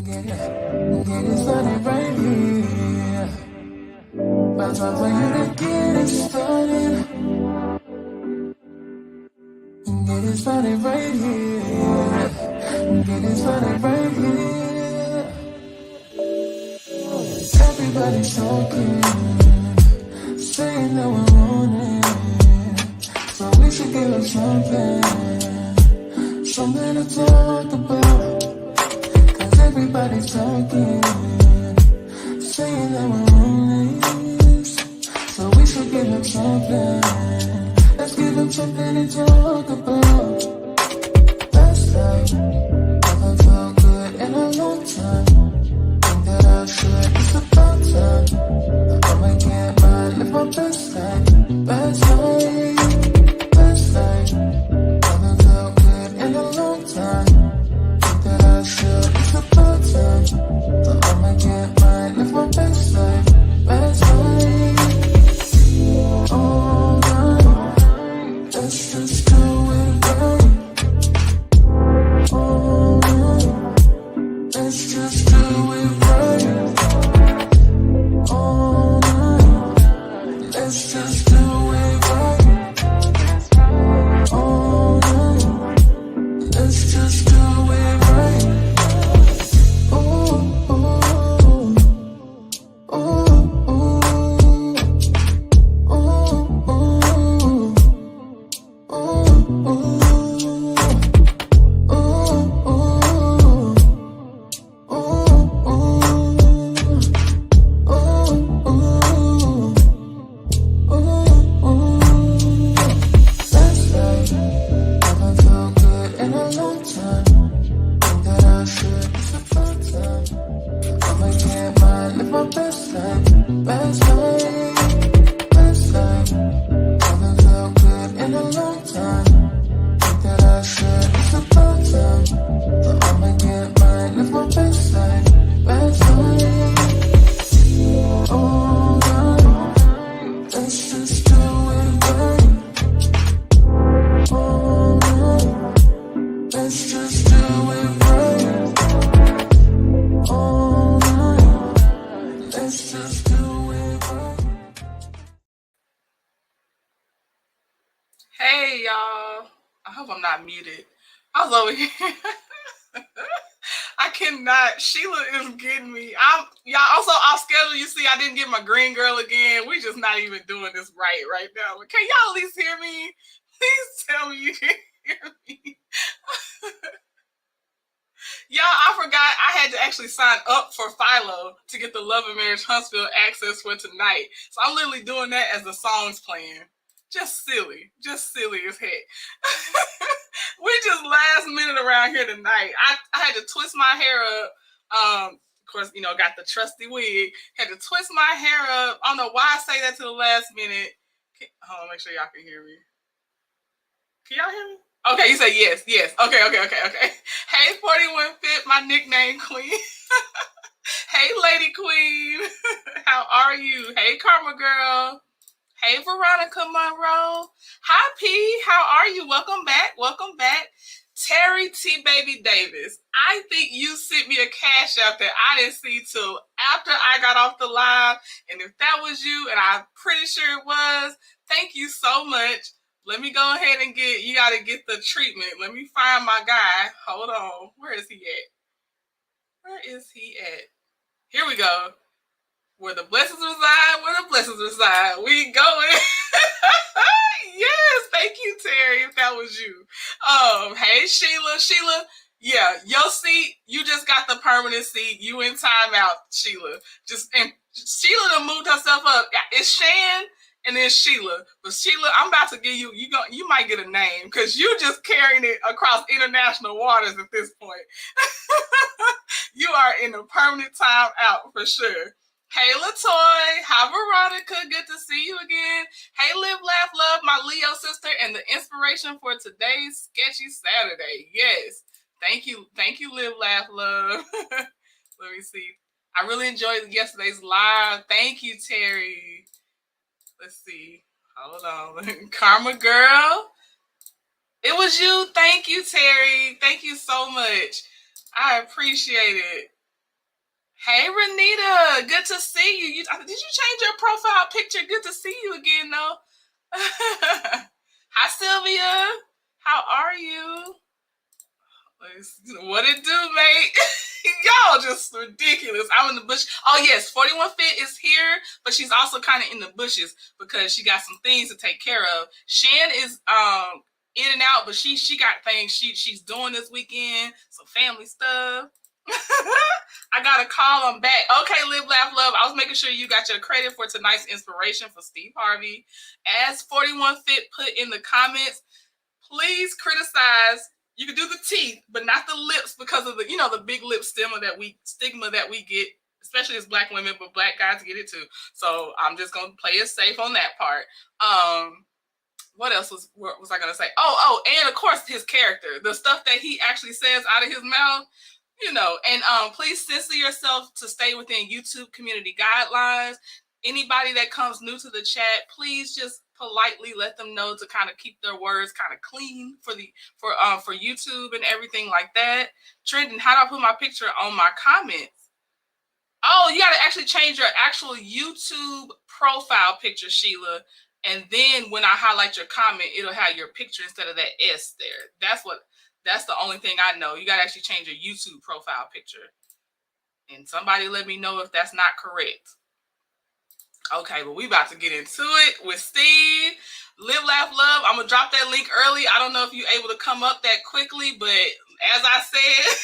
Get it started right here. About time for you to get it started. Get it started right here. Get it started right here. Everybody's talking, saying that we're on it. So we should give them something to talk about. Cause everybody's talking, saying that we're on it. So we should give them something. Let's give them something to talk about. Last night, never felt good in a long time. Think that I should, it's about time. I can't mind, live my best life. Best life, best life. Never felt good in a long time. Think that I should, it's about time. I can't mind, live my best life. Best life. All night, let's just do it right. All night, let's just do it right. All night, let's just do it right. All night, let's just do it right. Oh, oh, oh, oh, oh, oh, oh, oh. Hey y'all, I hope I'm not muted. I was over here. I cannot. Sheila is getting me. Y'all also off schedule. You see, I didn't get my green girl again. We just not even doing this right now. Can y'all at least hear me? Please tell me you can hear me. Y'all, I forgot I had to actually sign up for Philo to get the Love and Marriage Huntsville access for tonight. So I'm literally doing that as the song's playing. Just silly as heck. We just last minute around here tonight. I had to twist my hair up. Of course, got the trusty wig. Had to twist my hair up. I don't know why I say that to the last minute. Hold on, make sure y'all can hear me. Can y'all hear me? Okay, you say yes. Okay. Hey, 41 Fit, my nickname queen. Hey, Lady Queen. How are you? Hey, Karma Girl. Hey, Veronica Monroe. Hi, P. How are you? Welcome back. Terry T. Baby Davis. I think you sent me a cash out that I didn't see till after I got off the live. And if that was you, and I'm pretty sure it was, thank you so much. Let me go ahead and you got to get the treatment. Let me find my guy. Hold on. Where is he at? Here we go. Where the blessings reside. We going. Yes, thank you, Terry, if that was you. Hey, Sheila, yeah, your seat, you just got the permanent seat. You in timeout, Sheila. And Sheila done moved herself up. It's Shan and then Sheila. But Sheila, I'm about to give you might get a name because you just carrying it across international waters at this point. You are in a permanent timeout for sure. Hey, LaToy. Hi, Veronica. Good to see you again. Hey, Live, Laugh, Love, my Leo sister, and the inspiration for today's Sketchy Saturday. Yes. Thank you, Live, Laugh, Love. Let me see. I really enjoyed yesterday's live. Thank you, Terry. Let's see. Hold on. Karma Girl. It was you. Thank you, Terry. Thank you so much. I appreciate it. Hey, Renita. Good to see you. Did you change your profile picture? Good to see you again, though. Hi, Sylvia. How are you? What it do, mate? Y'all just ridiculous. I'm in the bush. Oh, yes. 41 Fit is here, but she's also kind of in the bushes because she got some things to take care of. Shan is in and out, but she got things she's doing this weekend, some family stuff. I got a call. I'm back. Okay, Live, Laugh, Love. I was making sure you got your credit for tonight's inspiration for Steve Harvey. As 41 Fit put in the comments, please criticize. You can do the teeth, but not the lips because of the, the big lip stigma that we get, especially as Black women, but Black guys get it too. So I'm just gonna play it safe on that part. What else was I gonna say? Oh, and of course his character, the stuff that he actually says out of his mouth. And please censor yourself to stay within YouTube community guidelines. Anybody that comes new to the chat, please just politely let them know to kind of keep their words kind of clean for YouTube and everything like that. Trending, how do I put my picture on my comments? Oh, you got to actually change your actual YouTube profile picture, Sheila. And then when I highlight your comment, it'll have your picture instead of that S there. That's the only thing I know. You got to actually change your YouTube profile picture. And somebody let me know if that's not correct. Okay, well, we about to get into it with Steve. Live, Laugh, Love. I'm going to drop that link early. I don't know if you're able to come up that quickly, but as I said,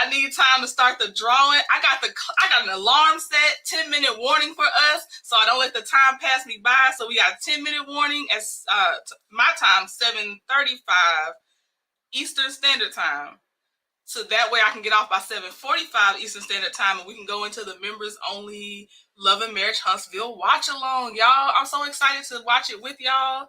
I need time to start the drawing. I got an alarm set, 10-minute warning for us, so I don't let the time pass me by. So we got a 10-minute warning at my time, 7:35 Eastern Standard Time. So that way I can get off by 7:45 Eastern Standard Time and we can go into the members only Love and Marriage Huntsville watch along, y'all. I'm so excited to watch it with y'all.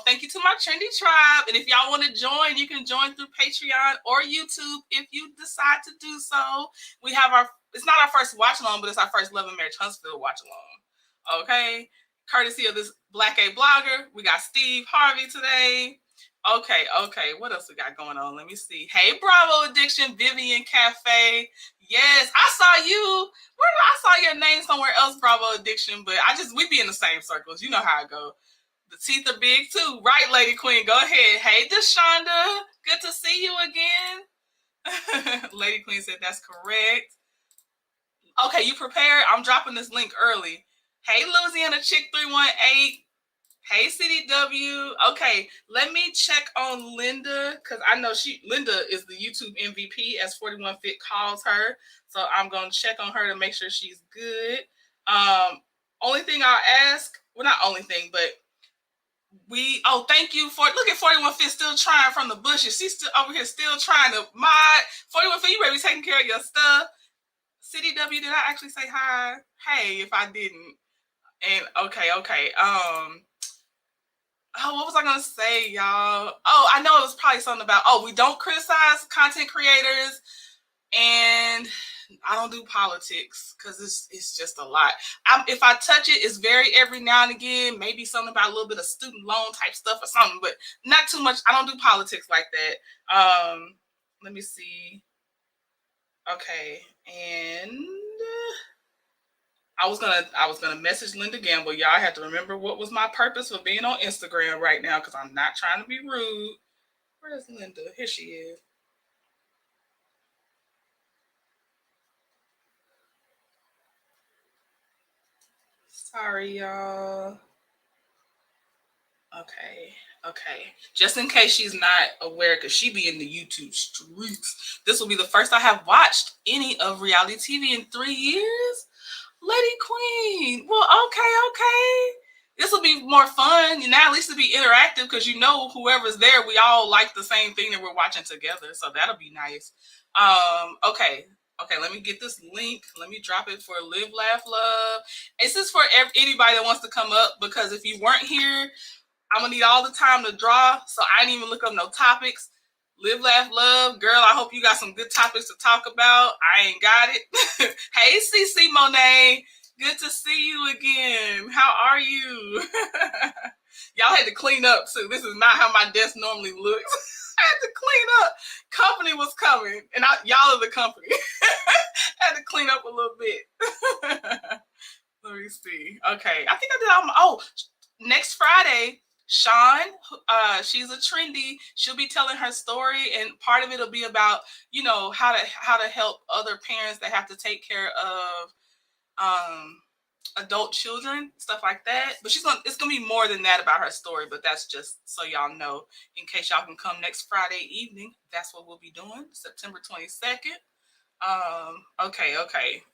Thank you to my Trendie Tribe. And if y'all want to join, you can join through Patreon or YouTube if you decide to do so. We have it's not our first watch along, but it's our first Love and Marriage Huntsville watch along. Okay. Courtesy of this Black A blogger. We got Steve Harvey today. Okay. What else we got going on? Let me see. Hey, Bravo Addiction, Vivian Cafe. Yes, I saw you. I saw your name somewhere else, Bravo Addiction, but we be in the same circles. You know how I go. The teeth are big too. Right, Lady Queen? Go ahead. Hey, Deshonda. Good to see you again. Lady Queen said that's correct. Okay, you prepared? I'm dropping this link early. Hey, Louisiana Chick 318. Hey, CDW. Okay, let me check on Linda because I know Linda is the YouTube MVP, as 41 Fit calls her. So I'm going to check on her to make sure she's good. Only thing I'll ask, well, not only thing, but thank you look at 41 Fit still trying from the bushes. She's still over here still trying to mod. 41 Fit, you better be taking care of your stuff. CDW, did I actually say hi? Hey, if I didn't. And okay. What was I going to say, y'all? I know it was probably something about, we don't criticize content creators and I don't do politics because it's just a lot. If I touch it, it's very every now and again, maybe something about a little bit of student loan type stuff or something, but not too much. I don't do politics like that. Let me see. Okay. And I was gonna message Linda Gamble. Y'all have to remember what was my purpose for being on Instagram right now because I'm not trying to be rude. Where's Linda? Here she is. Sorry, y'all. Okay. Just in case she's not aware, because she be in the YouTube streets. This will be the first I have watched any of reality TV in 3 years. Lady Queen. Well, okay. This will be more fun. Now at least it'll be interactive because whoever's there, we all like the same thing that we're watching together. So that'll be nice. Okay, let me get this link. Let me drop it for Live, Laugh, Love. This is for anybody that wants to come up because if you weren't here, I'm going to need all the time to draw. So I didn't even look up no topics. Live, Laugh, Love. Girl, I hope you got some good topics to talk about. I ain't got it. Hey, CC Monet. Good to see you again. How are you? Y'all had to clean up, too. This is not how my desk normally looks. I had to clean up. Company was coming, and y'all are the company. I had to clean clean up a little bit. Let me see. Okay, I think I did all my. Oh, next Friday, Sean, she's a trendy. She'll be telling her story, and part of it'll be about how to help other parents that have to take care of adult children, stuff like that. But it's gonna be more than that about her story. But that's just so y'all know, in case y'all can come next Friday evening. That's what we'll be doing, September 22nd. Okay.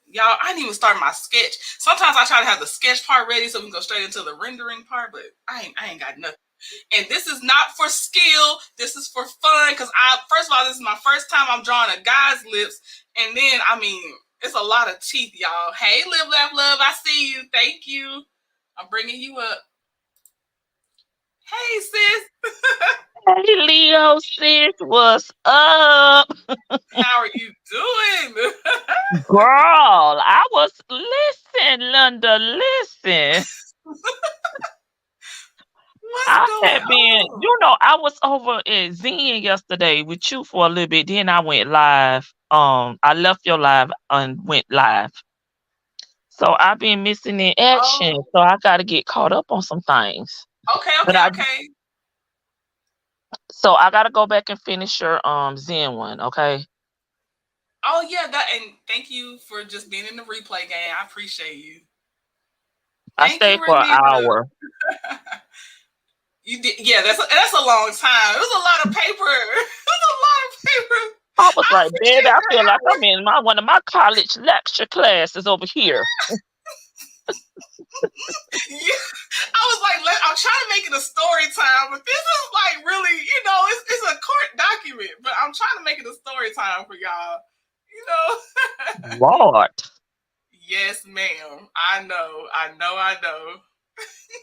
Y'all, I didn't even start my sketch. Sometimes I try to have the sketch part ready so we can go straight into the rendering part, but I ain't got nothing. And this is not for skill. This is for fun. Cause first of all, this is my first time I'm drawing a guy's lips. And then, it's a lot of teeth, y'all. Hey, Live, Laugh, Love. I see you. Thank you. I'm bringing you up. Hey, sis. Hey, Leo, sis, what's up? How are you doing? Girl, I was, listen, Linda, listen. What's I going had been, on? I was over at Zen yesterday with you for a little bit. Then I went live. I left your live and went live. So I've been missing in action. Oh, So I got to get caught up on some things. okay, But okay, okay. so I got to go back and finish your Zen one. Okay. Oh yeah, that, and thank you for just being in the replay game. I appreciate you. I Thank you, stayed for an Renita. hour. You did, yeah. That's a long time. It was a lot of paper. It was a lot of paper. I was I like, baby, appreciate I the feel like hour. I'm in one of my college lecture classes over here. Yeah. I was like, I'm trying to make it a story time, but this is like really, it's a court document, but I'm trying to make it a story time for y'all. You know. Lord. Yes, ma'am. I know.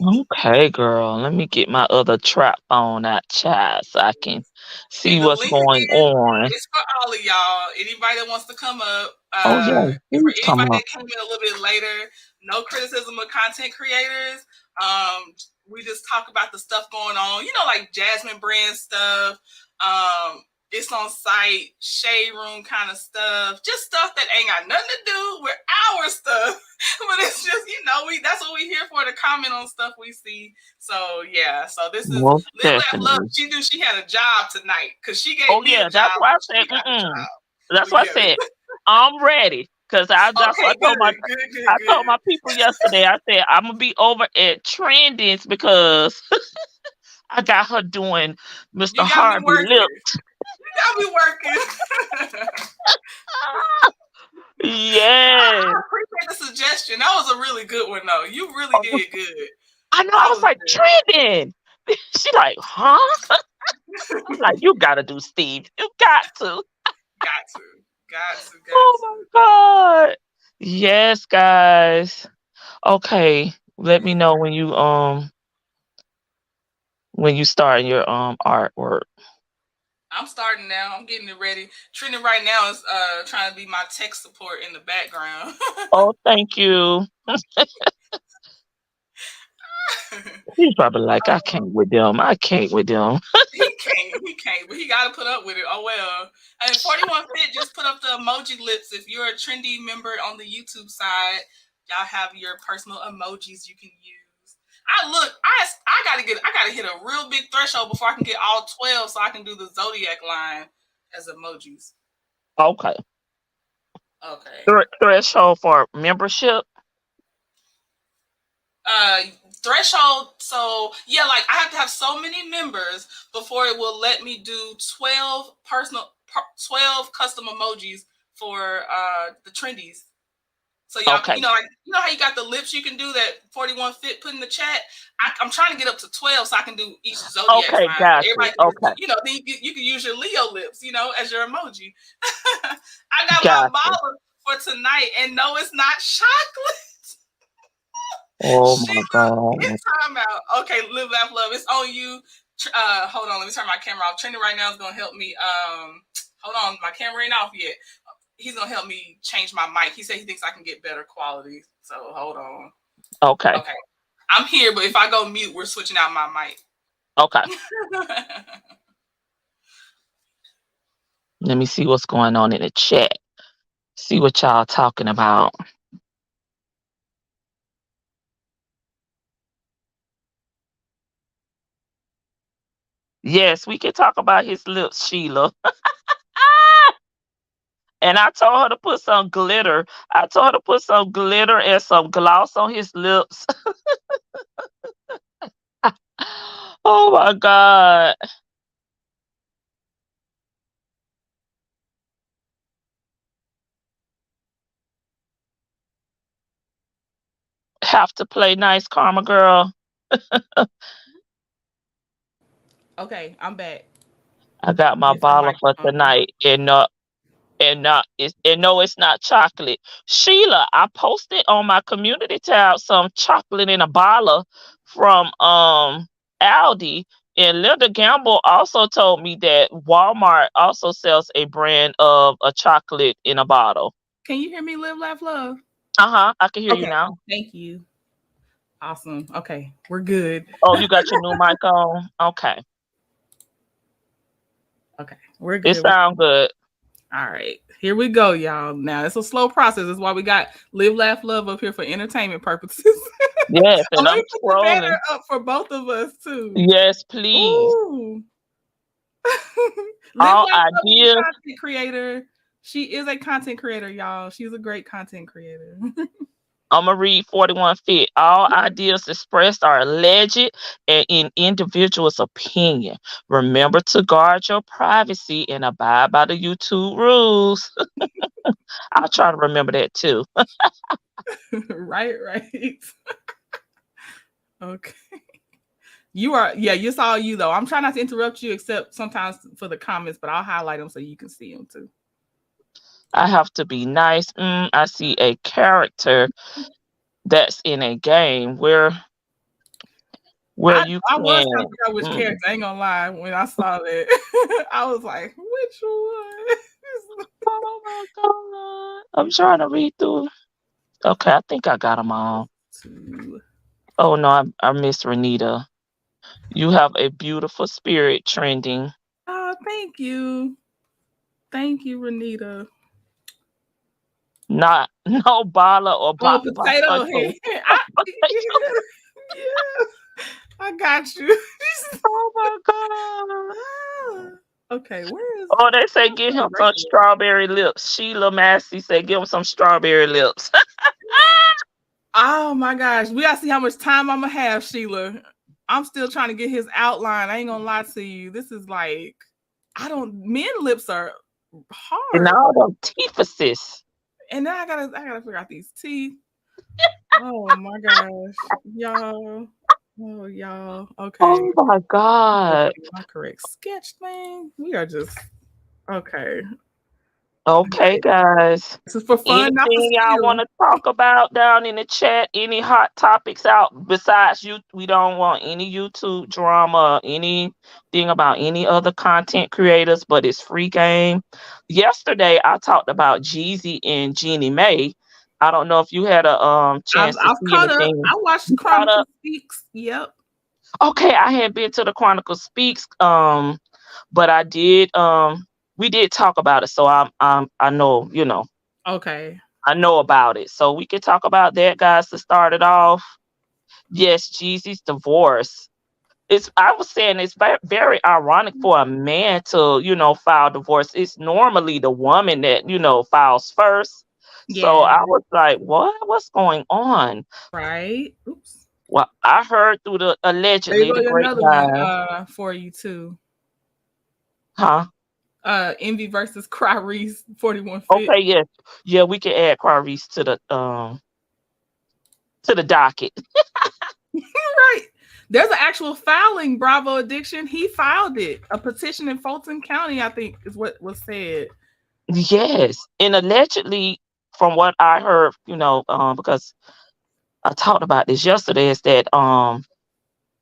Okay, girl. Let me get my other trap phone out, child, so I can see And the what's link going again on. is for all of y'all. Anybody that wants to come up, Oh yeah, for please come anybody up. that came in a little bit later, no criticism of content creators. We just talk about the stuff going on, like Jasmine brand stuff. It's on site, shade room kind of stuff, just stuff that ain't got nothing to do with our stuff. But it's just, that's what we here for, to comment on stuff we see. So yeah, so this is Most Live, Laugh, Love. definitely. She knew she had a job tonight because she gave Oh me a yeah, that's job, why I but said, she got a job. That's But why I yeah. said I'm ready. Cause that's what Okay, good. I told my people yesterday. I said I'm gonna be over at Trendings because I got her doing Mr. You got me Harvey working. lips. You got me working. Yes. I appreciate the suggestion. That was a really good one, though. You really Oh, did good. I know. I That was was like trending. She like, huh? I'm like, you gotta do Steve. You got to. got to, got to, got Oh to. my god. Yes, guys. Okay. Let me know when you start your artwork. I'm starting now. I'm getting it ready. Trending right now is trying to be my tech support in the background. Oh, thank you. He's probably like, I can't with them. I can't with them. He can't, but he got to put up with it. Oh well. And 41 Fit just put up the emoji lips. If you're a Trendie member on the YouTube side, y'all have your personal emojis you can use. I gotta hit a real big threshold before I can get all 12, so I can do the Zodiac line as emojis. Okay. Okay. Threshold for membership. uh Threshold, so yeah, like I have to have so many members before it will let me do 12 custom emojis for the trendies. So y'all can, Okay. how you got the lips you can do that 41 Fit put in the chat. I'm trying to get up to 12 so I can do each zodiac Okay, sign. So got you. everybody Okay. then you can use your Leo lips, as your emoji. I got my Got you. bottle for tonight, and no, it's not chocolate. Oh my Sheila, get god. time out. Okay, Live, Laugh, Love. It's on you. Hold on, let me turn my camera off. Trending right now is gonna help me. Hold on, my camera ain't off yet. He's gonna help me change my mic. He said he thinks I can get better quality. So hold on. Okay. Okay, I'm here, but if I go mute, we're switching out my mic. Okay. Let me see what's going on in the chat. See what y'all talking about. Yes, we can talk about his lips, Sheila. And I told her to put some glitter. I told her to put some glitter and some gloss on his lips. Oh my God. Have to play nice, Karma girl. Okay, I'm back. I got my Get the bottle for microphone. tonight. And no, it's not chocolate. Sheila, I posted on my community tab some chocolate in a bottle from Aldi. And Linda Gamble also told me that Walmart also sells a brand of a chocolate in a bottle. Can you hear me? Live, laugh, love. Uh-huh. I can hear you Okay, now. thank you. Awesome. Okay, we're good. Oh, you got your new mic on? Okay. Okay, we're It good. sounds good. All right, here we go, y'all. Now it's a slow process. That's why we got live, laugh, love up here for entertainment purposes. Yes, Oh, and let I'm me put the banner scrolling. up for both of us too. Yes, please. Ooh. Live, All laugh, love is a ideas. content creator. She is a content creator, y'all. She's a great content creator. I'm gonna read 41 Fit. All ideas expressed are alleged and in individuals' opinion. Remember to guard your privacy and abide by the YouTube rules. I'll try to remember that too. Right, right. Okay. You are, yeah, you saw you though. I'm trying not to interrupt you except sometimes for the comments, but I'll highlight them so you can see them too. I have to be nice. I see a character that's in a game where you I was trying to can. figure out which Mm, character. I ain't gonna lie. When I saw that, I was like, which one? oh my God. I'm trying to read through. Okay, I think I got them all. Two. Oh no, I miss Renita. You have a beautiful spirit, trending. Oh, thank you. Thank you, Renita. Not no bala or Oh, baba potato potato. head. Yeah, I got you. Oh my God. Ah, okay, where is Oh, they say where's give my him some eraser? strawberry lips. Sheila Massey said give him some strawberry lips. Oh my gosh, we gotta see how much time I'm gonna have, Sheila. I'm still trying to get his outline. I ain't gonna lie to you. This is like, I don't. Men lips are And hard, all them teethuses. and then I gotta figure out these teeth. Oh my gosh, y'all. Oh y'all. Okay, Oh my God. my correct sketch thing. We are just okay. Okay, guys. This is for fun, not for Anything y'all want skill. to talk about down in the chat? Any hot topics out besides you? We don't want any YouTube drama, anything about any other content creators, but it's free game. Yesterday, I talked about Jeezy and Jeannie Mae. I don't know if you had a chance to I've see caught up. anything. I watched You caught Chronicle up? Speaks. Yep. Okay, I hadn't been to the Chronicle Speaks, but I did. We did talk about it, so I know, Okay. I know about it. So we can talk about that, guys, to start it off. Yes, Jeezy's divorce. It's I was saying it's very ironic for a man to, file divorce. It's normally the woman that, files first. So Yeah. I was like, what? What's going on? Right. Oops. Well, I heard through the There you allegedly go. the Another one grapevine. for you too. Huh? Envy versus Cryrese 41 Fit. Okay, yes. Yeah, we can add Clarice to the docket. Right. There's an actual filing, Bravo Addiction. He filed it. A petition in Fulton County, I think, is what was said. Yes. And allegedly, from what I heard, because I talked about this yesterday, is that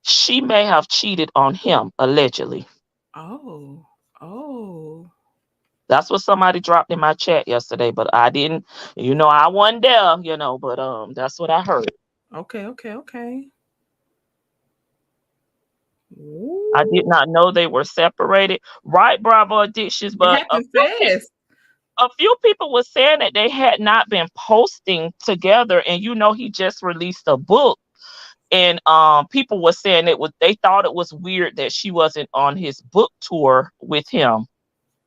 she may have cheated on him, allegedly. Oh. Oh. That's what somebody dropped in my chat yesterday, but I didn't, I wasn't there, but that's what I heard. Okay, okay, okay. I did Ooh. not know they were separated. Right, Bravo Addictions, It but a happened few people fast. a few people were saying that they had not been posting together, and he just released a book, and people were saying they thought it was weird that she wasn't on his book tour with him.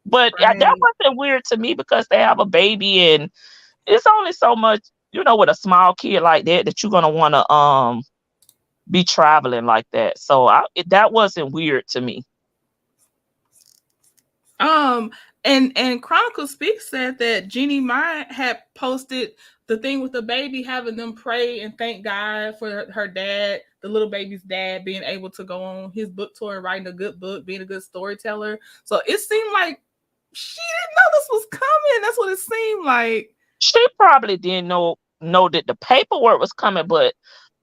But that Right. wasn't weird to me because they have a baby, and it's only so much, with a small kid like that you're gonna want to be traveling like that. So that wasn't weird to me. Um, and Chronicle Speaks said that Jeannie Mai had posted the thing with the baby, having them pray and thank God for her dad, the little baby's dad, being able to go on his book tour and writing a good book, being a good storyteller. So it seemed like she didn't know this was coming. That's what it seemed like. She probably didn't know that the paperwork was coming, but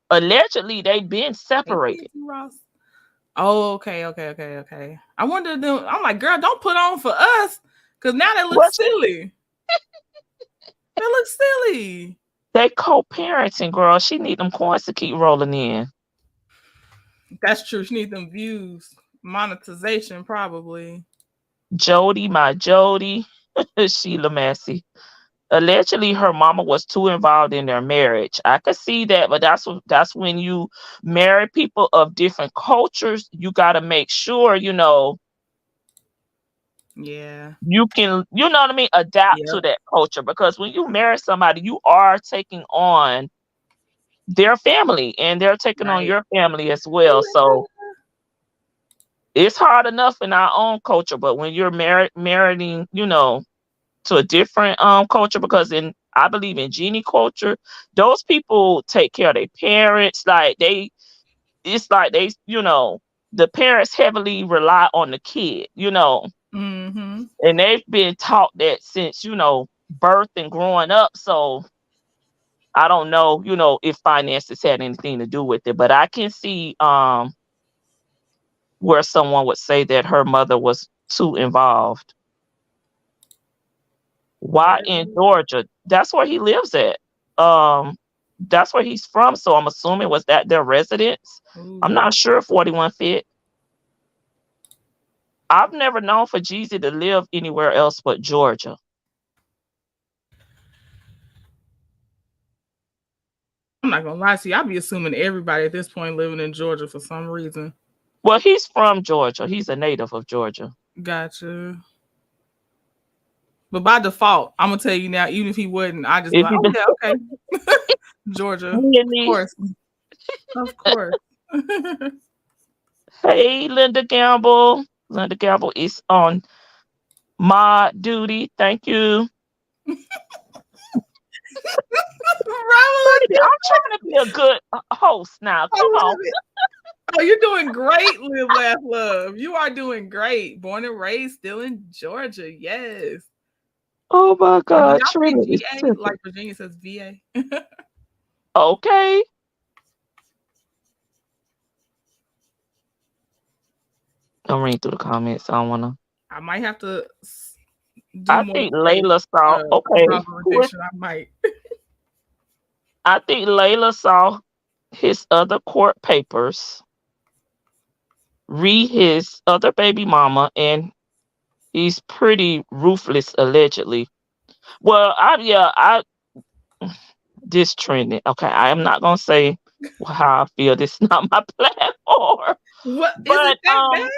allegedly they've been separated. Ross. Oh, okay. I wonder them. I'm like, girl, don't put on for us, because now they look silly. They look silly. They co-parenting, girl. She need them coins to keep rolling in. That's true. She need them views, monetization, probably. Jody, my Jody, Sheila Massey. Allegedly, her mama was too involved in their marriage. I could see that, but that's when you marry people of different cultures. You got to make sure, Yeah. you can, you know what I mean, adapt to that culture, because when you marry somebody, you are taking on their family, and they're taking on your family as well. So it's hard enough in our own culture, but when you're marrying, to a different culture, because I believe in Genie culture, those people take care of their parents. It's like they, the parents heavily rely on the kid, Mm-hmm. and they've been taught that since, birth and growing up. So I don't know, if finances had anything to do with it, but I can see where someone would say that her mother was too involved. Why in Georgia? That's where he lives at. That's where he's from. So I'm assuming was that their residence. Ooh. I'm not sure if 41 fit. I've never known for Jeezy to live anywhere else but Georgia. I'm not gonna lie to you. I'll be assuming everybody at this point living in Georgia for some reason. Well, he's from Georgia. He's a native of Georgia. Gotcha. But by default, I'm gonna tell you now, even if he wouldn't, I just like, oh, yeah, okay. Georgia. Of course. Hey, Linda Gamble. Linda Gamble is on my duty. Thank you. I'm trying to be a good host now. Come on. Oh, you're doing great, Live, Laugh, Love. You are doing great. Born and raised, still in Georgia. Yes. Oh my God. GA, like Virginia says VA. Okay. I'm reading through the comments. I might have to I think Layla saw. Okay. I might. I think Layla saw his other court papers, read his other baby mama, and he's pretty ruthless, allegedly. Well, this trending. Okay, I am not gonna say how I feel. This is not my platform. What? But is it that bad?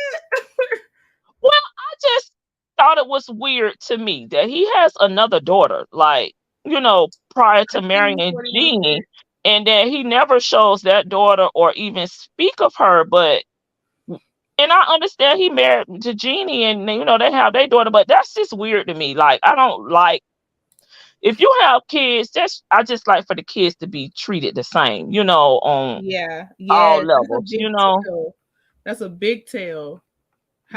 Well, I just thought it was weird to me that he has another daughter, prior to marrying Jeannie, and that he never shows that daughter or even speak of her. And I understand he married to Jeannie, and they have their daughter, but that's just weird to me. Like, I don't like, if you have kids, I just like for the kids to be treated the same, on all levels, That's a big tale.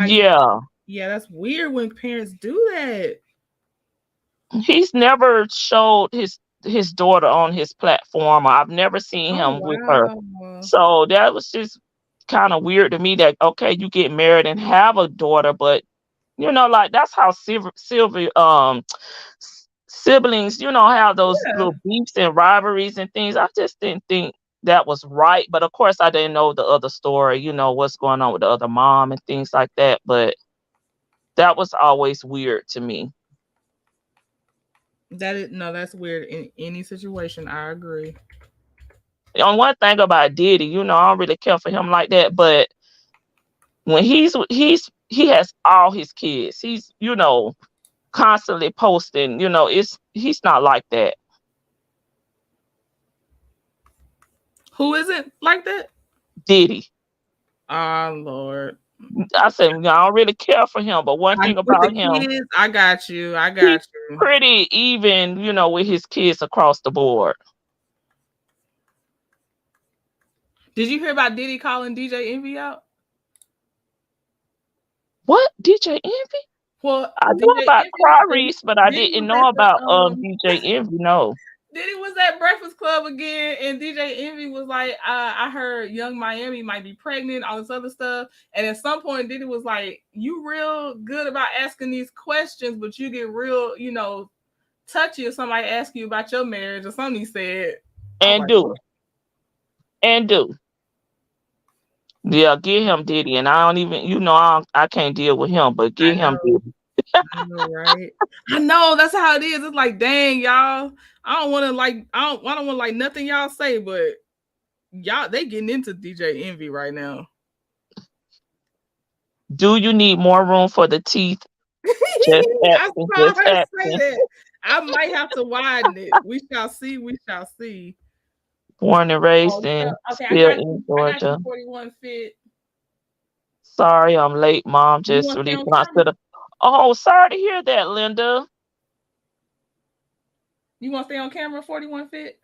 Yeah, that's weird when parents do that. He's never showed his daughter on his platform. I've never seen him with her. So that was just kind of weird to me that, okay, you get married and have a daughter, but that's how siblings, have those little beefs and rivalries and things. I just didn't think that was right. But of course I didn't know the other story, what's going on with the other mom and things like that. But that was always weird to me. That's weird in any situation. I agree. On one thing about Diddy, I don't really care for him like that, but when he has all his kids. He's, constantly posting, he's not like that. Who isn't like that? Diddy. Oh Lord. I said, I don't really care for him, but one thing With the about him, kids, I got you. I he's got you. pretty even, with his kids across the board. Did you hear about Diddy calling DJ Envy out? What? DJ Envy? Well, I knew DJ about Envy, Tyrese, but I Diddy didn't was know at about the DJ Envy. No. Diddy was at Breakfast Club again, and DJ Envy was like, I heard Young Miami might be pregnant, all this other stuff. And at some point, Diddy was like, you real good about asking these questions, but you get real, touchy if somebody asks you about your marriage or something he said. And do. Yeah, get him Diddy. And I don't even, I can't deal with him, but get him Diddy. I know, right? I know that's how it is. It's like, dang, y'all. I don't want to like nothing y'all say, but y'all they getting into DJ Envy right now. Do you need more room for the teeth? I saw her say that. I might have to widen it. We shall see. We shall see. Born and raised in still in Georgia. I got 41 fit. Sorry, I'm late, Mom. Just really consider. Oh, sorry to hear that, Linda. You want to stay on camera, 41 fit?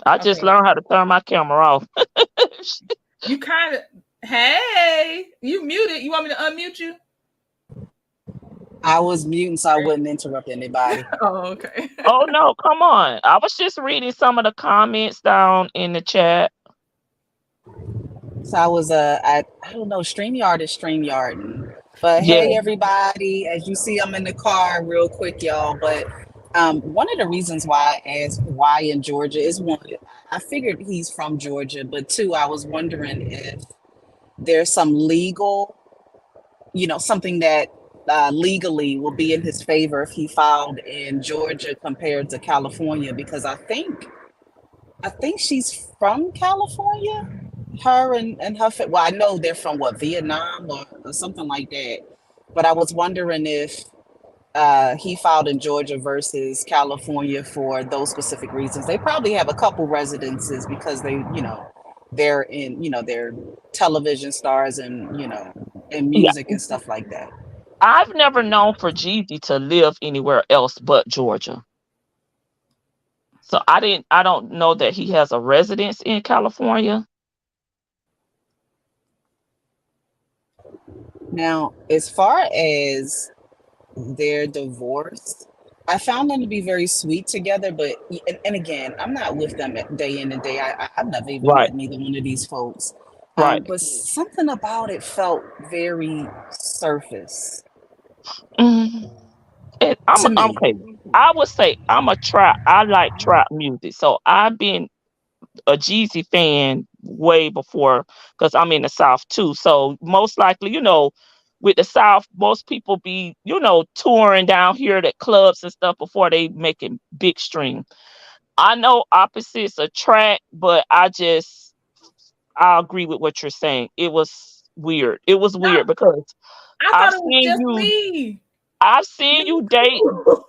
I just learned how to turn my camera off. You kind of. Hey, you muted. You want me to unmute you? I was muting so I wouldn't interrupt anybody. Oh, okay. Oh, no, come on. I was just reading some of the comments down in the chat. So I was, I don't know, StreamYard is StreamYarding. But hey, everybody, as you see, I'm in the car real quick, y'all. But one of the reasons why I asked why in Georgia is one, I figured he's from Georgia, but two, I was wondering if there's some legal, something that legally will be in his favor if he filed in Georgia compared to California, because I think she's from California. Her and her, well, I know they're from Vietnam or something like that. But I was wondering if he filed in Georgia versus California for those specific reasons. They probably have a couple residences because they're in, they're television stars and, and music and stuff like that. I've never known for Jeezy to live anywhere else but Georgia. So I don't know that he has a residence in California. Now, as far as their divorce, I found them to be very sweet together, but and again, I'm not with them day in and day out. I've never even met neither one of these folks. But something about it felt very surface. And okay. I would say I like trap music. So I've been a Jeezy fan way before, because I'm in the South too. So most likely, with the South, most people be, touring down here at clubs and stuff before they making big stream. I know opposites attract, but I agree with what you're saying. It was weird. It was weird because I've seen you date.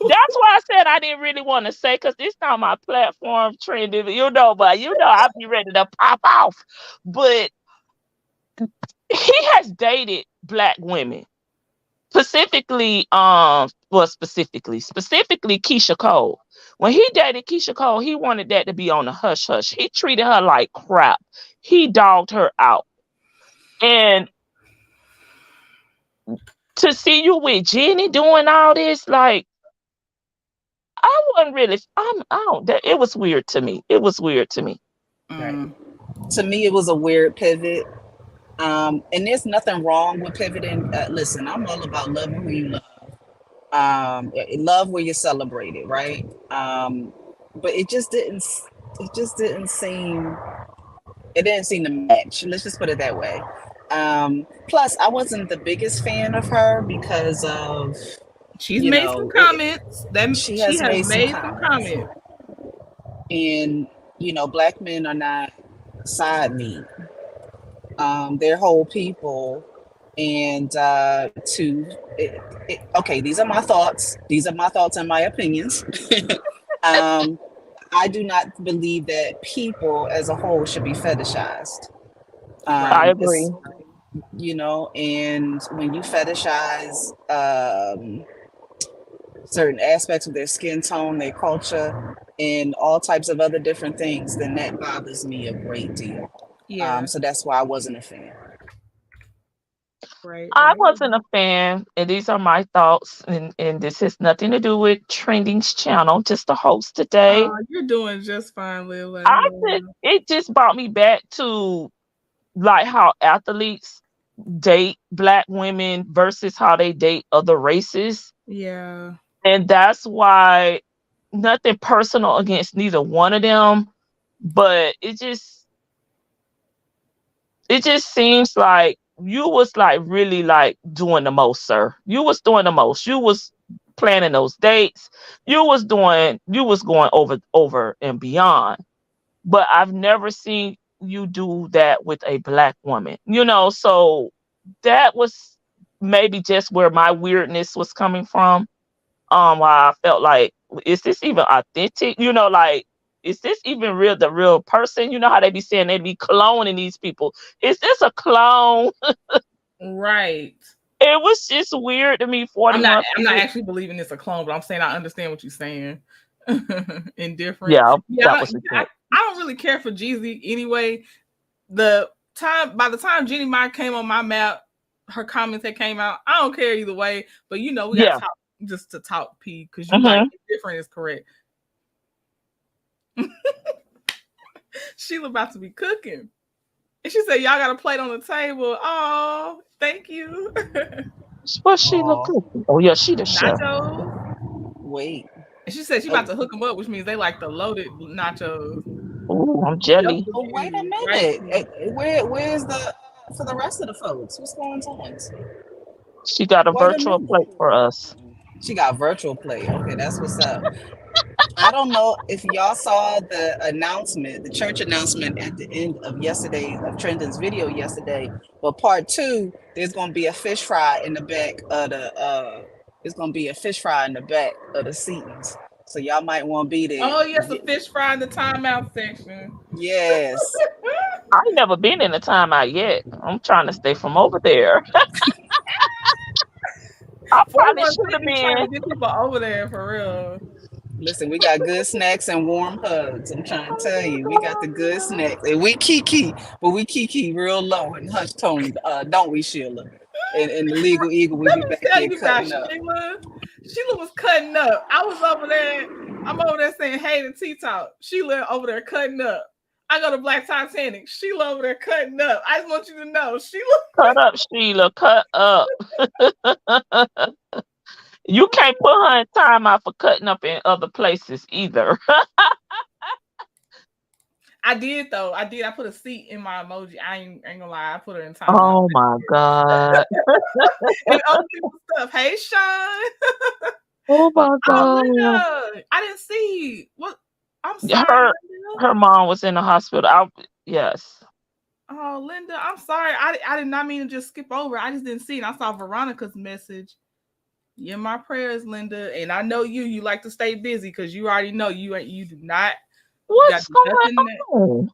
That's why I said I didn't really want to say, because it's not my platform, Trendie, but I'll be ready to pop off. But he has dated Black women. Specifically Keisha Cole. When he dated Keisha Cole, he wanted that to be on the hush hush. He treated her like crap. He dogged her out. And to see you with Jenny doing all this, like, I wasn't really. It was weird to me. It was weird to me. To me, it was a weird pivot. And there's nothing wrong with pivoting. Listen, I'm all about loving who you love. Love where you celebrate it, right? But it didn't seem to match. Let's just put it that way. Plus, I wasn't the biggest fan of her because of She's You made know, some comments. she She has has made some made some comments. comments. And, you know, black men are not side meat. They're whole people. And okay, these are my thoughts. These are my thoughts and my opinions. um, I do not believe that people as a whole should be fetishized. I agree. You know, and when you fetishize certain aspects of their skin tone, their culture, and all types of other different things, then that bothers me a great deal. Yeah. So that's why I wasn't a fan. Right. I wasn't a fan, and these are my thoughts, and this has nothing to do with Trending's channel, just the host today. You're doing just fine, Lila. It just brought me back to like how athletes date black women versus how they date other races. Yeah. And that's why nothing personal against neither one of them, but it just seems like you was like really like doing the most, sir. You was doing the most. You was planning those dates. You was going over and beyond. But I've never seen you do that with a black woman. You know, so that was maybe just where my weirdness was coming from. Why I felt like, is this even authentic? You know, like, is this even real, the real person? You know how they be saying they be cloning these people. Is this a clone? Right. It was just weird to me. I'm not actually believing it's a clone, but I'm saying I understand what you're saying. Indifferent. Yeah, Yeah, that was I don't really care for Jeezy anyway. By the time Jeannie Mai came on my map, her comments that came out, I don't care either way. But you know, we gotta talk just to talk P, because you like indifferent is correct. Sheila about to be cooking. And she said, y'all got a plate on the table. Oh, thank you. What's Sheila cooking? Oh yeah, she the chef. Wait. And she said she about to hook them up, which means they like the loaded nachos. Oh, I'm jelly. Oh, wait a minute. Where's for the rest of the folks? What's going on? She got a virtual plate for us. She got virtual plate. Okay, that's what's up. I don't know if y'all saw the announcement, the church announcement at the end of Trending's video yesterday. But part 2, there's gonna be a fish fry in the back of the seatings. So y'all might want to be there. Oh yes, a fish fry in the timeout section. Yes. I ain't never been in a timeout yet. I'm trying to stay from over there. I probably should have been. Trying to get people over there for real. Listen, we got good snacks and warm hugs. I'm trying to tell you, we got the good snacks. And we kiki real low and hush tone, don't we, Sheila? And the Legal Eagle, we be back there cutting up. Sheila was cutting up. I was over there. I'm over there saying hey to T-Talk. Sheila over there cutting up. I go to Black Titanic. Sheila over there cutting up. I just want you to know, Sheila. Cut up, Sheila. Cut up. You can't put her in timeout for cutting up in other places either. I did though. I put a seat in my emoji. I ain't gonna lie. I put her in timeout. Oh my God. And other people's stuff. Hey, Sean. Oh my God. Linda, I didn't see what. I'm sorry. Her mom was in the hospital. Yes. Oh, Linda, I'm sorry. I did not mean to just skip over. I just didn't see it. I saw Veronica's message. Yeah, my prayers, Linda. And I know you like to stay busy because you already know you do not. What's going on?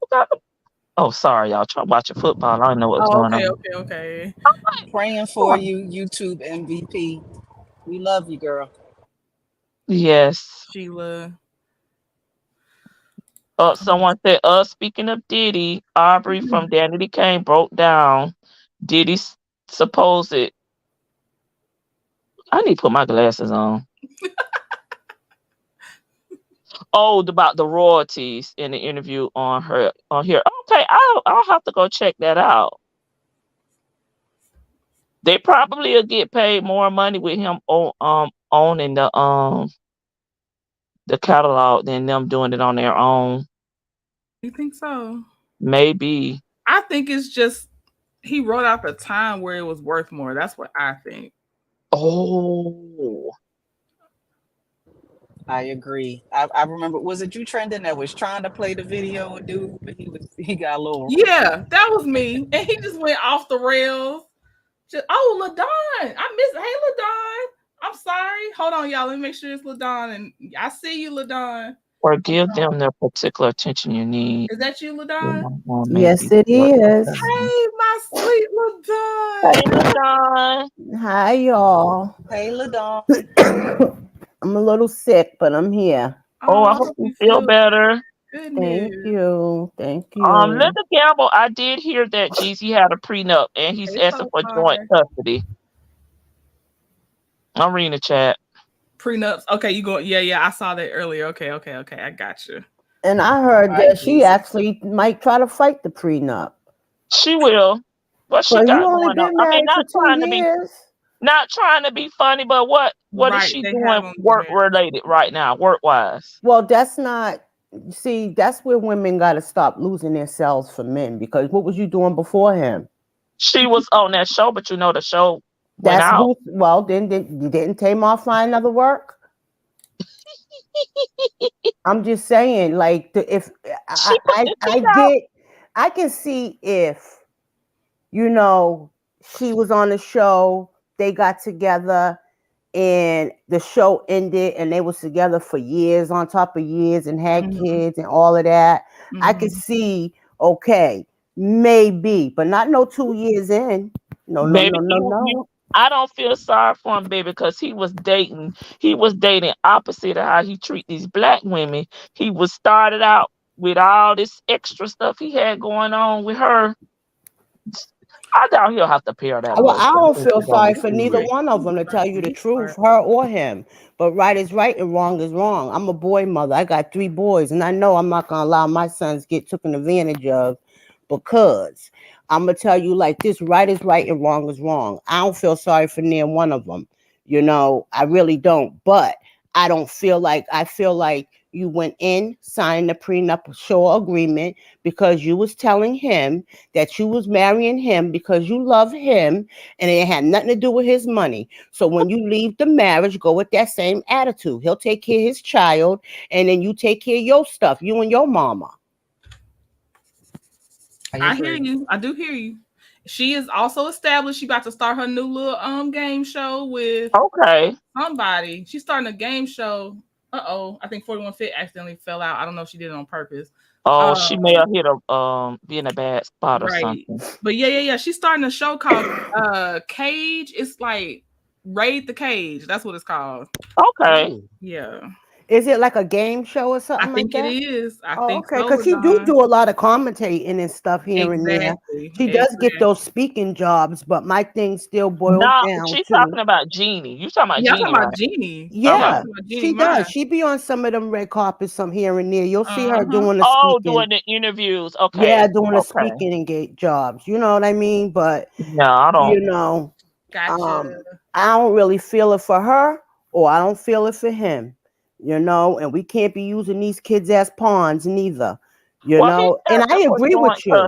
Oh, sorry, y'all. Try watching football. I don't know what's going on. Okay. I'm praying for you, YouTube MVP. We love you, girl. Yes. Sheila. Someone said, speaking of Diddy, Aubrey from Danity Kane broke down Diddy's supposed. I need to put my glasses on. About the royalties in the interview on here. Okay, I'll have to go check that out. They probably will get paid more money with him owning the catalog than them doing it on their own. You think so? Maybe. I think it's just he wrote out the time where it was worth more. That's what I think. Oh. I agree. I remember, was it you, Trending, that was trying to play the video, dude? But he got a little. Yeah, that was me. And he just went off the rails. Oh, LaDon. I miss. Hey, LaDon. I'm sorry. Hold on, y'all. Let me make sure it's LaDon. And I see you, LaDon. Or give them the particular attention you need. Is that you, LaDon? Yes, it is. Hey, my sweet LaDon. Hey, LaDon. Hi, y'all. Hey, LaDon. I'm a little sick, but I'm here. Oh, I hope you feel better. Thank you. Thank you. Linda Gamble, I did hear that Jeezy had a prenup and he's asking for joint custody. I'm reading the chat. Prenups. Okay, you go. Yeah. I saw that earlier. Okay. I got you. And I heard that she actually might try to fight the prenup. She will. What she got going on? I mean, not trying to be funny, but what is she doing work related right now, work wise? Well, that's not. See, that's where women got to stop losing themselves for men, because what was you doing before him? She was on that show, but the show went out. Well, then didn't Tamar find another work? I'm just saying, like, if I can see if, she was on the show, they got together, and the show ended, and they was together for years on top of years, and had kids and all of that. I could see, okay, maybe, but not no 2 years in. No. I don't feel sorry for him, baby, because he was dating opposite of how he treat these black women. He was started out with all this extra stuff he had going on with her. I doubt he'll have to pair that. Well, I don't feel sorry for neither one of them, to tell you the truth, her or him. But right is right and wrong is wrong. I'm a boy mother. I got 3 boys, and I know I'm not gonna allow my sons get taken advantage of, because I'm gonna tell you like this: right is right and wrong is wrong. I don't feel sorry for neither one of them. I really don't. But I feel like you went in, signed the prenuptial agreement because you was telling him that you was marrying him because you love him, and it had nothing to do with his money. So when you leave the marriage, go with that same attitude. He'll take care of his child, and then you take care of your stuff, you and your mama. I hear you. I do hear you. She is also established. She about to start her new little game show with somebody. She's starting a game show. I think 41 Fit accidentally fell out. I don't know if she did it on purpose. Oh, she may have hit be in a bad spot or something. But yeah. She's starting a show called Cage. It's like Raid the Cage. That's what it's called. Okay. Yeah. Is it like a game show or something? I think it is. I think okay, because she do a lot of commentating and stuff here and there. She does get those speaking jobs, but my thing still boils down. She's talking about Jeannie. You talking about Jeannie? I'm talking about Jeannie. Yeah, she does. She be on some of them red carpets, some here and there. You'll see her doing the speaking. Doing the interviews. Okay. Yeah, doing the speaking and get jobs. You know what I mean? But no, I don't. Gotcha. I don't really feel it for her, or I don't feel it for him. And we can't be using these kids as pawns neither. And I agree with you.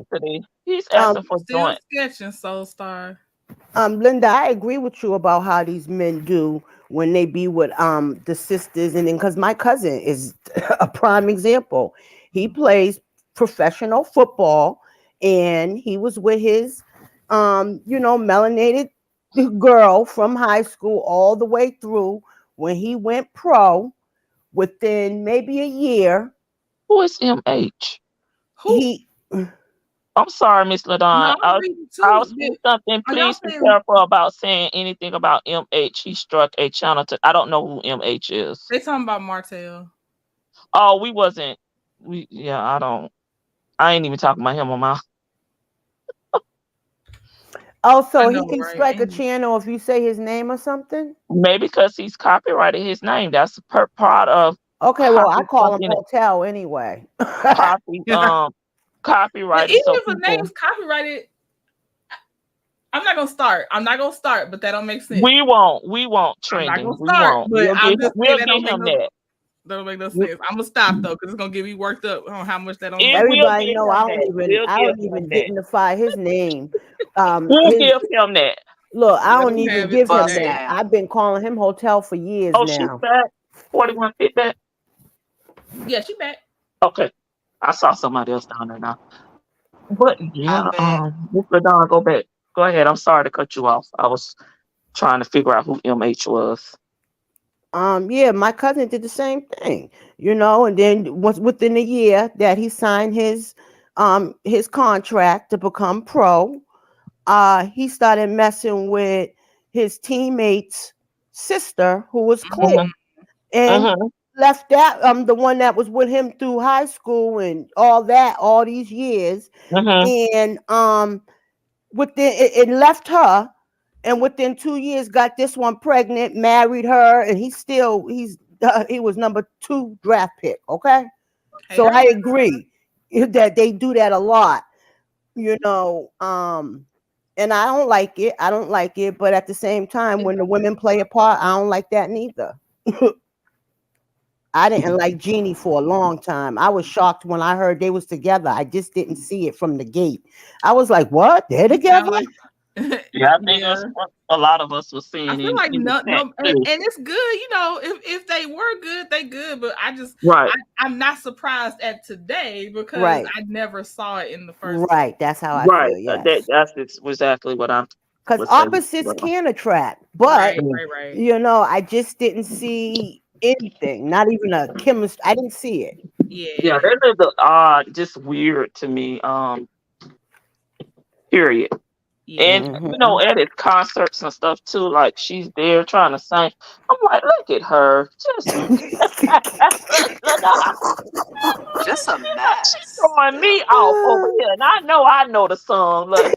He's asking for still sketching, Soul Star. Linda, I agree with you about how these men do when they be with the sisters, and then because my cousin is a prime example. He plays professional football, and he was with his melanated girl from high school all the way through. When he went pro, within maybe a year. Who is MH? I'm sorry, Miss LaDon. I'll say something. Please be careful about saying anything about MH. He struck a channel to. I don't know who MH is. They talking about Martel. Oh, we wasn't. I ain't even talking about him on my. Also, he can strike a channel if you say his name or something? Maybe because he's copyrighted his name. That's part of. Okay, well, I call him Martel anyway. Copyrighted. Even if a name's copyrighted, I'm not gonna start, but that don't make sense. We won't Trendie. We'll give him that. That don't make no sense. I'm gonna stop though, because it's gonna get me worked up on how much that don't. Everybody know I don't even dignify his name. We'll give him that. Look, I don't even give him that. I've been calling him Hotel for years now. She's back. 41 fit that? Yeah, she back. Okay. I saw somebody else down there now. But I'm yeah, back. Mr. Don, go back. Go ahead. I'm sorry to cut you off. I was trying to figure out who MH was. Yeah, my cousin did the same thing, and then once within a year that he signed his contract to become pro, he started messing with his teammate's sister, who was clear, Mm-hmm. and Mm-hmm. left that the one that was with him through high school and all these years, Mm-hmm. and within it left her, and within 2 years got this one pregnant, married her, and he was number 2 draft pick. Okay, Hey, so her. I agree that they do that a lot, you know. And I don't like it. I don't like it, but at the same time, when the women play a part, I don't like that neither. I didn't like Jeannie for a long time. I was shocked when I heard they was together. I just didn't see it from the gate. I was like, "What? They're You sound together?" like Yeah, I think yeah. that's what a lot of us were I seeing feel like in the chat and too. it's good, if they were good, they good. But Right. I'm not surprised at today because Right, I never saw it in the first place. right. That's how I Right. feel. Yes, That's exactly what I because was saying. opposites Well, can attract, but Right, mm. right, right. I just didn't see anything. Not even a chemistry. I didn't see it. Yeah, Yeah, that is the odd, just weird to me. Period. yeah. And Hmm. at his concerts and stuff too, like she's there trying to sing. I'm like, look at her, just Just a mess. throwing me off over here, and I know the song. Look,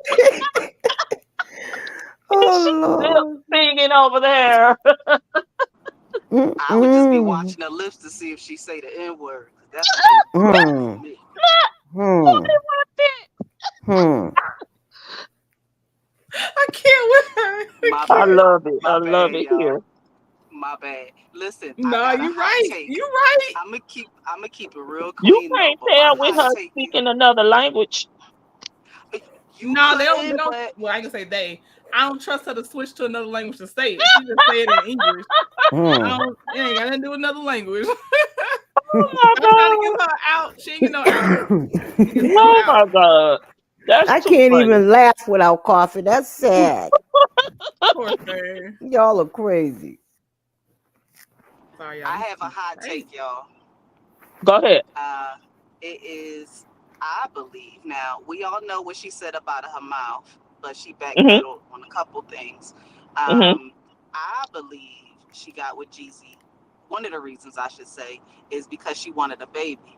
Oh she's still Lord. singing over there. I would just be Mm-mm. watching her lips to see if she say the N word. That's what they do for Hmm. me. Hmm. Hmm. I can't with her. I My I can't. bad. love it. I My love bad, it y'all. here. My bad. Listen, I No, got a you hot right. take. You right. I'm gonna keep it real You clean though. can't But my tell with hot her take is speaking another language. you No, they couldn't, don't. but Well, I can say they. I don't trust her to switch to another language to say it. She just say it in English. I Hmm. don't. It ain't got nothing to do with another language. Oh I'm trying to get my her out. She ain't get no out. You get god! no Oh out. my god! That's I too can't funny. even laugh without coughing. That's sad. Poor thing. Y'all are crazy. Sorry, y'all. I These have a people hot crazy. take, y'all. Go ahead. It is, I believe. Now we all know what she said about her mouth, but she Mhm. backpedaled on a couple things. Mhm. I believe she got with Jeezy. One of the reasons I should say is because she wanted a baby,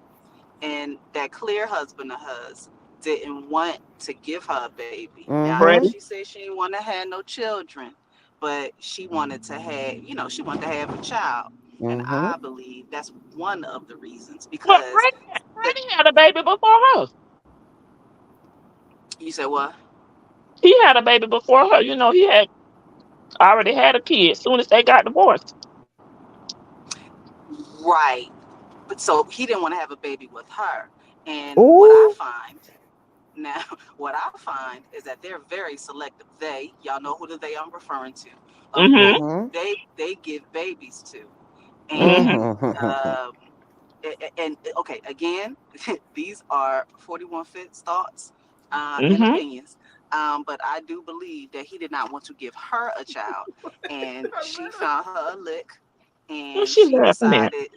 and that clear husband of hers didn't want to give her a baby. Now I know Mm-hmm. Ready? she said she didn't want to have no children, but she wanted to have, she wanted to have a child. And Mm-hmm. I believe that's one of the reasons But because the, Freddie had a baby before her. you said what? He had a baby before her. He had already had a kid as soon as they got divorced. Right. But so he didn't want to have a baby with her. And what I Ooh. find now, what I find is that they're very selective. Y'all know who the they I'm referring to, of Mhm. who Mm-hmm. they give babies to. Mhm. And Mm-hmm. um, and okay, again, these are 41 Fit's thoughts and Mhm. opinions. But I do believe that he did not want to give her a child, and she found her a lick, What and she she laughing at? decided,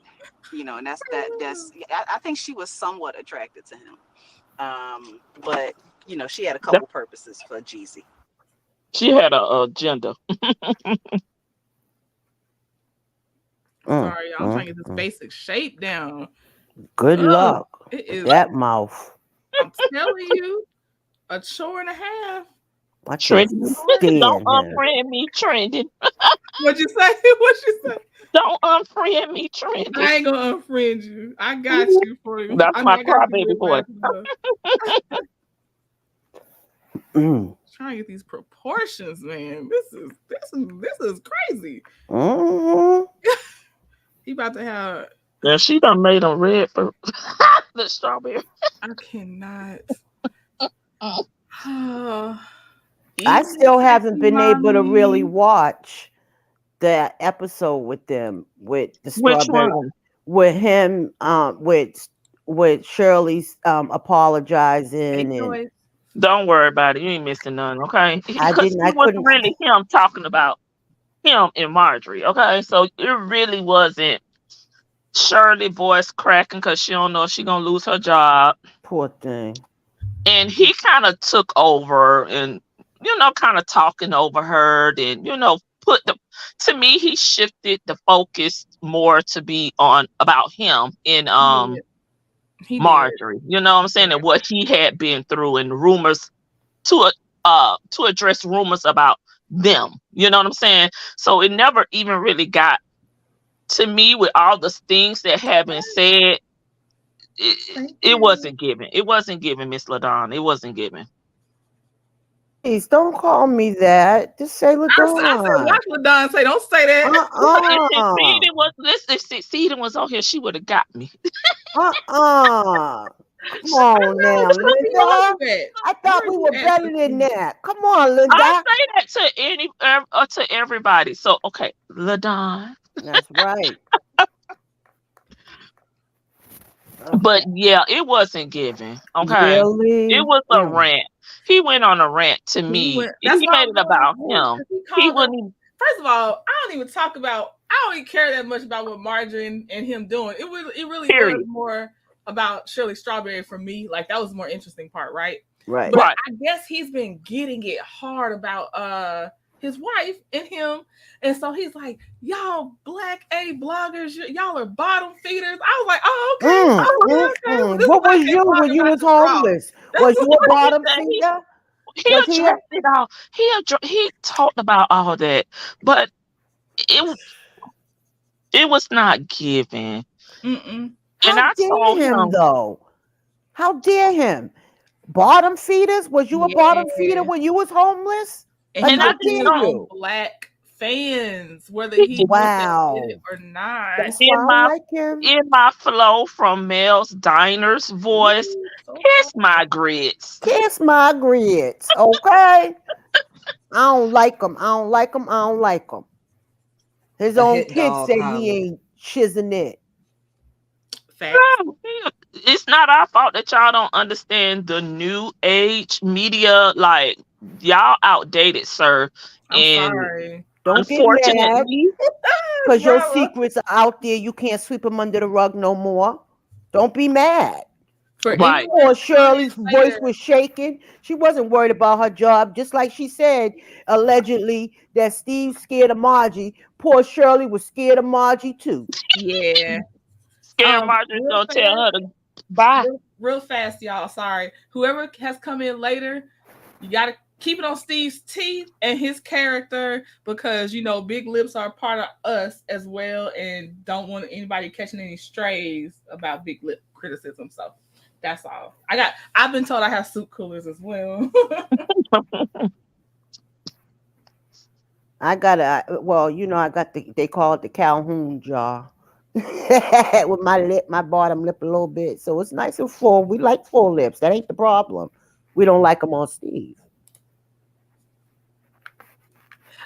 and that's. I think she was somewhat attracted to him, but she had a That couple purposes for Jeezy. she had a agenda. Mm, Sorry, y'all. I'm mm, trying to get this mm. basic shape down. Good Oh, luck it with is. that mouth. I'm telling you, a chore and a half. I can't Trending. Don't stand him. unfriend me, trending. What'd you say? What'd you say? Don't unfriend me, trending. I ain't gonna unfriend you. I got you for you. That's I mean, my I got you crybaby with boy. laughing enough. Mm, Trying to get these proportions, man. This is crazy. mm, He about to have. Yeah, she done made them red for the strawberry. I cannot. Mm. I Eating still haven't sexy been able to really mommy. watch that episode with them with the Which strawberry one? with him with Shirley's Hey, apologizing and Joyce. Don't worry about it. You ain't missing none, okay? Because I it was couldn't. really him talking about him and Marjorie, okay? So it really wasn't Shirley voice cracking because she don't know if she gonna lose her job. Poor thing. And he kind of took over and, kind of talking over her and, put the, to me, he shifted the focus more to be on about him and He did. He did. Marjorie, you know what I'm saying? And what he had been through and rumors to address rumors about them. You know what I'm saying? So it never even really got to me with all the things that have been said. It wasn't given. It wasn't given, Miss LaDon. It wasn't given. Please don't call me that. Just say I said, LaDon. watch LaDon say, don't say that. If Seeding was on here, she would have got me. Come on now, Linda. I thought we were better than that. Come on, Linda. I say that to everybody. So okay, LaDon. That's right. But yeah, it wasn't given. Okay, really? It was a rant. He went on a rant to me. He made it about him. He wouldn't. First of all, I don't even care that much about what Marjorie and him doing. It really was more about Shirley Strawberry for me. Like that was the more interesting part, right? Right. But I guess he's been getting it hard about his wife and him. And so he's like, y'all black A bloggers, y'all are bottom feeders. I was like, oh, okay. Okay. What was you when you was homeless? Was you a bottom feeder? He addressed it all. He talked about all that. But it was not given. Mm-mm. How dare him, though? How dare him? Bottom feeders? Was you a bottom feeder when you was homeless? And I didn't know black fans, whether he wanted it or not. In my flow from Mel's Diner's voice, kiss my grits. Kiss my grits, okay? I don't like him. His own kid said he ain't chiseling it. It's not our fault that y'all don't understand the new age media. Like y'all outdated, sir. I'm sorry. Don't get mad because your secrets are out there. You can't sweep them under the rug no more. Don't be mad. Or Shirley's voice was shaking. She wasn't worried about her job. Just like she said, allegedly, that Steve scared of Margie. Poor Shirley was scared of Margie, too. Yeah. Scared Margie's going to tell her to bye. Real fast, y'all. Sorry. Whoever has come in later, you got to keep it on Steve's teeth and his character because, big lips are part of us as well and don't want anybody catching any strays about big lip criticism. So that's all. I've been told I have soup coolers as well. I got they call it the Calhoun jar. With my bottom lip a little bit. So it's nice and full. We like full lips. That ain't the problem. We don't like them on Steve.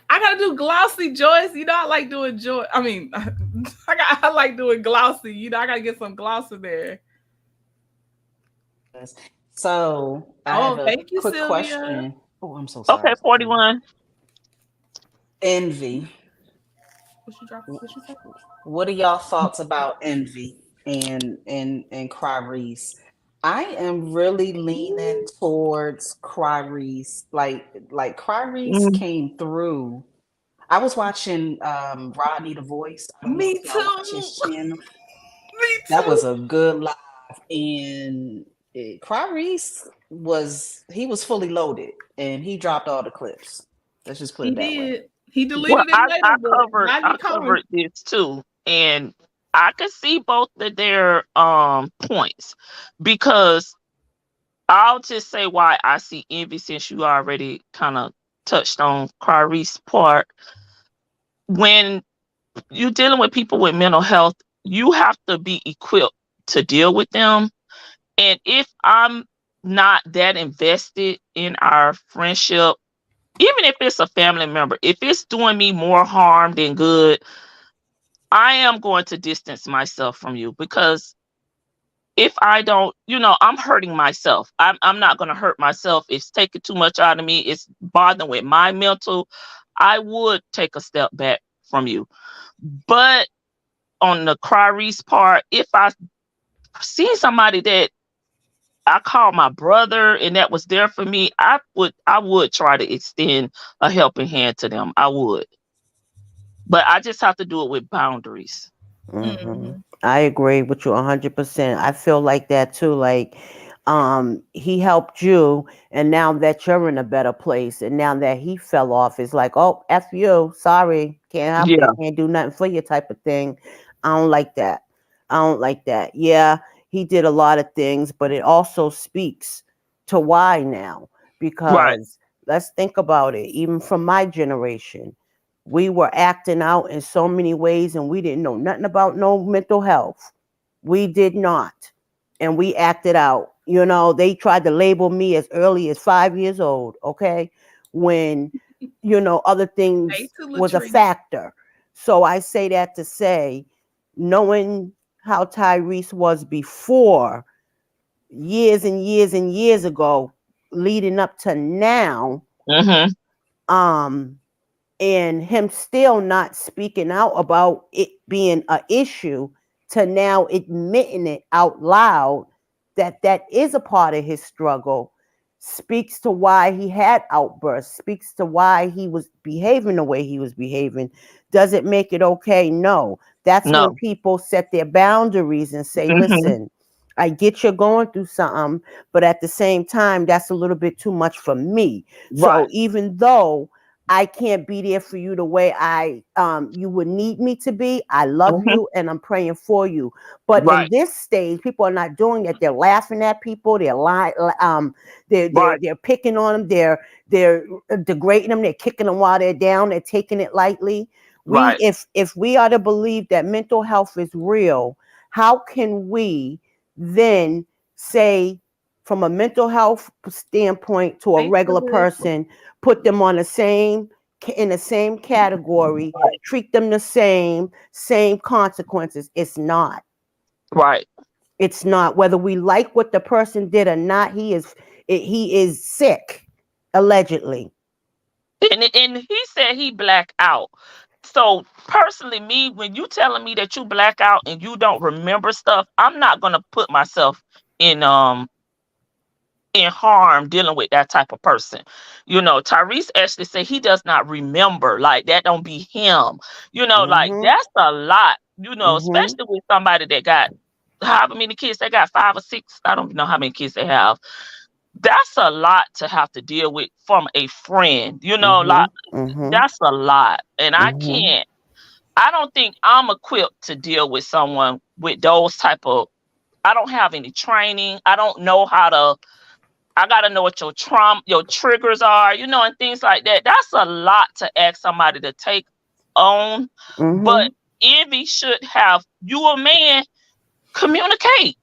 I gotta do glossy, Joyce. I like doing joy. I mean, I like doing glossy. I gotta get some gloss in there. So I have a quick Sylvia. question. Oh, I'm so sorry. Okay, 41. Envy. What are y'all thoughts about Envy and Tyrese? I am really leaning towards Tyrese. Like Tyrese came through. I was watching Rodney the Voice. Me too. That was a good live, and Tyrese was fully loaded, and he dropped all the clips. Let's just put it that way. He deleted it later. I covered this too, and I could see both of their points because I'll just say why I see Envy since you already kind of touched on Tyrese's part. When you're dealing with people with mental health, you have to be equipped to deal with them. And if I'm not that invested in our friendship, even if it's a family member, if it's doing me more harm than good, I am going to distance myself from you, because if I don't, I'm hurting myself. I'm not going to hurt myself. It's taking too much out of me. It's bothering with my mental. I would take a step back from you. But on the Clarice part, if I see somebody that I call my brother and that was there for me, I would try to extend a helping hand to them. I would. But I just have to do it with boundaries. Mm-hmm. I agree with you 100%. I feel like that too. Like, he helped you, and now that you're in a better place, and now that he fell off, it's like, oh, f you, sorry, can't help Yeah, you, can't do nothing for you, type of thing. I don't like that. I don't like that. Yeah, he did a lot of things, but it also speaks to why now. right. Because let's think about it. Even from my generation, we were acting out in so many ways, and we didn't know nothing about no mental health. We did not. And we acted out. They tried to label me as early as 5 years old, okay? When, other Hey things to was a Latrice. factor. So I say that to say, knowing how Tyrese was before, years and years and years ago, leading up to now, Mhm. um, and him still not speaking out about it being an issue, to now admitting it out loud, that is a part of his struggle, speaks to why he had outbursts, speaks to why he was behaving the way he was behaving. Does it make it okay? No. That's when No. people set their boundaries and say, Mhm. listen, I get you're going through something, but at the same time, that's a little bit too much for me. So Right. even though I can't be there for you the way you would need me to be, I love Mhm. you and I'm praying for you. But in Right. this stage, people are not doing it. They're laughing at people. They're lying. They're Right. they're picking on them. They're degrading them. They're kicking them while they're down. They're taking it lightly. We Right. if we are to believe that mental health is real, how can we then say, from a mental health standpoint, to a Hey to regular Liz. person, put them on the same in the same category, Right. treat them the same consequences? It's not. Right. It's not. Whether we like what the person did or not, he is sick, allegedly. And he said he black out. So personally, me, when you telling me that you black out and you don't remember stuff, I'm not gonna put myself in in harm dealing with that type of person. Tyrese actually said he does not remember. Like, that don't be him. Like, Mhm. that's a lot, Mhm. especially with somebody that got however many kids they got, 5 or 6. I don't know how many kids they have. That's a lot to have to deal with from a friend. Like, Mhm. Mhm. that's a lot. And Mhm. I don't think I'm equipped to deal with someone with those type of, I don't have any training. I don't know how to, I gotta know what your trauma, your triggers are, and things like that. That's a lot to ask somebody to take on. But Mhm. Envy should have, you a man, communicate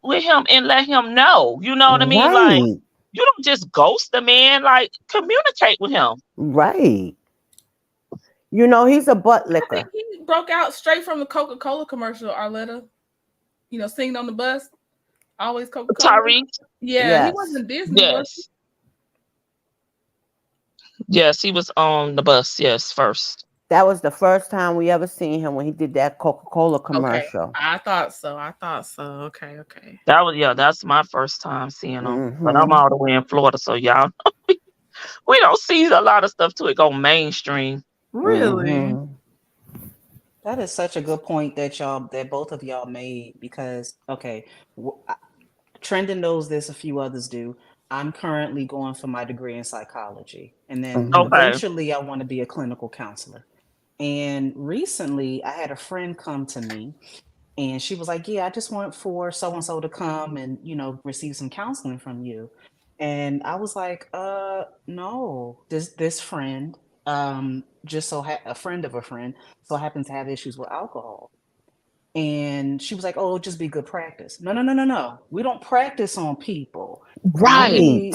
with him and let him know. You know what I mean? Like, Right. you don't just ghost the man. Like, communicate with him. Right. He's a butt I think licker. he broke out straight from the Coca-Cola commercial, Arletta. Singing on the bus. Always Coca-Cola. Tyrese, Yeah, he Yes. wasn't Disney, was he? yes, yes, he was on the bus. Yes, first. That was the first time we ever seen him, when he did that Coca-Cola Okay. commercial. I thought so. Okay, okay. That was, yeah, that's my first time seeing him. But I'm Mhm. all the way in Florida, so y'all, we don't see a lot of stuff till it go mainstream. Really? Mhm. That is such a good point that both of y'all made, because okay, Trendon knows this, a few others do. I'm currently going for my degree in psychology, and then Mhm. Okay. eventually I want to be a clinical counselor. And recently I had a friend come to me, and she was like, "Yeah, I just want for so and so to come and, receive some counseling from you." And I was like, no. This friend, just a friend of a friend, so happens to have issues with alcohol." And she was like, "Oh, it'll just be good practice." No, no, no, no, no. We don't practice on people. Right. Right.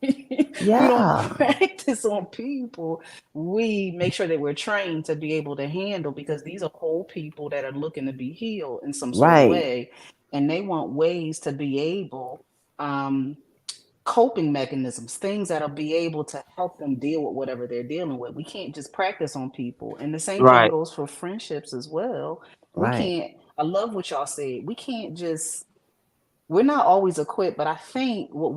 We We don't Yeah. practice on people. We make sure that we're trained to be able to handle, because these are whole people that are looking to be healed in some sort of Right. way, and they want ways to be able, um, coping mechanisms, things that'll be able to help them deal with whatever they're dealing with. We can't just practice on people. And the same thing Right. goes for friendships as well. We Right. can't, I love what y'all said. We can't just, we're not always equipped, but I think what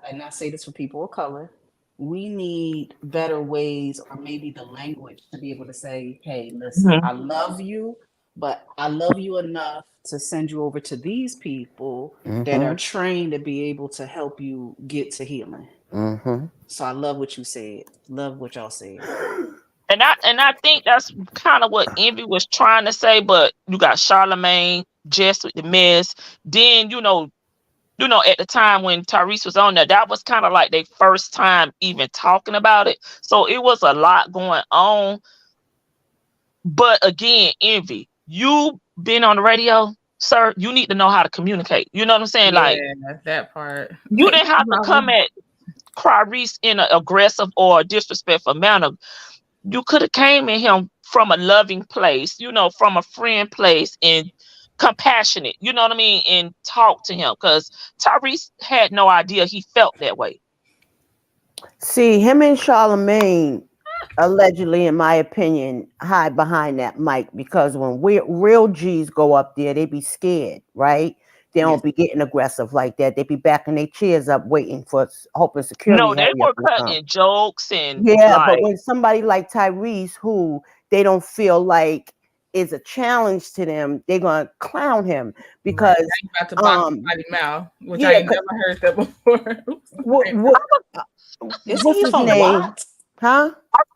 and I say this for people of color, we need better ways, or maybe the language, to be able to say, hey, listen, Mhm. I love you, but I love you enough to send you over to these people that are Mm-hmm. trained to be able to help you get to healing. Mm-hmm. So I love what you said. Love what y'all said. And I think that's kind of what Envy was trying to say, but you got Charlemagne, Jess with the mess. Then at the time when Tyrese was on there, that was kind of like their first time even talking about it. So it was a lot going on. But again, Envy, you been on the radio, sir. You need to know how to communicate. You know what I'm saying? Like, Yeah, that part. you didn't have to come at Tyrese in an aggressive or disrespectful manner. You could have came at him from a loving place, from a friend place, and compassionate, you know what I mean, and talk to him, because Tyrese had no idea he felt that way. See, him and Charlemagne allegedly, in my opinion, hide behind that mic because when real G's go up there, they be scared, right? They Yes. don't be getting aggressive like that. They be backing their chairs up, waiting for hoping security No, they hurry up were and come. cutting jokes and Yeah, but like, when somebody like Tyrese, who they don't feel like is a challenge to them, they're gonna clown him Right. because, Now you about to box um, somebody's mouth, which I yeah, ain't never heard that before. what Isn't what's he his from name? Watts? Huh?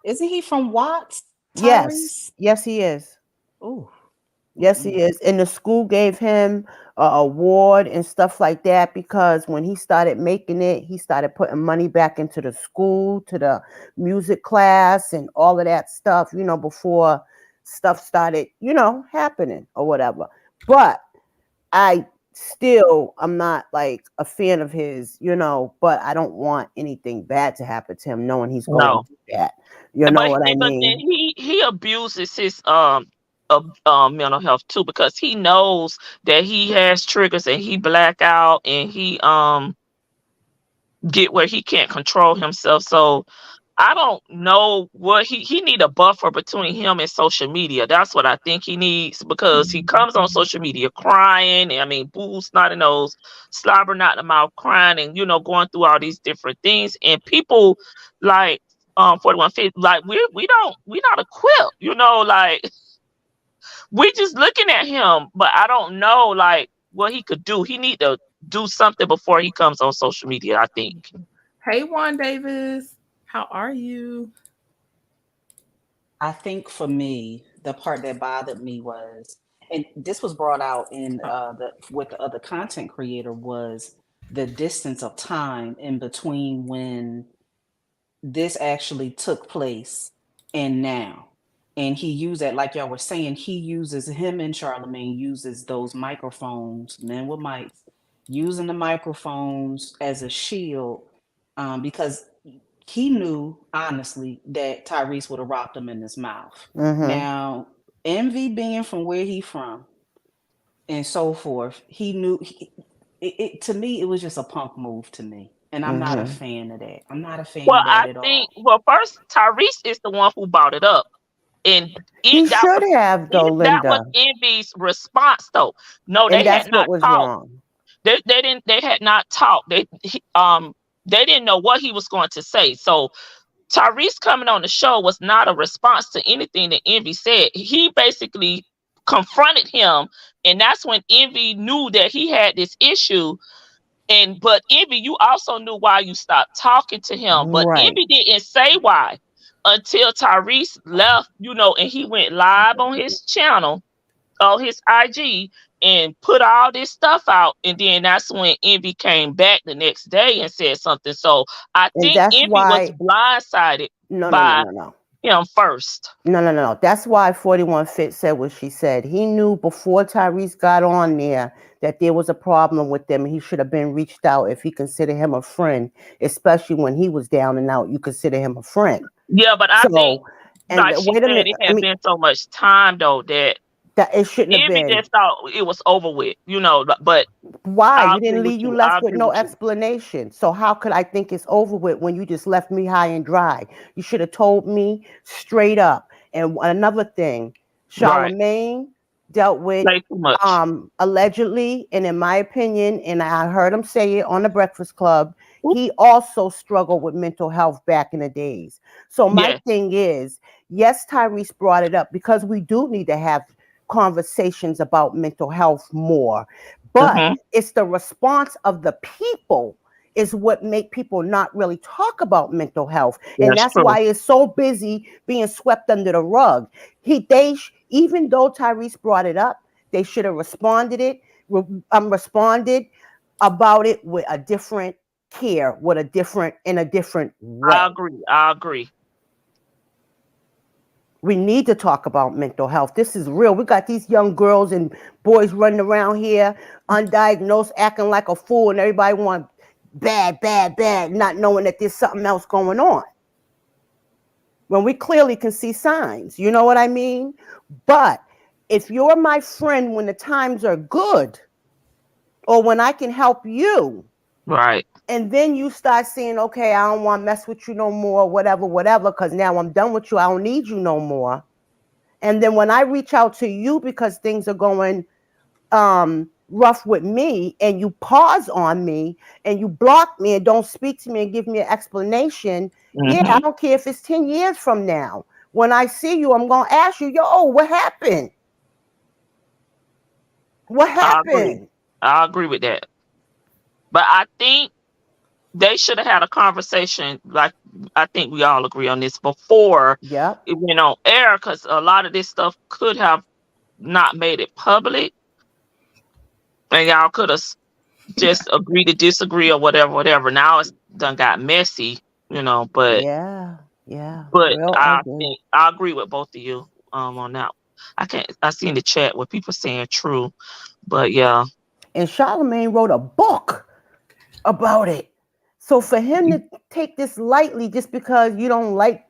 Isn't he from Watts? Yes, Tyrese? yes, he is. Ooh. Yes, he Mm-mm. is. And the school gave him a award and stuff like that because when he started making it, he started putting money back into the school, to the music class, and all of that stuff, before stuff started, happening or whatever. But I'm not like a fan of his, but I don't want anything bad to happen to him knowing he's going no. through that. You know But what I but then mean? he abuses his mental health too, because he knows that he has triggers and he black out and he get where he can't control himself. So I don't know what he need a buffer between him and social media. That's what I think he needs, because he comes on social media crying. I mean, boo, snotty nose, slobbering out the mouth, crying, and going through all these different things. And people like 4150, like we not equipped. Like, we just looking at him, but I don't know like what he could do. He need to do something before he comes on social media, I think. Hey, Juan Davis, how are you? I think for me, the part that bothered me was, and this was brought out in the with the other content creator, was the distance of time in between when this actually took place and now. And he used that, like y'all were saying, him and Charlemagne uses those microphones, men with mics, using the microphones as a shield, because he knew honestly that Tyrese would have rocked him in his mouth. Mm-hmm. Now, Envy being from where he from and so forth, he knew to me it was just a punk move to me. And I'm not a Mm-hmm. fan of that. I'm not a fan Well, of that I at think, all. well, first Tyrese is the one who brought it up, and He should have though, that was Linda. Envy's response though. No, And they had that's what not was talked. wrong. They didn't. They had not talked. They didn't know what he was going to say. So Tyrese coming on the show was not a response to anything that Envy said. He basically confronted him, and that's when Envy knew that he had this issue. But Envy, you also knew why you stopped talking to him. But Right. Envy didn't say why until Tyrese left, and he went live on his channel, on his IG, and put all this stuff out. And then that's when Envy came back the next day and said something. So I And think that's Envy was why blindsided no, no, no, by no, no. him first. No. That's why 41 Fit said what she said. He knew before Tyrese got on there that there was a problem with them. He should have been reached out if he considered him a friend, especially when he was down and out. You consider him a friend. Yeah, but I think, and like she wait a said, minute. it had been so much time though that it shouldn't have Envy been. just thought it was over with, you know. But why I you didn't agree leave? with You I left with agree no with you. explanation. So how could I think it's over with when you just left me high and dry? You should have told me straight up. And another thing, Right. Charlemagne dealt with Play too much. allegedly, and in my opinion, and I heard him say it on the Breakfast Club, he also struggled with mental health back in the days. So my Yes. thing is, yes, Tyrese brought it up because we do need to have conversations about mental health more, but it's the response of the people is what make people not really talk about mental health, and that's true. why it's so busy being swept under the rug. Even though Tyrese brought it up, they should have responded about it with a different care, in a different way. I agree. We need to talk about mental health. This is real. We got these young girls and boys running around here, undiagnosed, acting like a fool, and everybody want bad, not knowing that there's something else going on. When we clearly can see signs, you know what I mean? But if you're my friend when the times are good, or when I can help you, right, and then you start saying, okay, I don't want to mess with you no more, whatever, because now I'm done with you. I don't need you no more. And then when I reach out to you because things are going rough with me, and you pause on me and you block me and don't speak to me and give me an explanation, yeah, I don't care if it's 10 years from now. When I see you, I'm going to ask you, what happened? What happened? I agree with that. But I think they should have had a conversation, like I think we all agree on this, before it went on air, because a lot of this stuff could have not made it public, and y'all could have just agreed to disagree or whatever. Now it's done got messy, but yeah. But I think I agree with both of you on that. I see in the chat what people saying true, but yeah. And Charlemagne wrote a book about it. So for him to take this lightly just because you don't like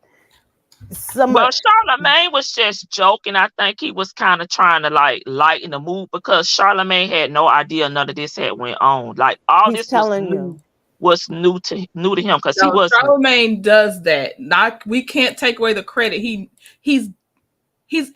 Well, Charlemagne was just joking. I think he was kind of trying to lighten the mood, because Charlemagne had no idea none of this had went on. Like all this was new to him, because he was. Charlemagne does that. We can't take away the credit. He's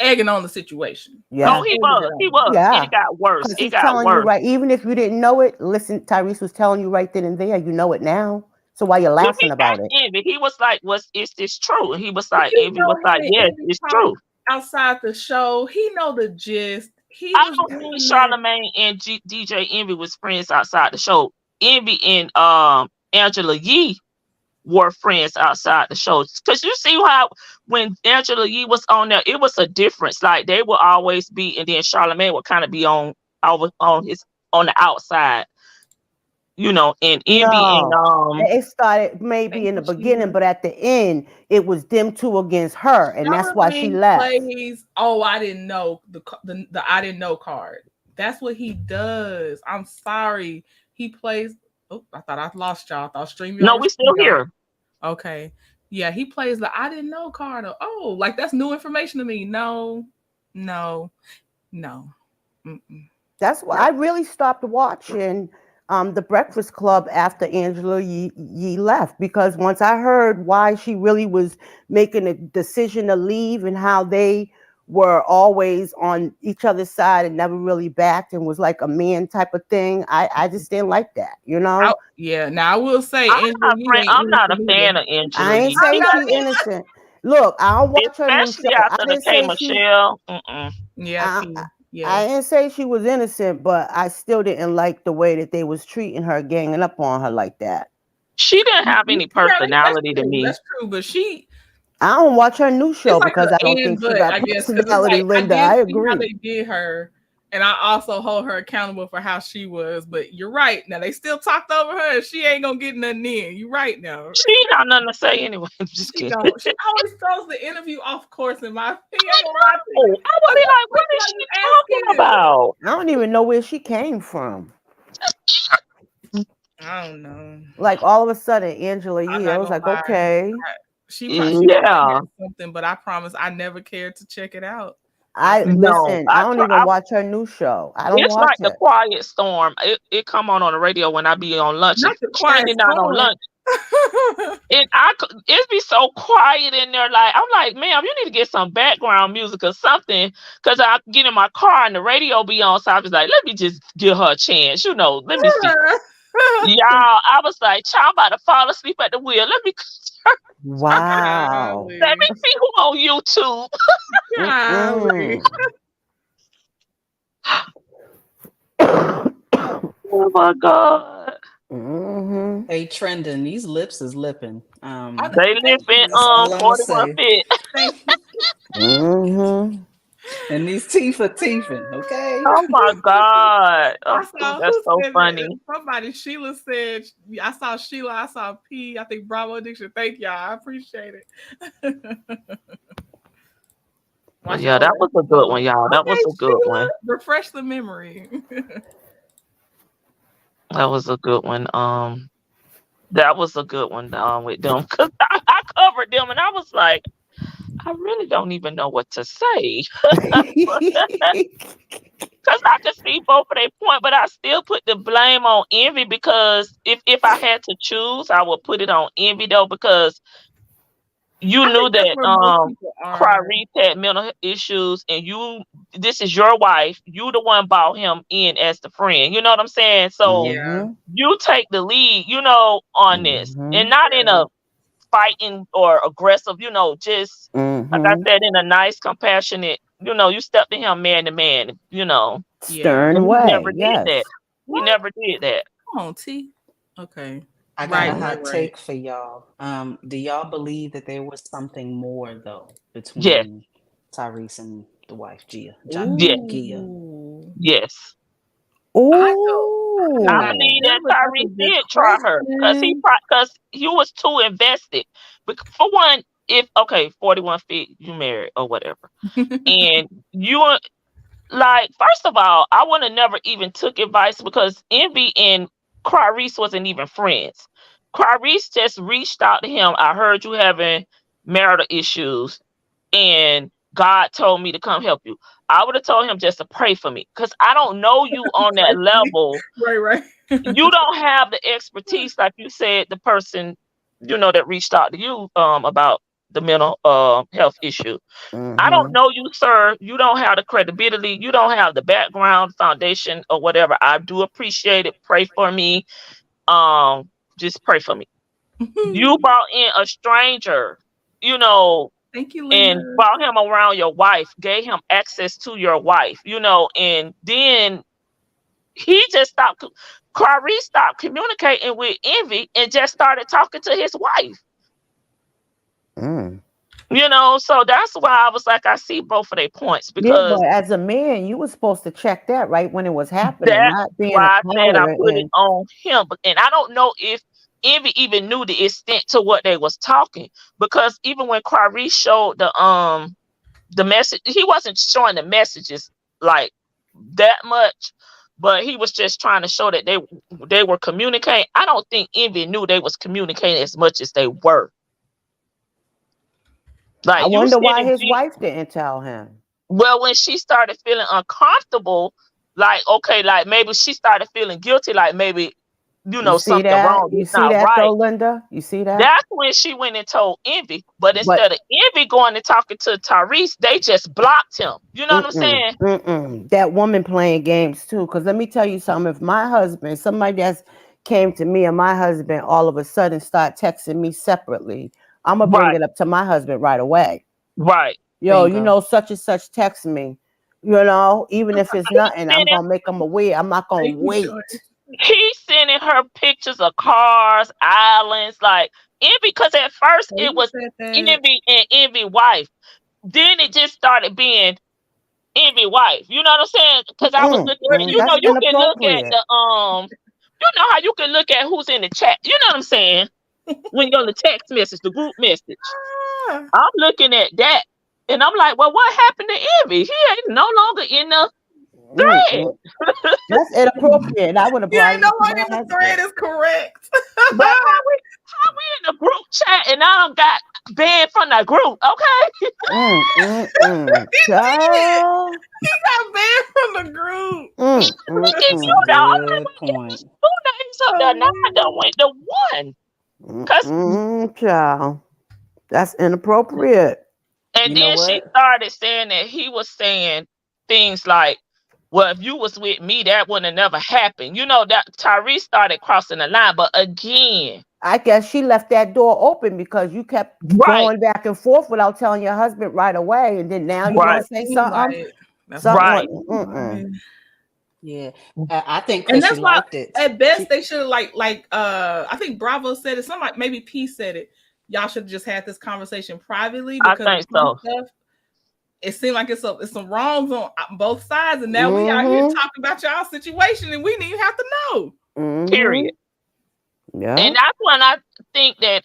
egging on the situation. Yeah. No, he was. Yeah. And it got worse. He's telling you right. Even if you didn't know it, listen, Tyrese was telling you right then and there. You know it now. So why you laughing about it? Envy, he was like, is this true? And he was like, Envy was like, yes, it's true. Outside the show, he know the gist. I don't think Charlemagne and DJ Envy was friends outside the show. Envy and Angela Yee were friends outside the show, because you see how when Angela Yee was on there, it was a difference. Like they would always be, and then Charlemagne would kind of be on the outside, and Envy and it started maybe in the beginning, but at the end it was them two against her, and that's why she left. I didn't know the I didn't know card. That's what he does. I'm sorry. He plays. Oh, I thought I lost y'all. I thought StreamYard. No, we still here. Okay. Yeah, he plays the I didn't know card. Oh, like that's new information to me. No. Mm-mm. That's why I really stopped watching the Breakfast Club after Angela Yee left, because once I heard why she really was making a decision to leave and how they were always on each other's side and never really backed and was like a man type of thing, I just didn't like that, Now I will say I'm not a fan of Angela. I ain't saying she's innocent. Look, I don't watch her new show. After the K Michelle. I didn't say she was innocent, but I still didn't like the way that they was treating her, ganging up on her like that. She didn't have any personality to me. That's true, but I don't watch her new show because I don't think she got personality, Linda. I agree. How they did her, And I also hold her accountable for how she was. But you're right. Now they still talked over her, and she ain't gonna get nothing in. You're right now. She ain't got nothing to say anyway. I'm just She kidding. don't. She always throws the interview off course in my opinion. I ain't gonna lie to Oh, you. I would be like, what is Why she you talking asking? about? I don't even know where she came from. I don't know. Like all of a sudden, Angela I'm Yee. not I was gonna like, lie. okay. She probably Yeah. had something, but I promise I never cared to check it out. I No, listen. I don't even watch her new show. I don't it's watch like The it. Quiet Storm. It come on the radio when I be on lunch. Not The Quiet Trendie not on Storm. lunch. And it be so quiet in there. Like I'm like, ma'am, you need to get some background music or something. Cause I get in my car and the radio be on. So I was like, let me just give her a chance. Let me see. Y'all, I was like, child, I'm about to fall asleep at the wheel. Wow. Let me see who on YouTube. Golly. Oh my God. Mm-hmm. Hey, Trending, these lips is lipping. They live in That's all I'ma 41 say. Fit. Thank you. Mm-hmm. And these teeth are teething, okay? Oh my God. I Oh, saw that's who so said funny. it. Somebody, Sheila said, I saw Sheila, I saw P. I think Bravo Addiction. Thank y'all. I appreciate it. Yeah, that was a good one, y'all. That was a good one. Refresh the memory. That was a good one. That was a good one with them. Cause I covered them and I was like, I really don't even know what to say. Cause I could see both of their point, but I still put the blame on Envy because if I had to choose, I would put it on Envy though, because you knew that Clarice had mental issues and this is your wife. You the one brought him in as the friend. You know what I'm saying? So you take the lead, on this. And not in a fighting or aggressive, just like I said, in a nice, compassionate, you stepped to him man to man, Stern and way. he never Yes. did that. He never did that. Come on, T. Okay. I got a hot take for y'all. Do y'all believe that there was something more though between Tyrese and the wife Gia? Gia. Yes. Oh, I believe that Tyrese did try her because he was too invested. For one, 41 feet, you married or whatever, and you like, first of all, I would have never even took advice because Envy and Clarice wasn't even friends. Clarice just reached out to him. I heard you having marital issues and God told me to come help you. I would have told him just to pray for me because I don't know you on that level. Right. You don't have the expertise, like you said, the person, that reached out to you about the mental health issue. I don't know you, sir. You don't have the credibility. You don't have the background, foundation, or whatever. I do appreciate it. Pray for me. Just pray for me. You brought in a stranger, Thank you, Linda. and brought him around your wife, gave him access to your wife, and then he just stopped. Clarice stopped communicating with Envy and just started talking to his wife. So that's why I was like, I see both of their points because but as a man, you were supposed to check that right when it was happening, that's not being why a I said I put it and on him. And I don't know if Envy even knew the extent to what they was talking, because even when Clarice showed the message, he wasn't showing the messages like that much, but he was just trying to show that they were communicating. I don't think Envy knew they was communicating as much as they were. Like, I wonder why his wife didn't tell him. Well, when she started feeling uncomfortable, like, okay, like maybe she started feeling guilty, like maybe, something wrong. You It's see not that right. though, Linda? You see that? That's when she went and told Envy. But instead of Envy going and talking to Tyrese, they just blocked him. You know what I'm saying? That woman playing games too. Because let me tell you something. If my husband, somebody that's came to me and my husband all of a sudden start texting me separately, I'm going to bring it up to my husband right away. Right. Yo, such and such text me. Even if it's nothing, I'm going to make them aware. I'm not going to wait. He's sending her pictures of cars, islands, like Envy, because at first it was Envy and Envy wife. Then it just started being Envy wife. You know what I'm saying? Because I was looking at, you That's know, you can look at inappropriate. the you know how you can look at who's in the chat. You know what I'm saying? When you're on the text message, the group message. Ah, I'm looking at that and I'm like, well, what happened to Envy? He ain't no longer in the thread. Mm-mm. That's inappropriate. I would have you brought ain't it no up to one my in the husband. thread is correct. But how we in the group chat and I done got banned from the group, okay? Child. He got banned from the group. Look at That's a you now. I'm like, good wait, point. it's two names up there. Now I done went to one. Cause Child. That's inappropriate. and You know then she what? started saying that he was saying things like, well, if you was with me, that would have never happened. You know, that Tyrese started crossing the line. But again, I guess she left that door open because you kept right, going back and forth without telling your husband right away, and then now you're gonna right, say Seem something. like that's Something. right. right. Yeah, I think And because she that's why liked it. at best they should I think Bravo said it, somebody maybe P said it. Y'all should have just had this conversation privately I because think some so. stuff it seemed like it's some wrongs on both sides, and now we out here talking about y'all situation, and we didn't even have to know. Period. Yeah. And that's when I think that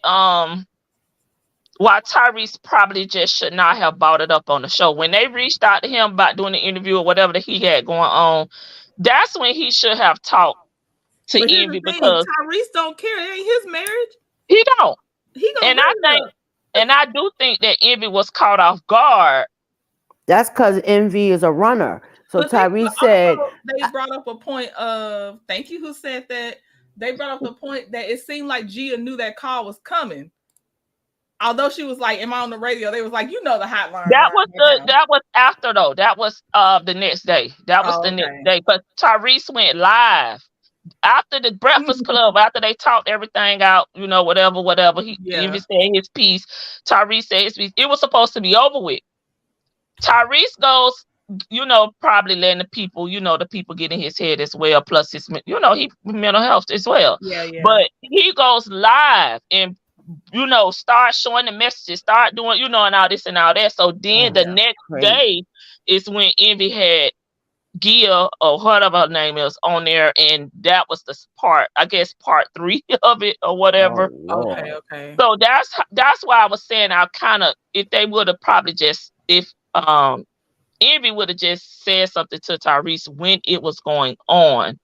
why Tyrese probably just should not have brought it up on the show. When they reached out to him about doing the interview or whatever that he had going on, that's when he should have talked to But here's the Envy thing: because Tyrese don't care. It ain't his marriage. he don't. He gonna And I bring it think, up. and I do think that Envy was caught off guard. That's because Envy is a runner. So But Tyrese said, they brought up a point of thank you who said that. They brought up the point that it seemed like Gia knew that call was coming. Although she was like, "Am I on the radio?" They was like, "You know the hotline." That Right was now. that was after though. That was the next day. That was Oh, the next okay. day. But Tyrese went live after the Breakfast Club, after they talked everything out, you know, whatever. He Envy said his piece. Tyrese said his piece. It was supposed to be over with. Tyrese goes, you know, probably letting the people, you know, the people get in his head as well. Plus his, you know, he mental health as well. Yeah. But he goes live and, you know, start showing the messages, start doing, you know, and all this and all that. So then the next day is when Envy had Gia or whatever her name is on there, and that was the part, I guess, part 3 of it or whatever. Okay. So that's why I was saying I kind of, if they would have probably just, if Envy would have just said something to Tyrese when it was going on,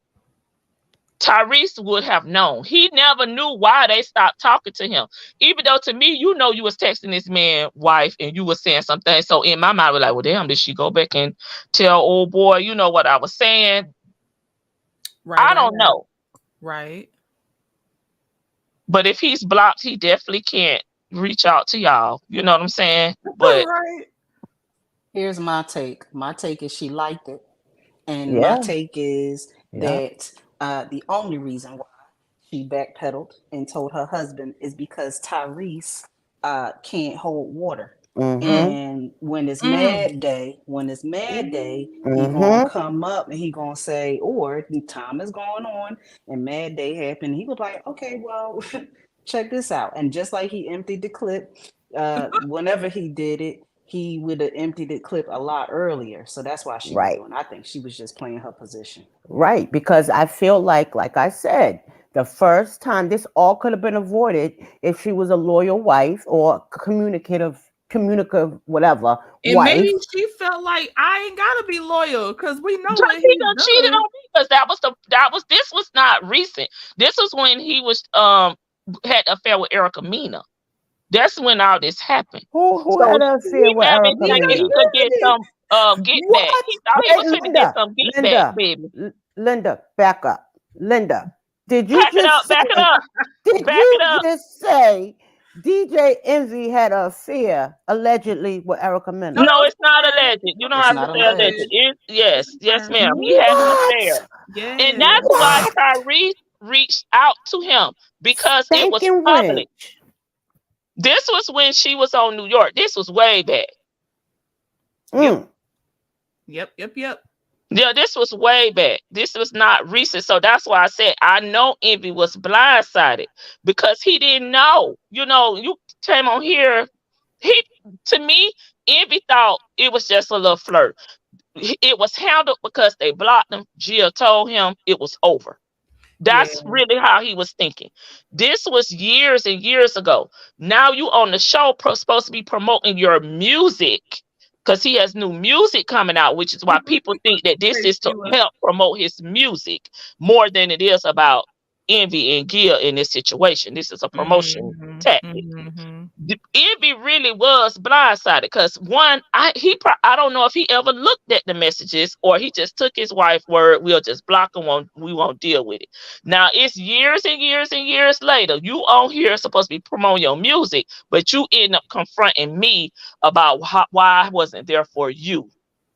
Tyrese would have known. He never knew why they stopped talking to him. Even though to me, you know, you was texting this man wife and you was saying something. So in my mind, I was like, well, damn, did she go back and tell old boy, you know what I was saying? I don't know. Right. But if he's blocked, he definitely can't reach out to y'all. You know what I'm saying? But right. Here's my take. My take is she liked it. And my take is that the only reason why she backpedaled and told her husband is because Tyrese can't hold water. And when it's mad day, he gonna come up and he gonna say, or time is going on and mad day happened. He was like, okay, well, check this out. And just like he emptied the clip, whenever he did it, he would have emptied the clip a lot earlier. So that's why she was doing. I think she was just playing her position. Right, because I feel like I said, the first time this all could have been avoided if she was a loyal wife or communicative, whatever. And wife. maybe she felt like I ain't gotta be loyal because we know what he he's done done. cheated on me because this was not recent. This was when he was had an affair with Erica Mena. That's when all this happened. Who had an affair with Erica Thinking Mena? he could get some get back. He thought he was going to get some get back, baby. Linda, back up. Linda, did you back it up? Did you just say DJ Envy had an affair allegedly with Erica Mena? No, it's not alleged. You don't have to say alleged. Yes, ma'am. He had an affair. Yes. And that's why Tyrese reached out to him because it was public. This was when she was on New York. This was way back. Yep. Yeah, this was way back. This was not recent. So that's why I said I know Envy was blindsided because he didn't know. You know, you came on here. To me, Envy thought it was just a little flirt. it was handled because they blocked him. Gia told him it was over. Yeah. That's really how he was thinking. This was years and years ago. Now you on the show supposed to be promoting your music because he has new music coming out, which is why people think that this is to help promote his music more than it is about Envy and Gia in this situation. This is a promotion tactic. Envy really was blindsided because one, I don't know if he ever looked at the messages or he just took his wife's word. We'll just block him. We won't deal with it. Now it's years and years and years later. You on here supposed to be promoting your music, but you end up confronting me about why I wasn't there for you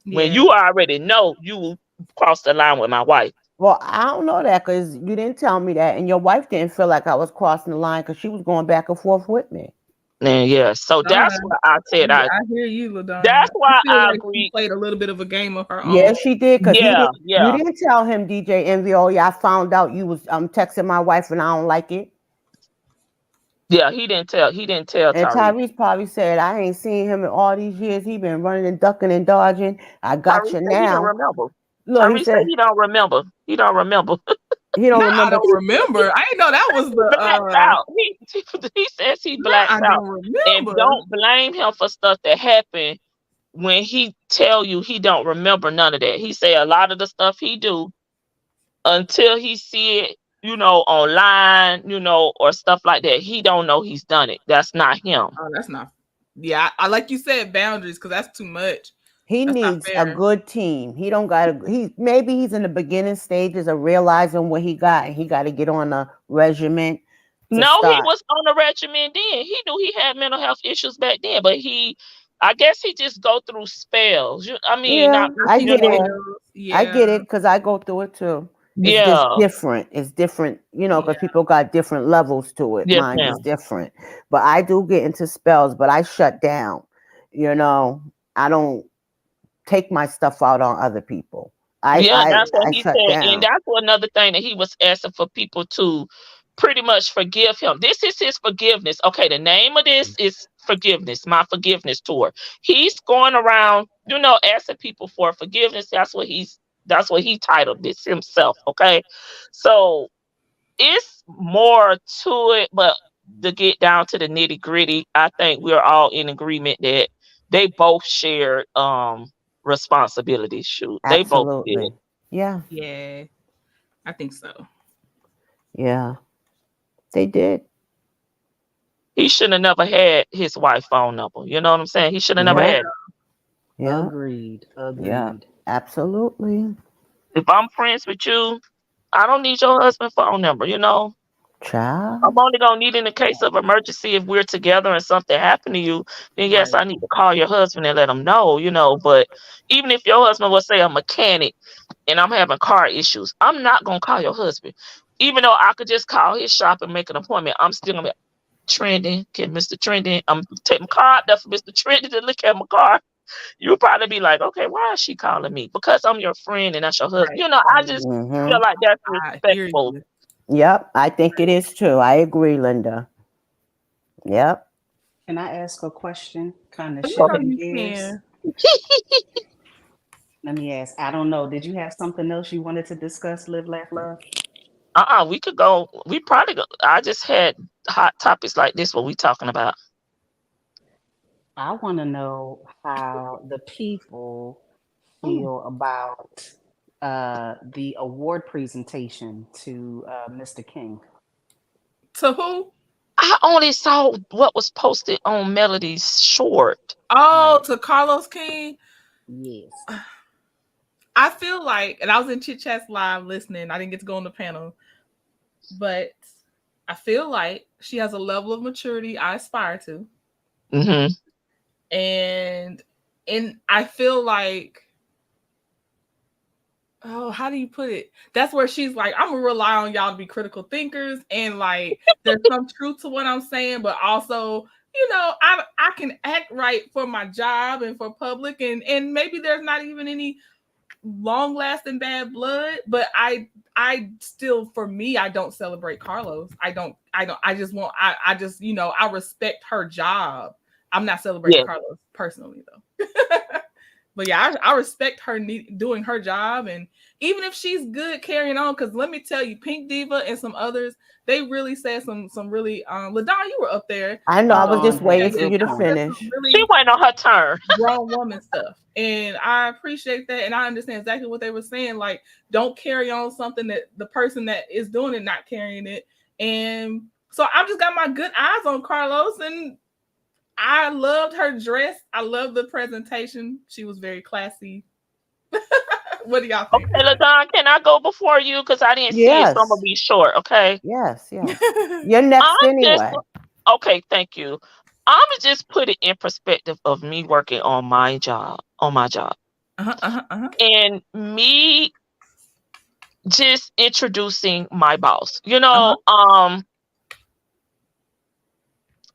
when you already know you crossed the line with my wife. Well, I don't know that because you didn't tell me that, and your wife didn't feel like I was crossing the line because she was going back and forth with me. And yeah, so that's what I said. I hear you, LaDonna. That's why I like agree. She played a little bit of a game of her own. Yeah, she did. Because yeah. you didn't tell him, DJ Envy. Oh yeah, I found out you was texting my wife and I don't like it. Yeah, he didn't tell. He didn't tell. And Tyrese probably said, "I ain't seen him in all these years. He been running and ducking and dodging. I got Tyrese you said now." He don't remember. Look, Tyrese said he don't remember. He don't remember. He don't remember. I don't remember. I didn't know that was the blacked out. He says he blacked out. And don't blame him for stuff that happened when he tell you he don't remember none of that. He say a lot of the stuff he do until he see it, online, or stuff like that. He don't know he's done it. That's not him. Oh, that's not. Yeah, I like you said, boundaries, because that's too much. He needs a good team. He don't got to. Maybe he's in the beginning stages of realizing what he got, and he got to get on a regimen. No, he was on a regimen then. He knew he had mental health issues back then, but I guess he just go through spells. I get it. Yeah. I get it because I go through it too. It's just different. It's different, because people got different levels to it. Mine is different, but I do get into spells. But I shut down. I don't take my stuff out on other people. That's what he said. Down. And that's another thing that he was asking for people to pretty much forgive him. This is his forgiveness. Okay, the name of this is forgiveness, my forgiveness tour. He's going around, asking people for forgiveness. That's what he titled this himself. Okay. So it's more to it, but to get down to the nitty-gritty, I think we're all in agreement that they both shared responsibilities. Shoot, they both did. Yeah, I think so. Yeah, they did. He should have never had his wife's phone number. You know what I'm saying? He should have never had it. Yeah, agreed. Yeah, absolutely. If I'm friends with you, I don't need your husband's phone number. Child. I'm only gonna need in the case of emergency if we're together and something happened to you. Then yes, I need to call your husband and let him know. But even if your husband was say a mechanic and I'm having car issues, I'm not gonna call your husband. Even though I could just call his shop and make an appointment, I'm still gonna be Trendie. Can Mr. Trendie? I'm taking my car out there for Mr. Trendie to look at my car. You'll probably be like, okay, why is she calling me? Because I'm your friend and that's your husband. I just feel like that's respectful. Yep, I think it is too. I agree, Linda. Yep. Can I ask a question? Kind of shifting gears. Let me ask. I don't know. Did you have something else you wanted to discuss? Live, laugh, love. We could go. We probably go. I just had hot topics like this. What we talking about? I want to know how the people feel about the award presentation to Mr. King. To who? I only saw what was posted on Melody's short. Oh, to Carlos King? Yes. I feel like, and I was in Chit Chats Live listening. I didn't get to go on the panel, but I feel like she has a level of maturity I aspire to. Mm-hmm. And I feel like, how do you put it? That's where she's like, I'm gonna rely on y'all to be critical thinkers, and like there's some truth to what I'm saying, but also, I can act right for my job and for public, and maybe there's not even any long-lasting bad blood, but I still, for me, I don't celebrate Carlos. I respect her job. I'm not celebrating Carlos personally though. But yeah, I respect her doing her job, and even if she's good carrying on, because let me tell you, Pink Diva and some others, they really said some really LaDon, you were up there. I know. I was Dawn just had a waiting for good you to point. Said some finish. She really waiting on her turn. grown woman stuff. And I appreciate that. And I understand exactly what they were saying. Like, don't carry on something that the person that is doing it not carrying it. And so I've just got my good eyes on Carlos, and I loved her dress. I loved the presentation. She was very classy. What do y'all think? Okay, LaDon, can I go before you? Because I didn't see it, so I'm gonna Yes. be short. Okay. Yes. Yes. You're next I'm just anyway. okay. Thank you. I'm gonna just put it in perspective of me working on my job, Uh-huh, uh-huh, uh-huh. and me just introducing my boss. Uh-huh.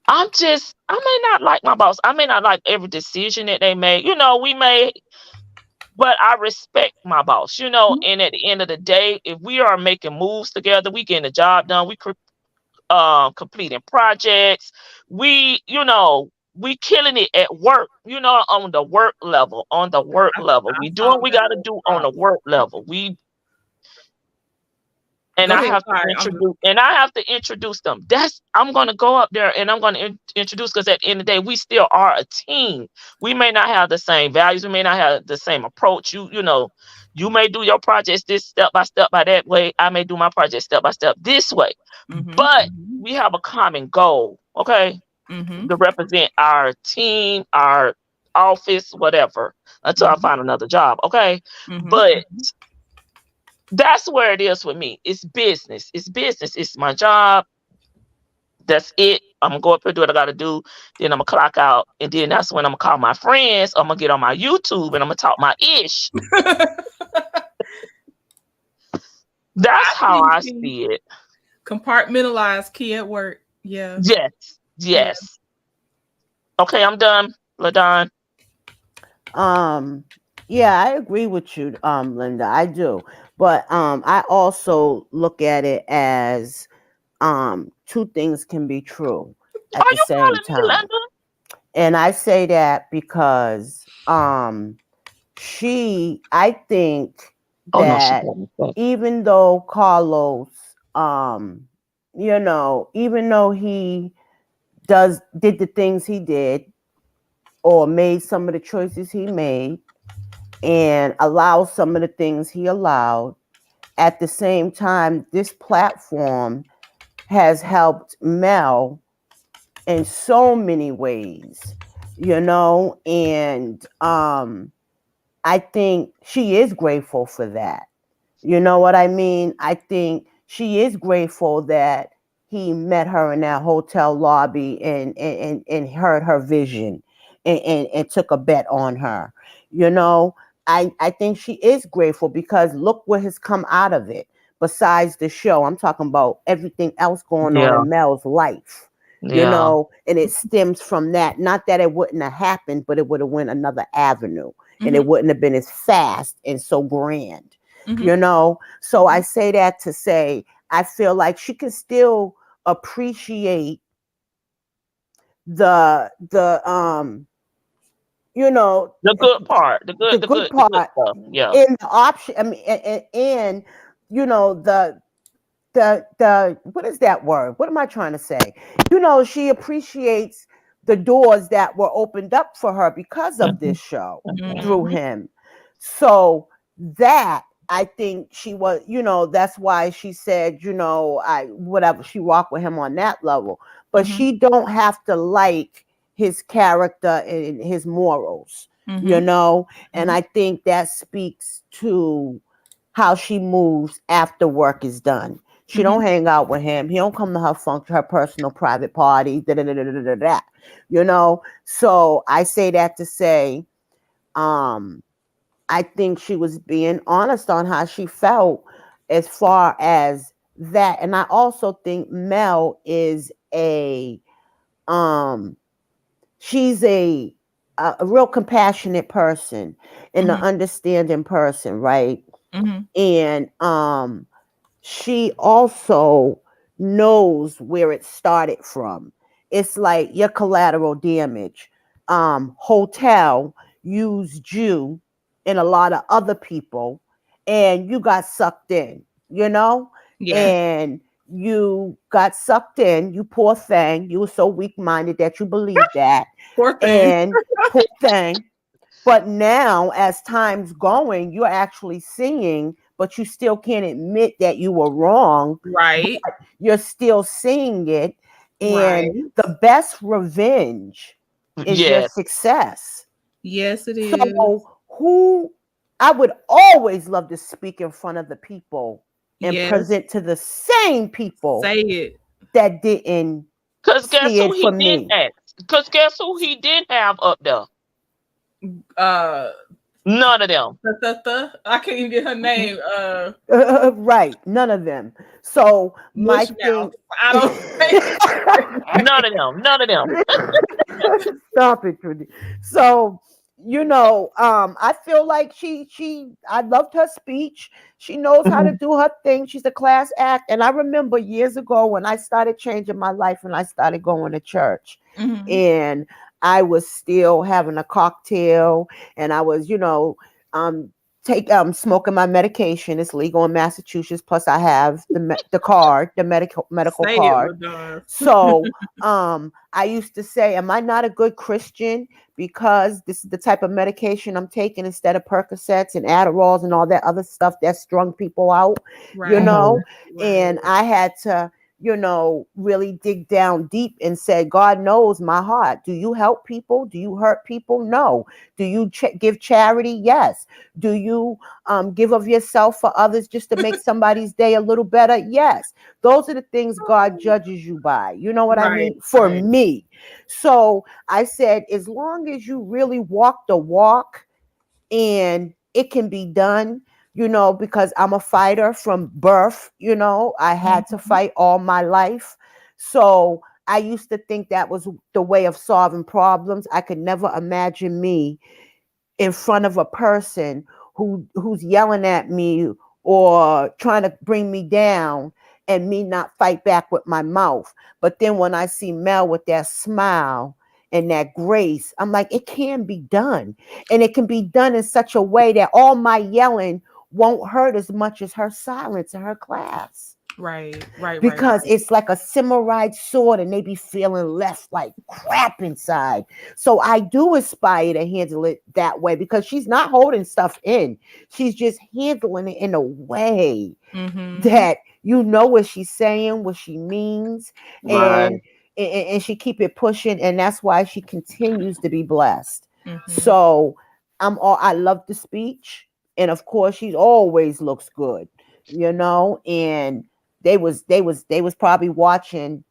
I may not like my boss. I may not like every decision that they make. But I respect my boss, and at the end of the day, if we are making moves together, we getting the job done, completing projects, we killing it at work, on the work level. I We doing saw what we that gotta little do on drop. the work level. And Go I ahead. have to Sorry. introduce them. I'm gonna go up there and I'm gonna introduce, because at the end of the day, we still are a team. We may not have the same values, we may not have the same approach. You may do your projects this step by that way. I may do my project step by step this way. Mm-hmm, But mm-hmm, we have a common goal, okay? mm-hmm, To represent our team, our office, whatever, until I mm-hmm, find another job, okay? mm-hmm, But that's where it is with me. It's business. It's business. It's my job. That's it. I'm gonna go up here, do what I gotta do. Then I'm gonna clock out. And then that's when I'm gonna call my friends. I'm gonna get on my YouTube and I'm gonna talk my ish. That's I how see I Key. see it. Compartmentalized Key at work. Yeah. Yes. Yeah. Yes. Okay, I'm done. LaDon. Yeah, I agree with you, Linda. I do. But I also look at it as two things can be true at Are the you same calling me time. Linda? And I say that because I think Oh no, she that called me back. even though Carlos, even though he did the things he did or made some of the choices he made and allowed some of the things he allowed, at the same time, this platform has helped Mel in so many ways, and I think she is grateful for that. You know what I mean? I think she is grateful that he met her in that hotel lobby and heard her vision and took a bet on her. You know, I think she is grateful because look what has come out of it. Besides the show, I'm talking about everything else going on Yeah, in Mel's life. yeah. And it stems from that. Not that it wouldn't have happened, but it would have went another avenue, and Mm-hmm, it wouldn't have been as fast and so grand. mm-hmm, So I say that to say I feel like she can still appreciate the The good part. The the good, the good good, the good part stuff. Yeah. in the option. I mean, and the what is that word? What am I trying to say? She appreciates the doors that were opened up for her because of Mhm, this show mhm. through mm-hmm, him. So that I think she was, that's why she said, I whatever she walked with him on that level. But mm-hmm, she don't have to like his character and his morals, mm-hmm, and I think that speaks to how she moves after work is done. She mm-hmm, don't hang out with him. He don't come to her function, her personal private party. Da, da, da, da, da, da, da, So I say that to say, um, I think she was being honest on how she felt as far as that. And I also think Mel is um, she's a real compassionate person and an mm-hmm, understanding person, right? mm-hmm, And she also knows where it started from. It's like your collateral damage. Hotel, used you and a lot of other people, and you got sucked in, you know? Yeah. And you got sucked in, you poor thing. You were so weak minded that you believed that. Poor thing. And poor thing. But now, as time's going, you're actually seeing, but you still can't admit that you were wrong. Right. You're still seeing it. Right. And the best revenge is your Yes. success. Yes, it is. So, who I would always love to speak in front of the people and Yes. present to the same people Say it. that didn't Cause guess see who it he for did me. have? Cause guess who he did have up there? Uh, None of them. I can't even get her name. Right, none of them. So my thing. Mushmouth. I don't. None of them. None of them. Stop it, Trudy. So I feel like I loved her speech. She knows how to do her thing. She's a class act. And I remember years ago when I started changing my life and I started going to church, Mhm. and I was still having a cocktail, and I was, smoking my medication. It's legal in Massachusetts. Plus, I have the card, the medical Say card. it, LaDon. So I used to say, am I not a good Christian because this is the type of medication I'm taking instead of Percocets and Adderalls and all that other stuff that strung people out, Right. Right. Right. And I had to, really dig down deep and say, God knows my heart. Do you help people? Do you hurt people? No. Do you give charity? Yes. Do you give of yourself for others just to make somebody's day a little better? Yes. Those are the things God judges you by. You know what I Right. mean? For Right. me. So I said, as long as you really walk the walk and it can be done, because I'm a fighter from birth, I had to fight all my life. So I used to think that was the way of solving problems. I could never imagine me in front of a person who's yelling at me or trying to bring me down and me not fight back with my mouth. But then when I see Mel with that smile and that grace, I'm like, it can be done. And it can be done in such a way that all my yelling won't hurt as much as her silence in her class. Right. Right. Because it's like a samurai sword and they be feeling left like crap inside. So I do aspire to handle it that way because she's not holding stuff in. She's just handling it in a way that what she's saying, what she means, Right. and she keep it pushing, and that's why she continues to be blessed. So I love the speech, and of course she always looks good, and they was probably watching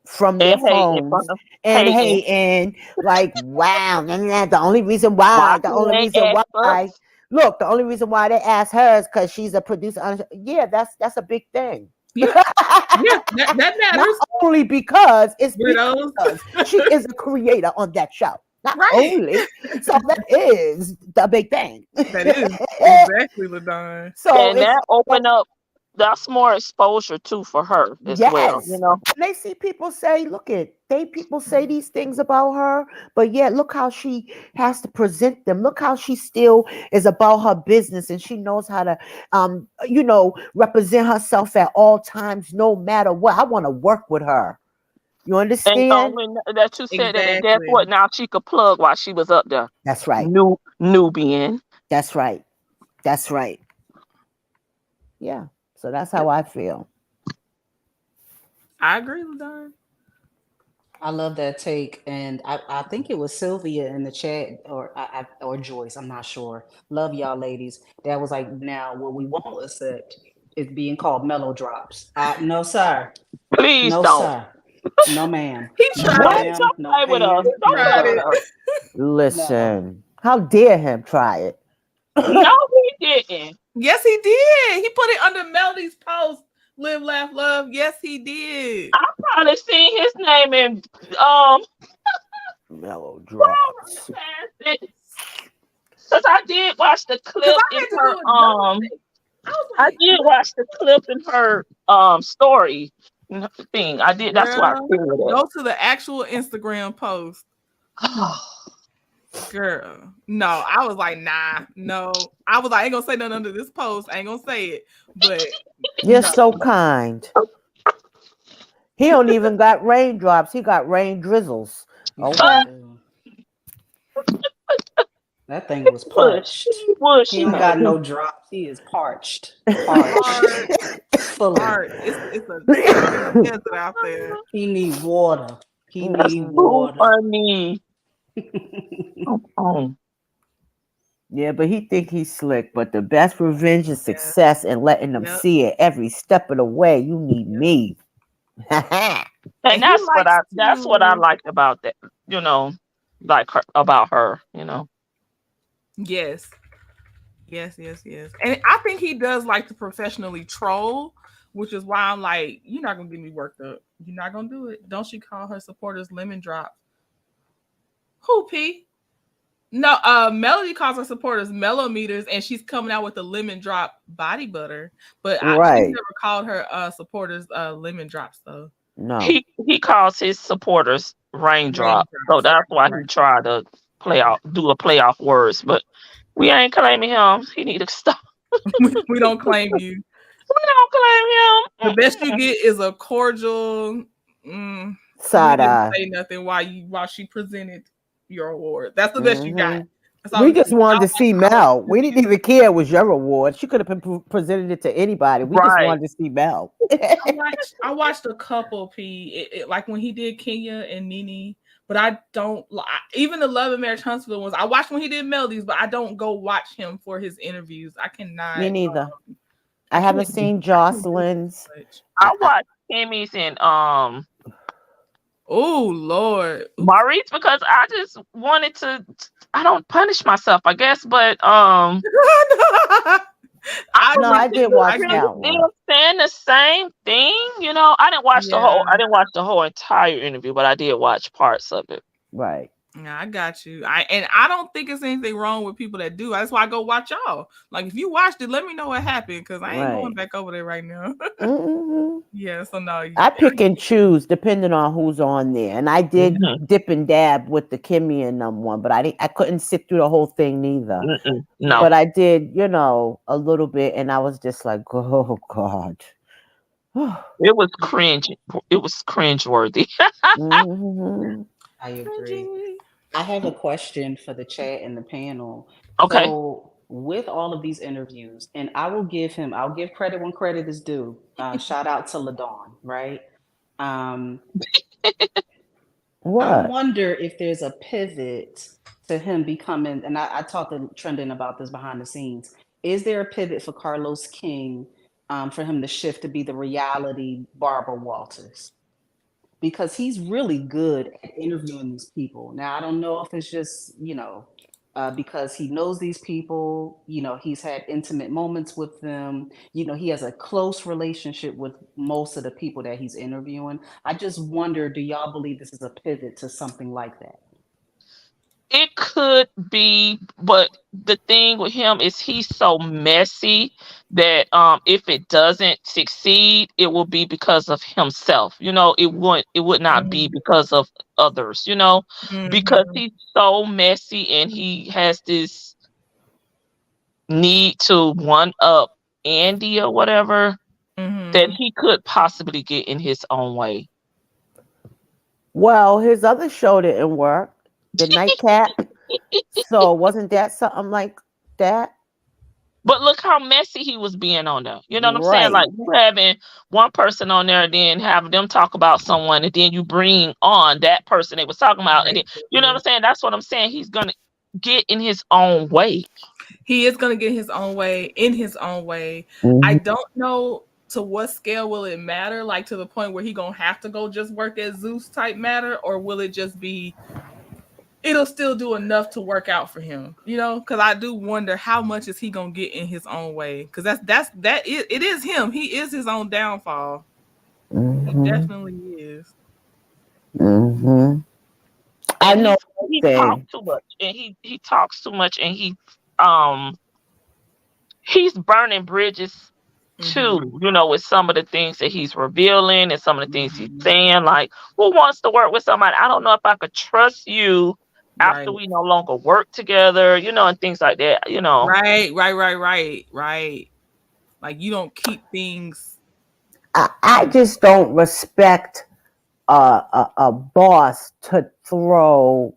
from their And hating from phones the and hating. hating like, wow, the only reason Why why you ain't asked us? look, the only reason why they asked her is because she's a producer. Yeah, that's a big thing. Yeah. Yeah. That Not matters. only because it's Weirdos. because she is a creator on that show. Not Right. only. So that is the big thing. That is exactly, LaDon. So And that open up, that's more exposure too for her as well. yes. They see people say, people say these things about her, but yet look how she has to present them. Look how she still is about her business and she knows how to represent herself at all times, no matter what. I want to work with her. You And understand? when that you said that, and guess Exactly. what? Now she could plug while she was up there. That's right. Nubian. That's right. That's right. Yeah. So that's how I feel. I agree, LaDon. I love that take, and I think it was Sylvia in the chat or Joyce. I'm not sure. Love y'all, ladies. That was like, now what we won't accept is being called mellow drops. No sir, Please no don't. sir, no ma'am, He no tried it. ma'am, Don't no play with us. Pam, Don't no play Tried with it. dog. us. Listen, how dare him try it? No, he didn't. Yes, he did. He put it under Melody's post. Live, laugh, love. Yes, he did. I probably seen his name in Melodrops. because I did watch the clip I in had to her do it. I was I like, did watch the clip in her story thing. I did. That's why I girl, figured it. go to the actual Instagram post. Girl, no, I was like, nah, no. I was like, I ain't gonna say nothing under this post. I ain't gonna say it, but You're no. so kind. He don't even got raindrops. He got rain drizzles. Okay. That thing was parched. He don't got no drops. He is parched. Parched. Fully. It's a desert out there. He need water. He need So water. funny. Yeah, but he think he's slick. But the best revenge is success and letting them see it every step of the way. You need me. And that's what I liked about that, you know, like about her, you know. Yes. And I think he does like to professionally troll, which is why I'm like, you're not gonna get me worked up. You're not gonna do it. Don't she call her supporters lemon drop? Who, P? No, Melody calls her supporters mellometers, and she's coming out with the lemon drop body butter. But she never called her supporters lemon drops though. No. He calls his supporters raindrop. So that's why he tried to do a play off words. But we ain't claiming him. He need to stop. We don't claim you. We don't claim him. The best you get is a cordial side eye. Say nothing while she presented your award. That's the best you got. We just wanted to see Mel. We didn't even care it was your award. She could have been presented it to anybody. We just wanted to see Mel. I watched a couple, P. Like when he did Kenya and Nene, but I don't even the Love and Marriage Huntsville ones. I watched when he did Melodies, but I don't go watch him for his interviews. I cannot. Me neither. I haven't seen Jocelyn's. I watched Kimmy's and oh Lord, Maurice, because I just wanted to. I don't punish myself, I guess, but I did watch that one. Still saying the same thing, you know. I didn't watch the whole. I didn't watch the whole entire interview, but I did watch parts of it. Right. I got you. I don't think it's anything wrong with people that do. That's why I go watch y'all. Like if you watched it, let me know what happened because I ain't going back over there right now. Yeah, so no. I pick and choose depending on who's on there, and I did dip and dab with the Kimmy and them one, but I couldn't sit through the whole thing neither. No, but I did, you know, a little bit, and I was just like, oh God. It was cringe. It was cringeworthy. I agree. I have a question for the chat and the panel. Okay. So with all of these interviews, and I'll give credit when credit is due. Shout out to LaDawn, right? What? I wonder if there's a pivot to him becoming, and I talked to Trending about this behind the scenes. Is there a pivot for Carlos King for him to shift to be the reality Barbara Walters? Because he's really good at interviewing these people. Now, I don't know if it's just, you know, because he knows these people, you know, he's had intimate moments with them. You know, he has a close relationship with most of the people that he's interviewing. I just wonder, do y'all believe this is a pivot to something like that? It could be, but the thing with him is he's so messy that if it doesn't succeed, it will be because of himself. You know, it would not be because of others, you know, because he's so messy and he has this need to one up Andy or whatever that he could possibly get in his own way. Well, his other show didn't work. The Nightcap. So wasn't that something like that? But look how messy he was being on there. You know what I'm saying? Like you having one person on there and then have them talk about someone and then you bring on that person they was talking about. And then, you know what I'm saying? That's what I'm saying. He's going to get in his own way. He is going to get his own way in his own way. I don't know to what scale will it matter? Like to the point where he going to have to go just work at Zeus type matter, or will it just be it'll still do enough to work out for him, you know, because I do wonder how much is he gonna get in his own way, because it is him. He is his own downfall. He definitely is. I know he talks too much, and he talks too much, and he's burning bridges too, you know, with some of the things that he's revealing and some of the things he's saying. Like, who wants to work with somebody? I don't know if I could trust you after we no longer work together, and things like that, Right. Like you don't keep things. I just don't respect a boss to throw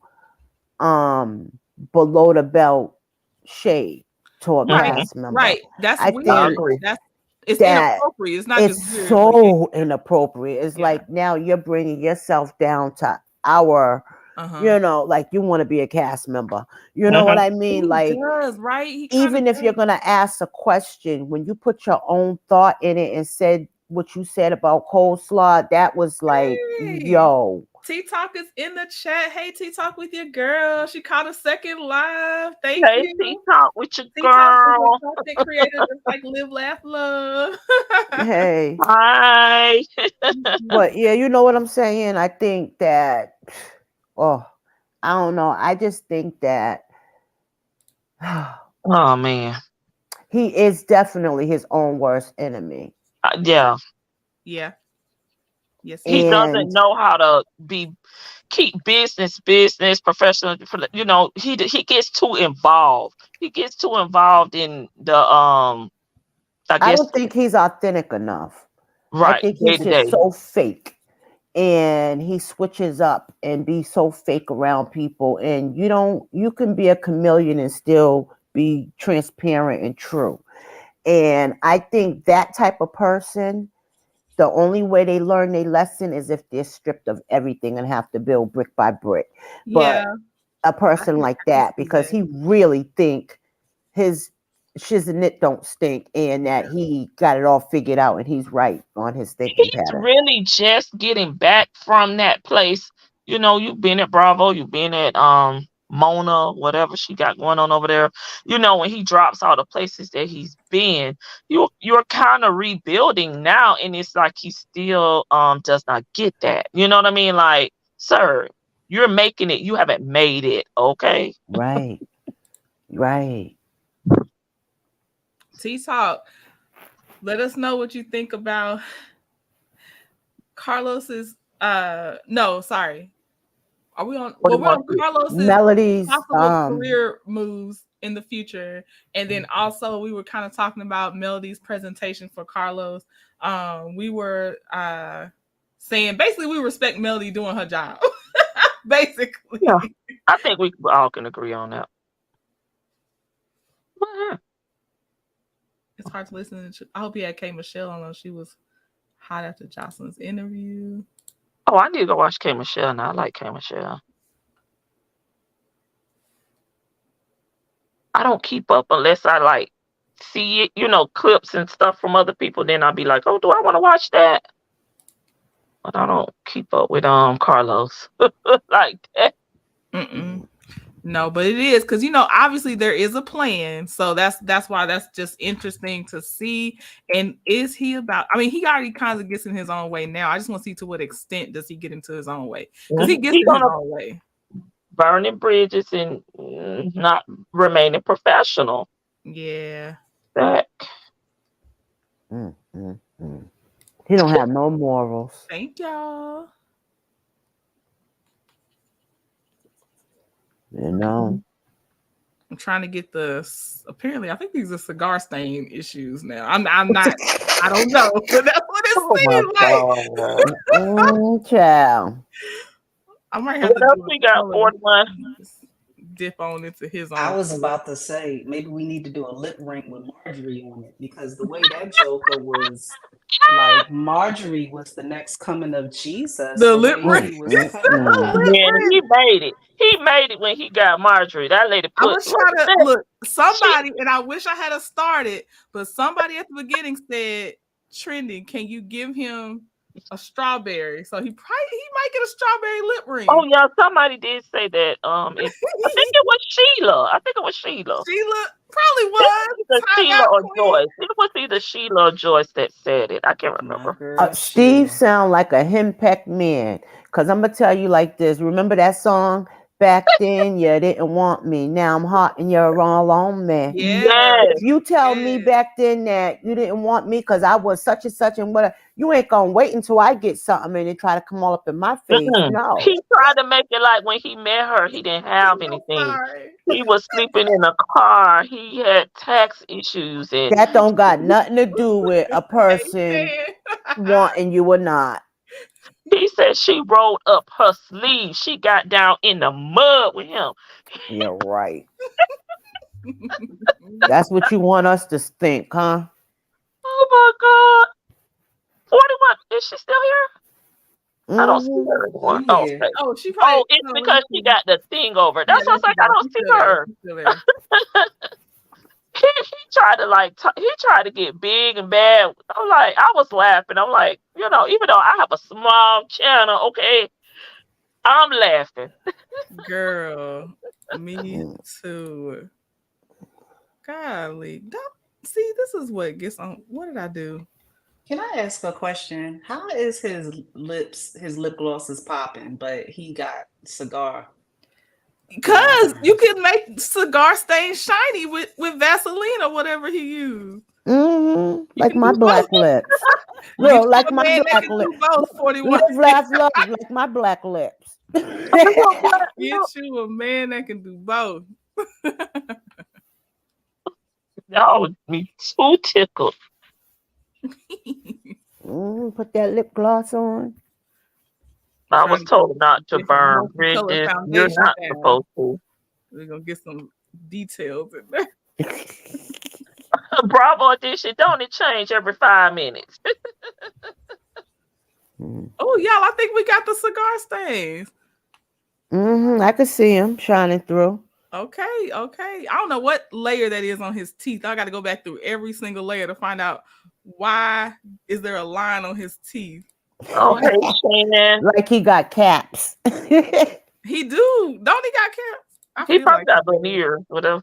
below the belt shade to a cast member. Right. That's I weird. think It's that inappropriate. It's not it's just weird. so inappropriate. It's like now you're bringing yourself down to our, like you want to be a cast member. You know what I mean? He like, does, right? even if you're gonna ask a question, when you put your own thought in it and said what you said about coleslaw, that was like, yo. T-Talk is in the chat. Hey, T-Talk with your girl. She caught a second live. Thank you. T-Talk with your T-Talk girl. is a content creator just like Live, Laugh, Love. Hey. Hi. But yeah, you know what I'm saying? I think that, I don't know. I just think that oh man, he is definitely his own worst enemy. Yeah. Yes. He doesn't know how to keep business, professional. He gets too involved. He gets too involved in the I don't think he's authentic enough. Right. I think he's just so fake. And he switches up and be so fake around people. And you can be a chameleon and still be transparent and true. And I think that type of person, the only way they learn their lesson is if they're stripped of everything and have to build brick by brick. But a person like that, because he really think his shiznit don't stink and that he got it all figured out and he's right on his thinking pattern. He's really just getting back from that place. You've been at Bravo, you've been at Mona, whatever she got going on over there. When he drops all the places that he's been, you're kind of rebuilding now, and it's like he still does not get that. You know what I mean? Like, sir, you're making it, you haven't made it, okay? Right. T-Talk, let us know what you think about Carlos's no, sorry. Are we on Carlos's Melody's possible career moves in the future? And then also we were kind of talking about Melody's presentation for Carlos. We were saying basically we respect Melody doing her job. Basically. Yeah. I think we all can agree on that. It's hard to listen to. I hope you had K. Michelle on. She was hot after Jocelyn's interview. Oh, I need to go watch K. Michelle now. I like K. Michelle. I don't keep up unless I like see it, clips and stuff from other people. Then I'll be like, oh, do I want to watch that? But I don't keep up with Carlos like that. No, but it is because obviously there is a plan, so that's why that's just interesting to see. And is he about? I mean, he already kind of gets in his own way now. I just want to see to what extent does he get into his own way, because he gets in his own way, burning bridges and not remaining professional. Yeah. That. He don't have no morals. Thank y'all. I'm trying to get apparently I think these are cigar stain issues now. I'm not I don't know, but that's what it seems like. Child. I might have to we got 41. Dip on into his own. I was about to say maybe we need to do a lip ring with Marjorie on it, because the way that Joker was like, Marjorie was the next coming of Jesus. The lip ring. He made it. He made it when he got Marjorie. That lady put. I was trying to look somebody, and I wish I had started, but somebody at the beginning said, "Trendie, can you give him a strawberry?" So he might get a strawberry lip ring. Oh yeah, somebody did say that. I think it was Sheila. Sheila probably was. Sheila or Joyce. It was either Sheila or Joyce that said it. I can't remember. Steve sound like a henpecked man. Because I'm gonna tell you like this. Remember that song, Back then, you didn't want me. Now I'm hot and you're all on me. Yeah. If you tell me back then that you didn't want me because I was such and such and whatever, you ain't gonna wait until I get something and then try to come all up in my face. No. He tried to make it like when he met her, he didn't have anything. He was sleeping in a car. He had tax issues, and that don't got nothing to do with a person wanting you or not. He said she rolled up her sleeve. She got down in the mud with him. You're right. That's what you want us to think, huh? Oh my God. 41. Is she still here? I don't see her anymore. Oh, okay. Oh, she probably. It's because she got the thing over. That's what I was like, I don't see her. He tried to he tried to get big and bad. I'm like, I was laughing. I'm like, even though I have a small channel, okay, I'm laughing. Girl, me too. Golly, see, this is what gets on. What did I do? Can I ask a question? How is his lip gloss is popping, but he got cigar? Because you can make cigar stains shiny with Vaseline or whatever he used. Like my black lips. Look, like my black lips. Both 41. Live, laugh, love, like my black lips. Get you a man that can do both. Y'all would be too tickled. Put that lip gloss on. I was told not to burn bridges. You're not supposed to. We're gonna get some details in there. Bravo edition. Don't it change every 5 minutes? Oh, y'all! I think we got the cigar stains. I can see him shining through. Okay. I don't know what layer that is on his teeth. I got to go back through every single layer to find out why is there a line on his teeth. Oh, hey, Shannon. Like he got caps. He do. Don't he got caps? He probably got veneers, whatever.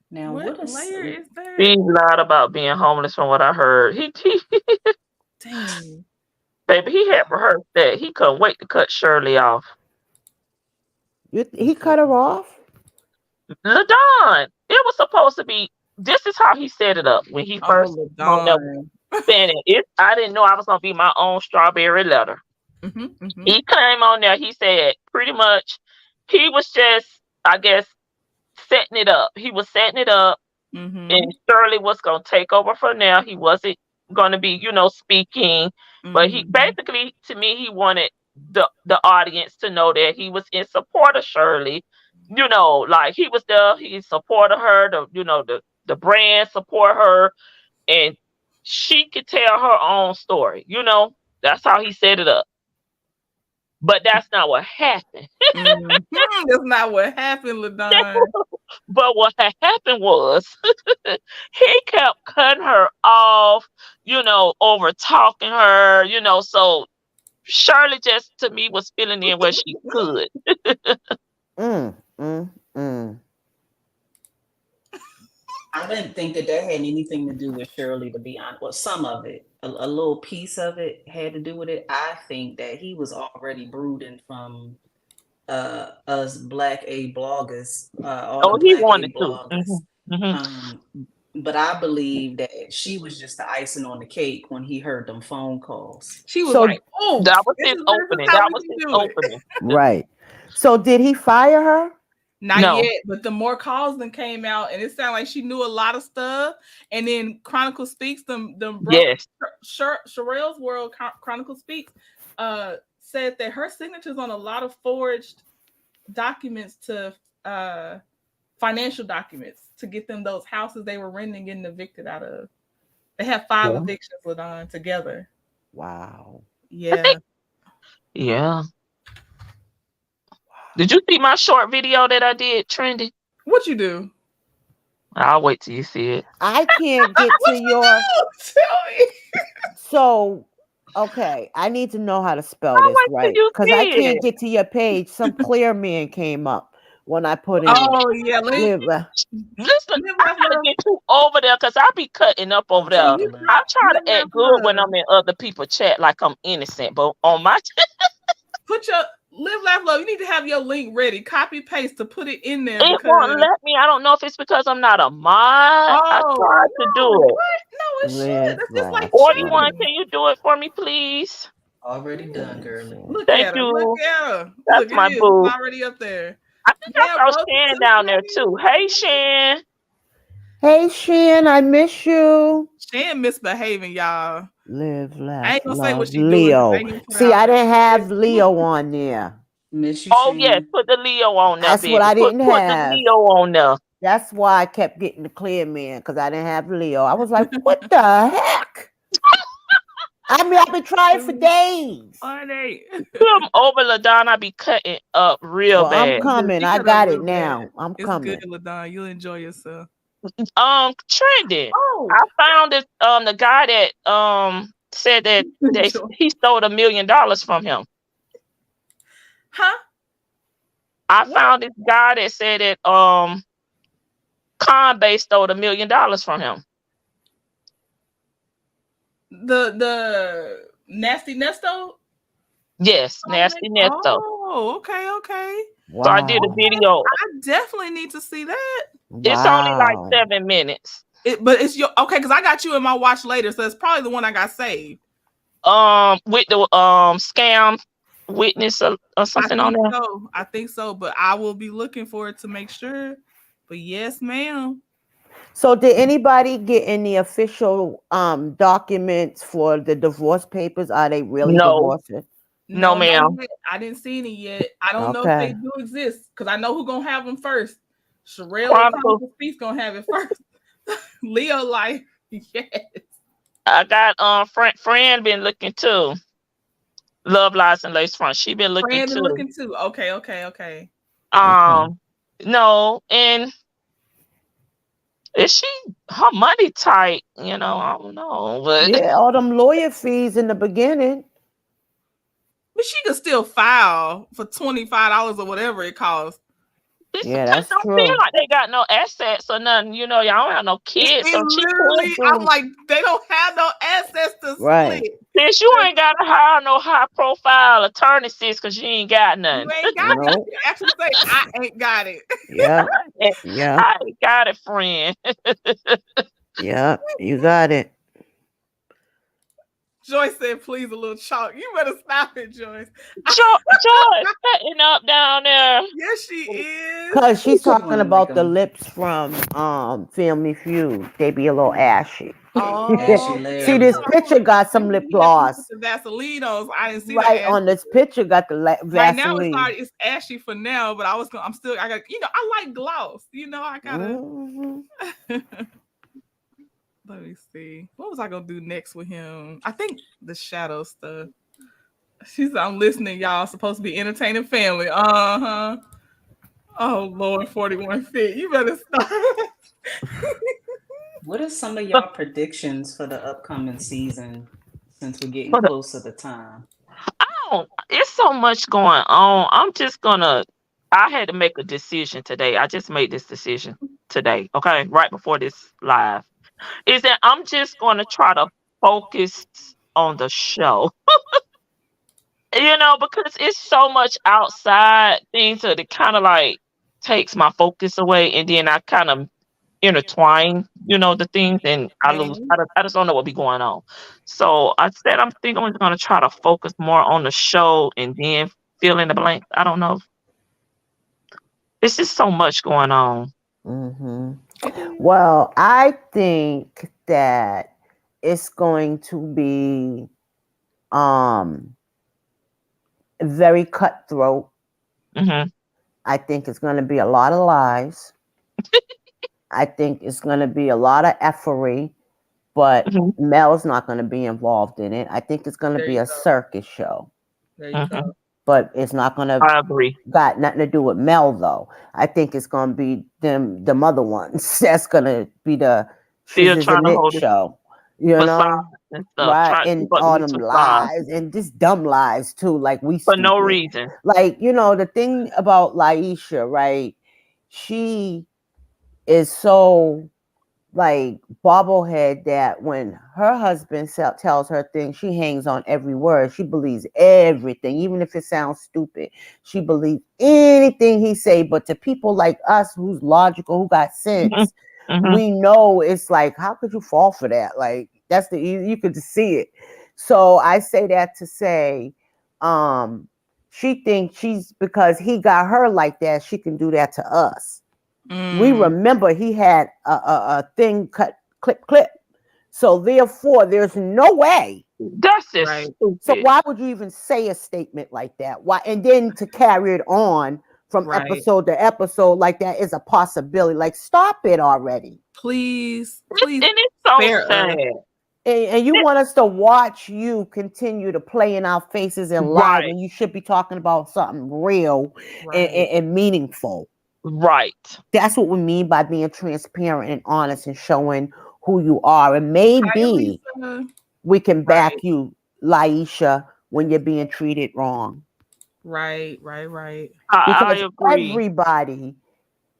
Now, what layer is that? He lied about being homeless from what I heard. Dang. Baby, he had rehearsed that. He couldn't wait to cut Shirley off. He cut her off? LaDon. It was supposed to be. This is how he set it up when he first saying it. I didn't know I was gonna be my own strawberry letter. He came on there. He said pretty much he was just, I guess, setting it up. He was setting it up, and Shirley was gonna take over from there. He wasn't gonna be, speaking, but he basically, to me, he wanted the audience to know that he was in support of Shirley. Like he was there, he supported her. The brand support her, and she could tell her own story. That's how he set it up. But that's not what happened. That's not what happened, LaDon. But what had happened was he kept cutting her off, over talking her, so Shirley just, to me, was filling in where she could. I didn't think that had anything to do with Shirley, to be honest. Well, some of it, a little piece of it had to do with it. I think that he was already brooding from us Black A bloggers. He wanted to. But I believe that she was just the icing on the cake when he heard them phone calls. She was like, "Oh, that was his opening. That was his opening." Right. So did he fire her? Not yet, but the more calls then came out, and it sounded like she knew a lot of stuff. And then Chronicle Speaks, Sherelle's World Chronicle Speaks, said that her signature's on a lot of forged documents to financial documents to get them those houses they were renting getting evicted out of. They have 5 evictions, LaDon, together. Wow. Yeah. Yeah. Did you see my short video that I did, Trendie? What you do? I'll wait till you see it. I can't get to your. Tell me. So, okay, I need to know how to spell this right because I can't get to your page. Some clear man came up when I put in. Oh yeah, listen, I gotta get you over there because I be cutting up over there. I try to act good when I'm in other people's chat, like I'm innocent, but on my put your Live, laugh, love. You need to have your link ready. Copy, paste to put it in there. It won't let me. I don't know if it's because I'm not a mod. I tried to do what? it. No, it should. That's just like 41, chatting. can you do it for me, please? Already done, girlie. Look Thank at her. you. Look at her. That's Look, my it is. boo. It's already up there. I think I saw Shan down there too. Hey, Shan. Hey, Shan, I miss you. Shan misbehaving, y'all. Live, laugh, I ain't gonna say what love, she doing. Leo. See, I didn't have Leo on there. Miss you, Oh, Shan. yes, put the Leo on there, That's baby. what I didn't put have. the Leo on there. That's why I kept getting the clear man, because I didn't have Leo. I was like, what the heck? I mean, I've been trying for days. Come over, LaDon. I be cutting up real bad. I'm coming. I got it now. I'm coming. It's good, LaDon. You'll enjoy yourself. Trendie. I found it. The guy that said that he stole $1 million from him. Huh? I found this guy that said that Conbase stole $1 million from him. The Nasty Nesto? Yes, Nasty Nesto. Oh, okay. Wow. So I did a video. I definitely need to see that. It's only like 7 minutes. But it's your because I got you in my watch later, so it's probably the one I got saved. With the scam witness or something on there. I think so, but I will be looking for it to make sure. But yes, ma'am. So did anybody get any official documents for the divorce papers? Are they really divorcing? No, ma'am. I didn't see any yet. I don't know if they do exist because I know who's gonna have them first. Sherelle Chronicles Speaks gonna have it first. Leo life, yes. I got friend been looking too. Love Lies and Lace Front. She been looking too. Okay. No, and is she her money tight? You know, I don't know. But yeah, all them lawyer fees in the beginning. But she could still file for $25 or whatever it costs. Yeah, that's don't true. feel like they got no assets or nothing. You know, y'all don't have no kids. So literally, I'm like, they don't have no assets to split. Since you ain't got to hire no high profile attorney, sis, because you ain't got nothing. You ain't got it. You actually say, I ain't got it. Yeah. I ain't got it, friend. Yeah, you got it. Joyce said, please, a little chalk. You better stop it, Joyce. Joyce cutting up down there. Yes, she is. Because she's talking about the lips from Family Feud. They be a little ashy. See, this picture got some lip gloss. The Vaselinos. I didn't see right on this picture got the Vaseline. Right now it's ashy for now, but I got, I like gloss. I gotta. Let me see. What was I gonna do next with him? I think the shadow stuff. She said, I'm listening, y'all. Supposed to be entertaining family. Oh Lord, 41 Fit. You better stop. What are some of y'all predictions for the upcoming season since we're getting close to the time? It's so much going on. I had to make a decision today. I just made this decision today. Okay. Right before this live. Is that I'm just going to try to focus on the show, because it's so much outside things that it kind of like takes my focus away, and then I kind of intertwine, the things, and I lose. I just don't know what be going on. So I said I'm going to try to focus more on the show, and then fill in the blank. I don't know. It's just so much going on. Mm-hmm. Well, I think that it's going to be very cutthroat. Mm-hmm. I think it's going to be a lot of lies. I think it's going to be a lot of effery, but Mel's not going to be involved in it. I think it's going to be a circus show. There you go. But it's not going to got nothing to do with Mel, though. I think it's going to be them other ones. That's going to be the She's a Nick show. Right? And all them lies and just dumb lies, too. Like for no reason. Like, the thing about Laisha, right? She is so like bobblehead that when her husband tells her things, she hangs on every word. She believes everything, even if it sounds stupid. She believes anything he say. But to people like us, who's logical, who got Mhm. sense, Mhm. we know it's like, how could you fall for that? Like that's you could just see it. So I say that to say, um, she thinks she's because he got her like that, she can do that to us. We remember he had a thing cut clip. So therefore, there's no way. That's just Right. So stupid. why would you even say a statement like that? Why? And then to carry it on from Right. episode to episode like that is a possibility. Like, stop it already. Please, It's, please and it's so spare us. sad. And you want us to watch you continue to play in our faces and lie Right. when you should be talking about something real Right. and meaningful. Right. That's what we mean by being transparent and honest and showing who you are. And Hi, maybe Lisa. we can Right. back you, Laisha, when you're being treated wrong. Right. Right. Right. I Because agree. everybody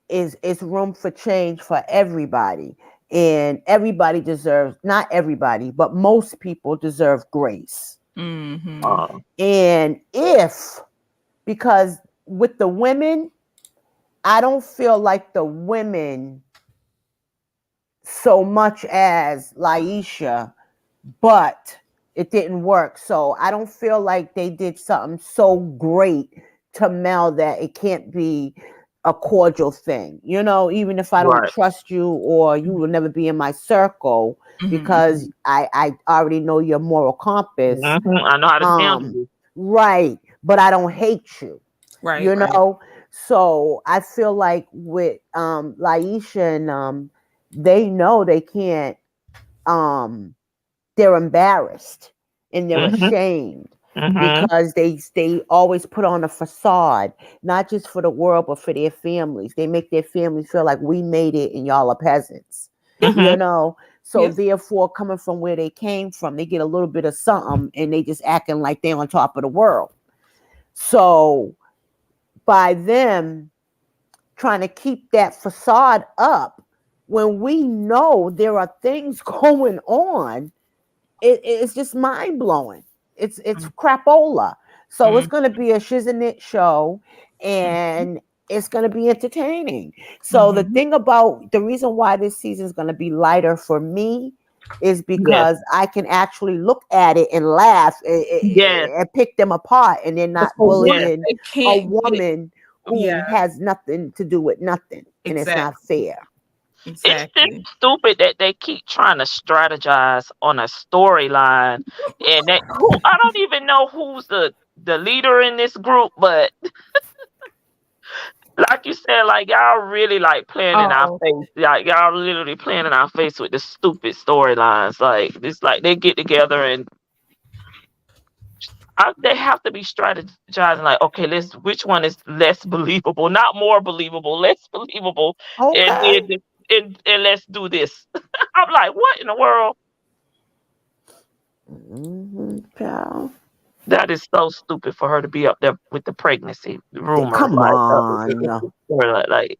is room for change for everybody. And everybody deserves, not everybody, but most people deserve grace. Mm-hmm. Uh, And if, because with the women, I don't feel like the women so much as Laisha, but it didn't work. So I don't feel like they did something so great to Mel that it can't be a cordial thing. You know, even if I don't right. trust you or you will never be in my circle Mm-hmm. because I already know your moral compass. I know how to handle Um, you. right, but I don't hate you. Right. You Right. know, so I feel like with Laisha and they know they can't um they're embarrassed and they're Mhm. ashamed Mhm. because they always put on a facade, not just for the world but for their families. They make their families feel like we made it and y'all are peasants, Yep. you Mhm. know. So Yep. therefore, coming from where they came from, they get a little bit of something and they just acting like they're on top of the world. So by them trying to keep that facade up when we know there are things going on, it's just mind blowing. It's crapola. So it's Mm-hmm. going to be a shiznit show, and it's going to be entertaining. So the thing about the reason why this season is going to be lighter for me is Yes. because I can actually look at it and laugh Yes. and pick them apart, and they're But not for what Yes. bullying they a can't get it. woman Yeah. who has nothing to do with nothing, and it's not Exactly. fair. It's just Exactly. stupid that they keep trying to strategize on a storyline, and that who I don't even know who's the leader in this group, but like you said, like y'all really like playing in our Oh. face, like y'all literally playing in our face with the stupid storylines. Like it's like they get together and they have to be strategizing. Like, okay, let's which one is less believable, not more believable, less believable, and Okay. then and let's do this. I'm like, what in the world? Pal. That is so stupid for her to be up there with the pregnancy rumor. Come Like, on. like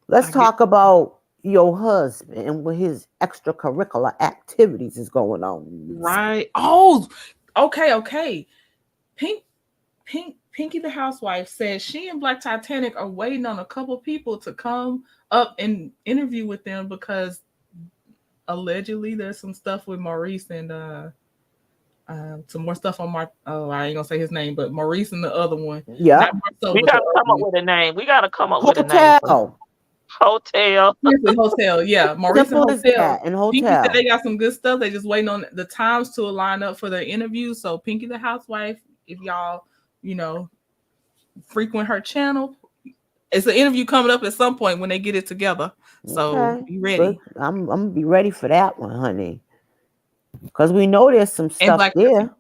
Let's I get talk about your husband and what his extracurricular activities is going on. right. Oh, okay, okay. Pink Pinky the housewife says she and Black Titanic are waiting on a couple people to come up and interview with them because allegedly there's some stuff with Maurice and some more stuff on I ain't gonna say his name, but Maurice and the other one. Not Yep. Marcel, we but the gotta other come up one. with a name. We gotta come up with a name for Hotel. hotel. Seriously, Hotel. Yeah, Maurice and Simple as Hotel. that. And Pinky said hotel. they got some good stuff. They just waiting on the times to line up for their interview. So Pinky the housewife, if y'all, you know, frequent her channel, it's an interview coming up at some point when they get it together. So Okay. be Good. ready. I'm gonna be ready for that one, honey. Because we know there's some And stuff Black Titanic. there.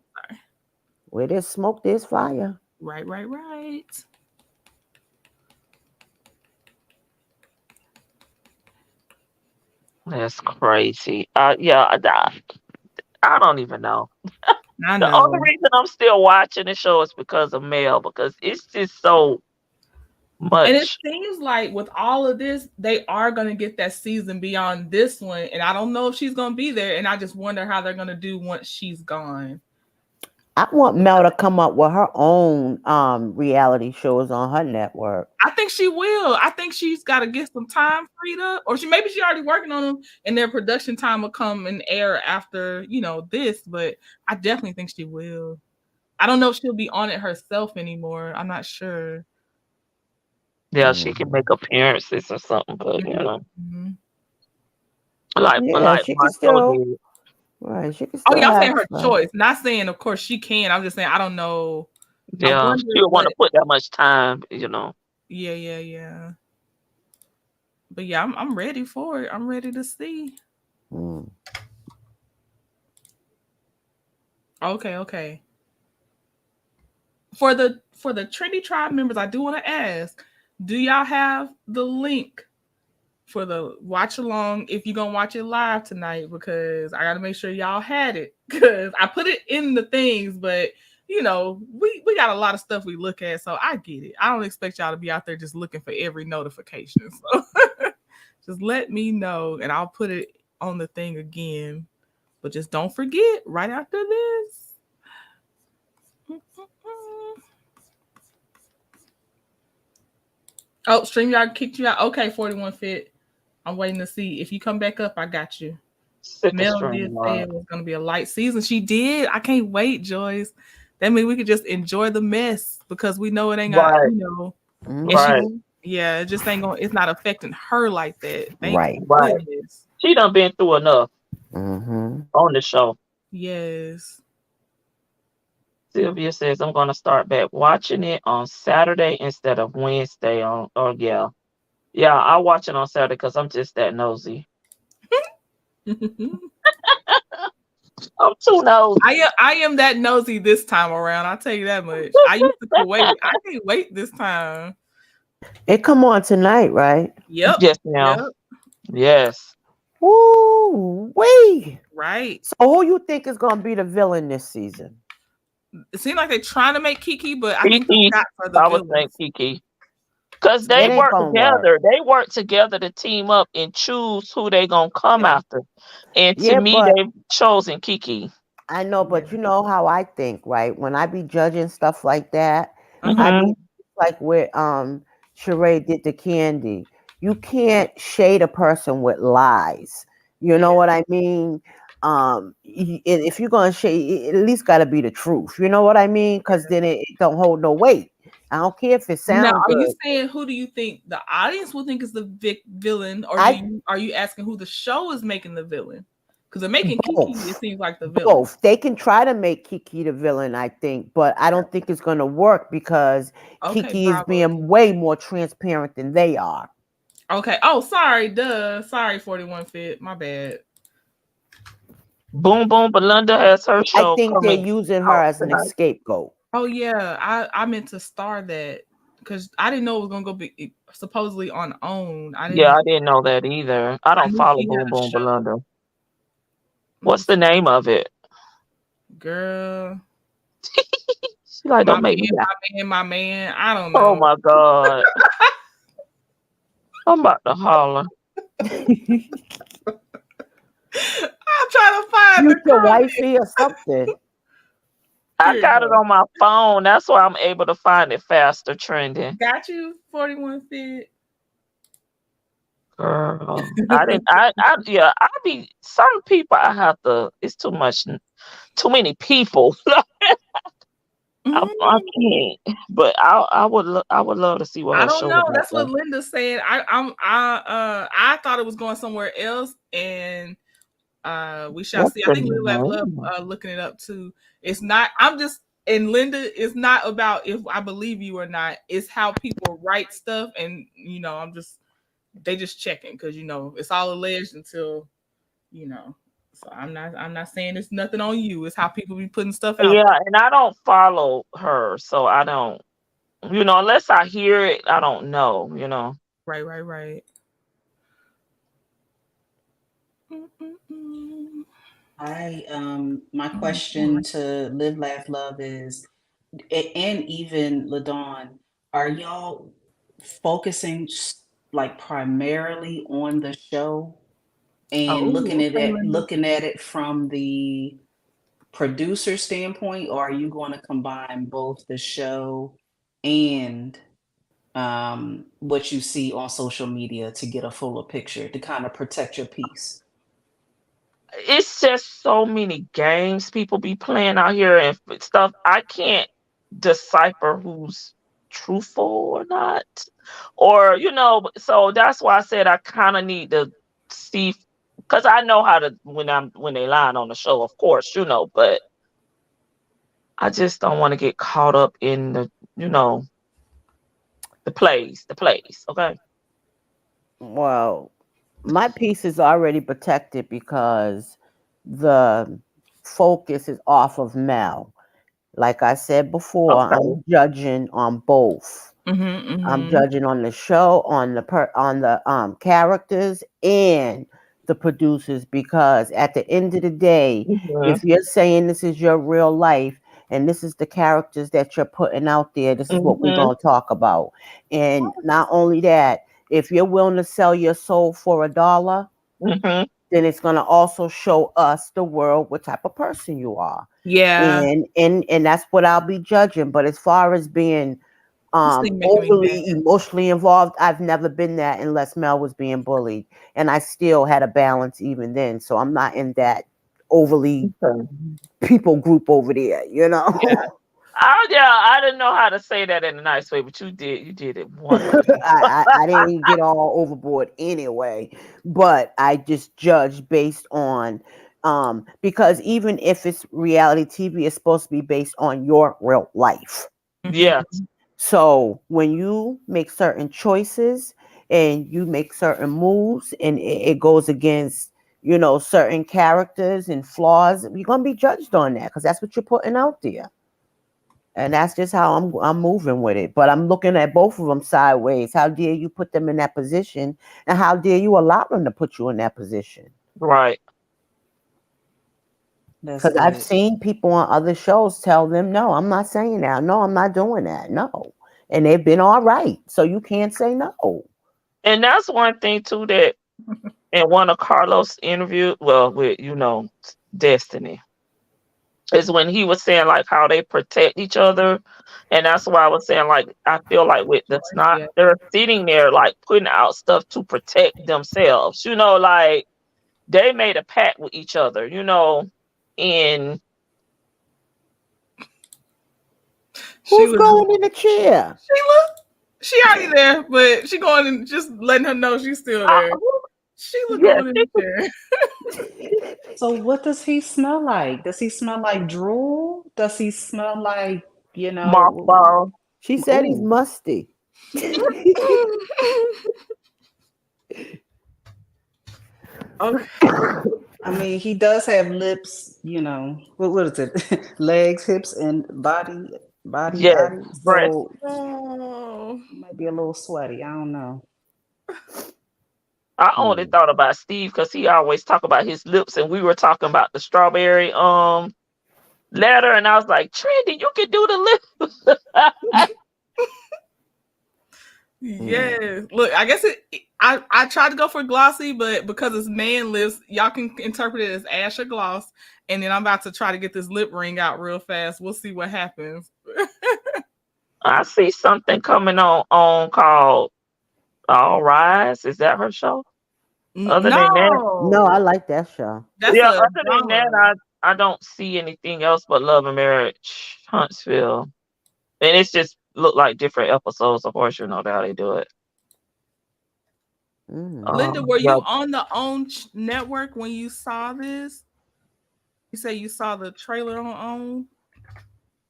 Where there's smoke, there's fire. Right, right, right. That's crazy. Yeah, I don't even know. I The only know. reason I'm still watching the show is because of Mel, because it's just so And it much. seems like with all of this, they are going to get that season beyond this one. And I don't know if she's going to be there. And I just wonder how they're going to do once she's gone. I want Mel to come up with her own reality shows on her network. I think she will. I think she's got to get some time freed up, or maybe she's already working on them, and their production time will come and air after this. But I definitely think she will. I don't know if she'll be on it herself anymore. I'm not sure. Yeah, she can make appearances or something, but Mm-hmm. like she can Martel still. did. Right, she can Oh still yeah, I'm have saying her stuff. choice. Not saying, of course, she can. I'm just saying I don't know. I Yeah, wonder she don't want to put that much time, Yeah. But yeah, I'm ready for it. I'm ready to see. Okay. For the Trendie Tribe members, I do want to ask, do y'all have the link for the watch along if you're gonna watch it live tonight? Because I gotta make sure y'all had it. Because I put it in the things, but we got a lot of stuff we look at, so I get it. I don't expect y'all to be out there just looking for every notification. So just let me know and I'll put it on the thing again. But just don't forget right after this. Oh, StreamYard kicked you out. Okay, 41 Fit. I'm waiting to see. If you come back up, I got you. Mel did say it was going to be a light season. She did. I can't wait, Joyce. That means we could just enjoy the mess because we know it ain't got, Right. It just ain't going. It's not affecting her like that. Right. Goodness. She done been through enough on the show. Yes. Sylvia says I'm gonna start back watching it on Saturday instead of Wednesday. Yeah, I'll watch it on Saturday because I'm just that nosy. I'm too nosy. I am that nosy this time around. I'll tell you that much. I used to wait. I can't wait this time. It come on tonight, right? Yep. Yes, now. Yep. Yes. Woo wee. Right. So who you think is gonna be the villain this season? It seems like they're trying to make Kiki, but I think they got for the I would think Kiki. Because they work together. They work together to team up and choose who they gonna come after. And to me, they've chosen Kiki. I know, but you know how I think, right? When I be judging stuff like that, I be like with Sheree did to Candy. You can't shade a person with lies. You know what I mean? If you're gonna shade, it at least got to be the truth. You know what I mean? Because then it don't hold no weight. I don't care if it sounds now, good. are you saying who do you think the audience will think is the villain, or are you asking who the show is making the villain? Because they're making Kiki, it seems like the villain. Both. They can try to make Kiki the villain, I think, but I don't think it's going to work because Kiki is being way more transparent than they are. Okay. Oh, sorry. Sorry, 41 Fit. My bad. Boom Boom Belinda has her show. I think they're using her as an scapegoat. Oh yeah, I meant to star that because I didn't know it was gonna go be supposedly on OWN. I didn't know that either. I don't follow Boom Boom Belinda. What's the name of it? Girl. She's like, don't make me my man. I don't know. Oh my God. I'm about to holler. I'm trying to find your wifey or something. I got it on my phone. That's why I'm able to find it faster, Trending. Got you, 41 Fit. Girl, certain people I have to, it's too many people. I can't, but I would love to see what I her don't show know. is. That's what Linda's saying. I thought it was going somewhere else, and we shall see. I think Linda love looking it up too. It's not. And Linda, it's not about if I believe you or not. It's how people write stuff, and they just checking because it's all alleged until So I'm not saying it's nothing on you. It's how people be putting stuff out. Yeah, and I don't follow her, so I don't. Unless I hear it, I don't know. Right. My question to Live, Laugh, Love is, and even LaDawn, are y'all focusing like primarily on the show and Oh, okay, Linda. looking at it from the producer standpoint, or are you going to combine both the show and what you see on social media to get a fuller picture to kind of protect your peace? It's just so many games people be playing out here and stuff. I can't decipher who's truthful or not, or so that's why I said I kind of need to see, because I know how to when they lying on the show, of course, but I just don't want to get caught up in you know the plays. Okay. Well, my piece is already protected because the focus is off of Mel. Like I said before, Okay. I'm judging on both. I'm Mm-hmm. judging on the show, on the characters and the producers, because at the end of the day, Mhm. if you're saying this is your real life and this is the characters that you're putting out there, this is what we're Mhm. going to talk about. And not only that, if you're willing to sell your soul for $1, Mhm. then it's going to also show us, the world, what type of person you are. Yeah, And that's what I'll be judging. But as far as being this thing making me mad. overly emotionally involved, I've never been that unless Mel was being bullied, and I still had a balance even then. So I'm not in that overly Okay. people group over there, Yeah. I didn't know how to say that in a nice way, but you did. You did it wonderful. I didn't get all overboard anyway, but I just judge based on because even if it's reality TV, it's supposed to be based on your real life. Yeah. Mhm. So when you make certain choices and you make certain moves and it goes against, certain characters and flaws, you're gonna be judged on that because that's what you're putting out there. And that's just how I'm moving with it. But I'm looking at both of them sideways. How dare you put them in that position, and how dare you allow them to put you in that position? Right. That's Because I've good. seen people on other shows tell them, no, I'm not saying that. No, I'm not doing that. No. And they've been all right. So you can't say no. And that's one thing too that in one of Carlos' interview, well, with Destiny, is when he was saying like how they protect each other, and that's why I was saying like I feel like with the snot, Yeah. they're sitting there like putting out stuff to protect themselves. Like they made a pact with each other. And Who's Sheila, going in the chair? she already there, but she going and just letting her know she's still I, there. Sheila yeah, going in the chair. So what does he smell like? Does he smell like drool? Does he smell like, mothball. She said he's ooh. musty. Okay. I mean, he does have lips, what is it? Legs, hips, and Yes, body. breast. So Oh. he might be a little sweaty. I don't know. I only Mm. thought about Steve because he always talk about his lips, and we were talking about the strawberry letter, and I was like, Trendy, you can do the lips. Yes. Look, I guess I tried to go for glossy, but because it's man lips, y'all can interpret it as ash or gloss. And then I'm about to try to get this lip ring out real fast. We'll see what happens. I see something coming on called All Rise. Is that her show? Other than that, No, I No, like that show. that's yeah. a Other than that, drama. I don't see anything else but Love and Marriage, Huntsville, and it's just look like different episodes. Of course, how they do it. Mm. Linda, were Yeah, you on the OWN network when you saw this? You say you saw the trailer on OWN,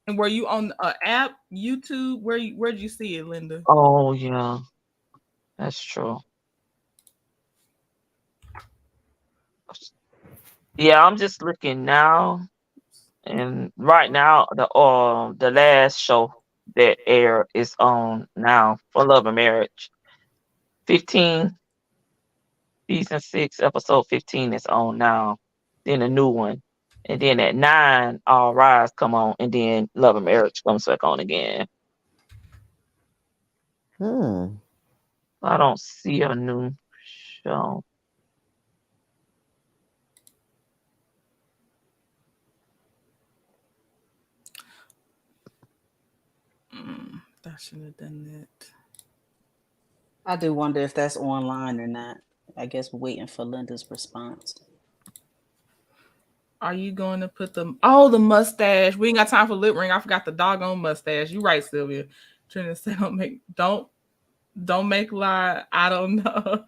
and were you on an app, YouTube? Where did you see it, Linda? oh yeah, that's true. Yeah, I'm just looking now, and right now the last show that air is on now for Love and Marriage. 15 season 6 episode 15 is on now. Then a new one, and then at 9 All Rise come on, and then Love and Marriage comes back on again. I don't see a new show. I shouldn't have done that. I do wonder if that's online or not. I guess we're waiting for Linda's response. Are you going to put the mustache? We ain't got time for lip ring. I forgot the doggone mustache. You right, Sylvia. Trying to say don't make lie. I don't know.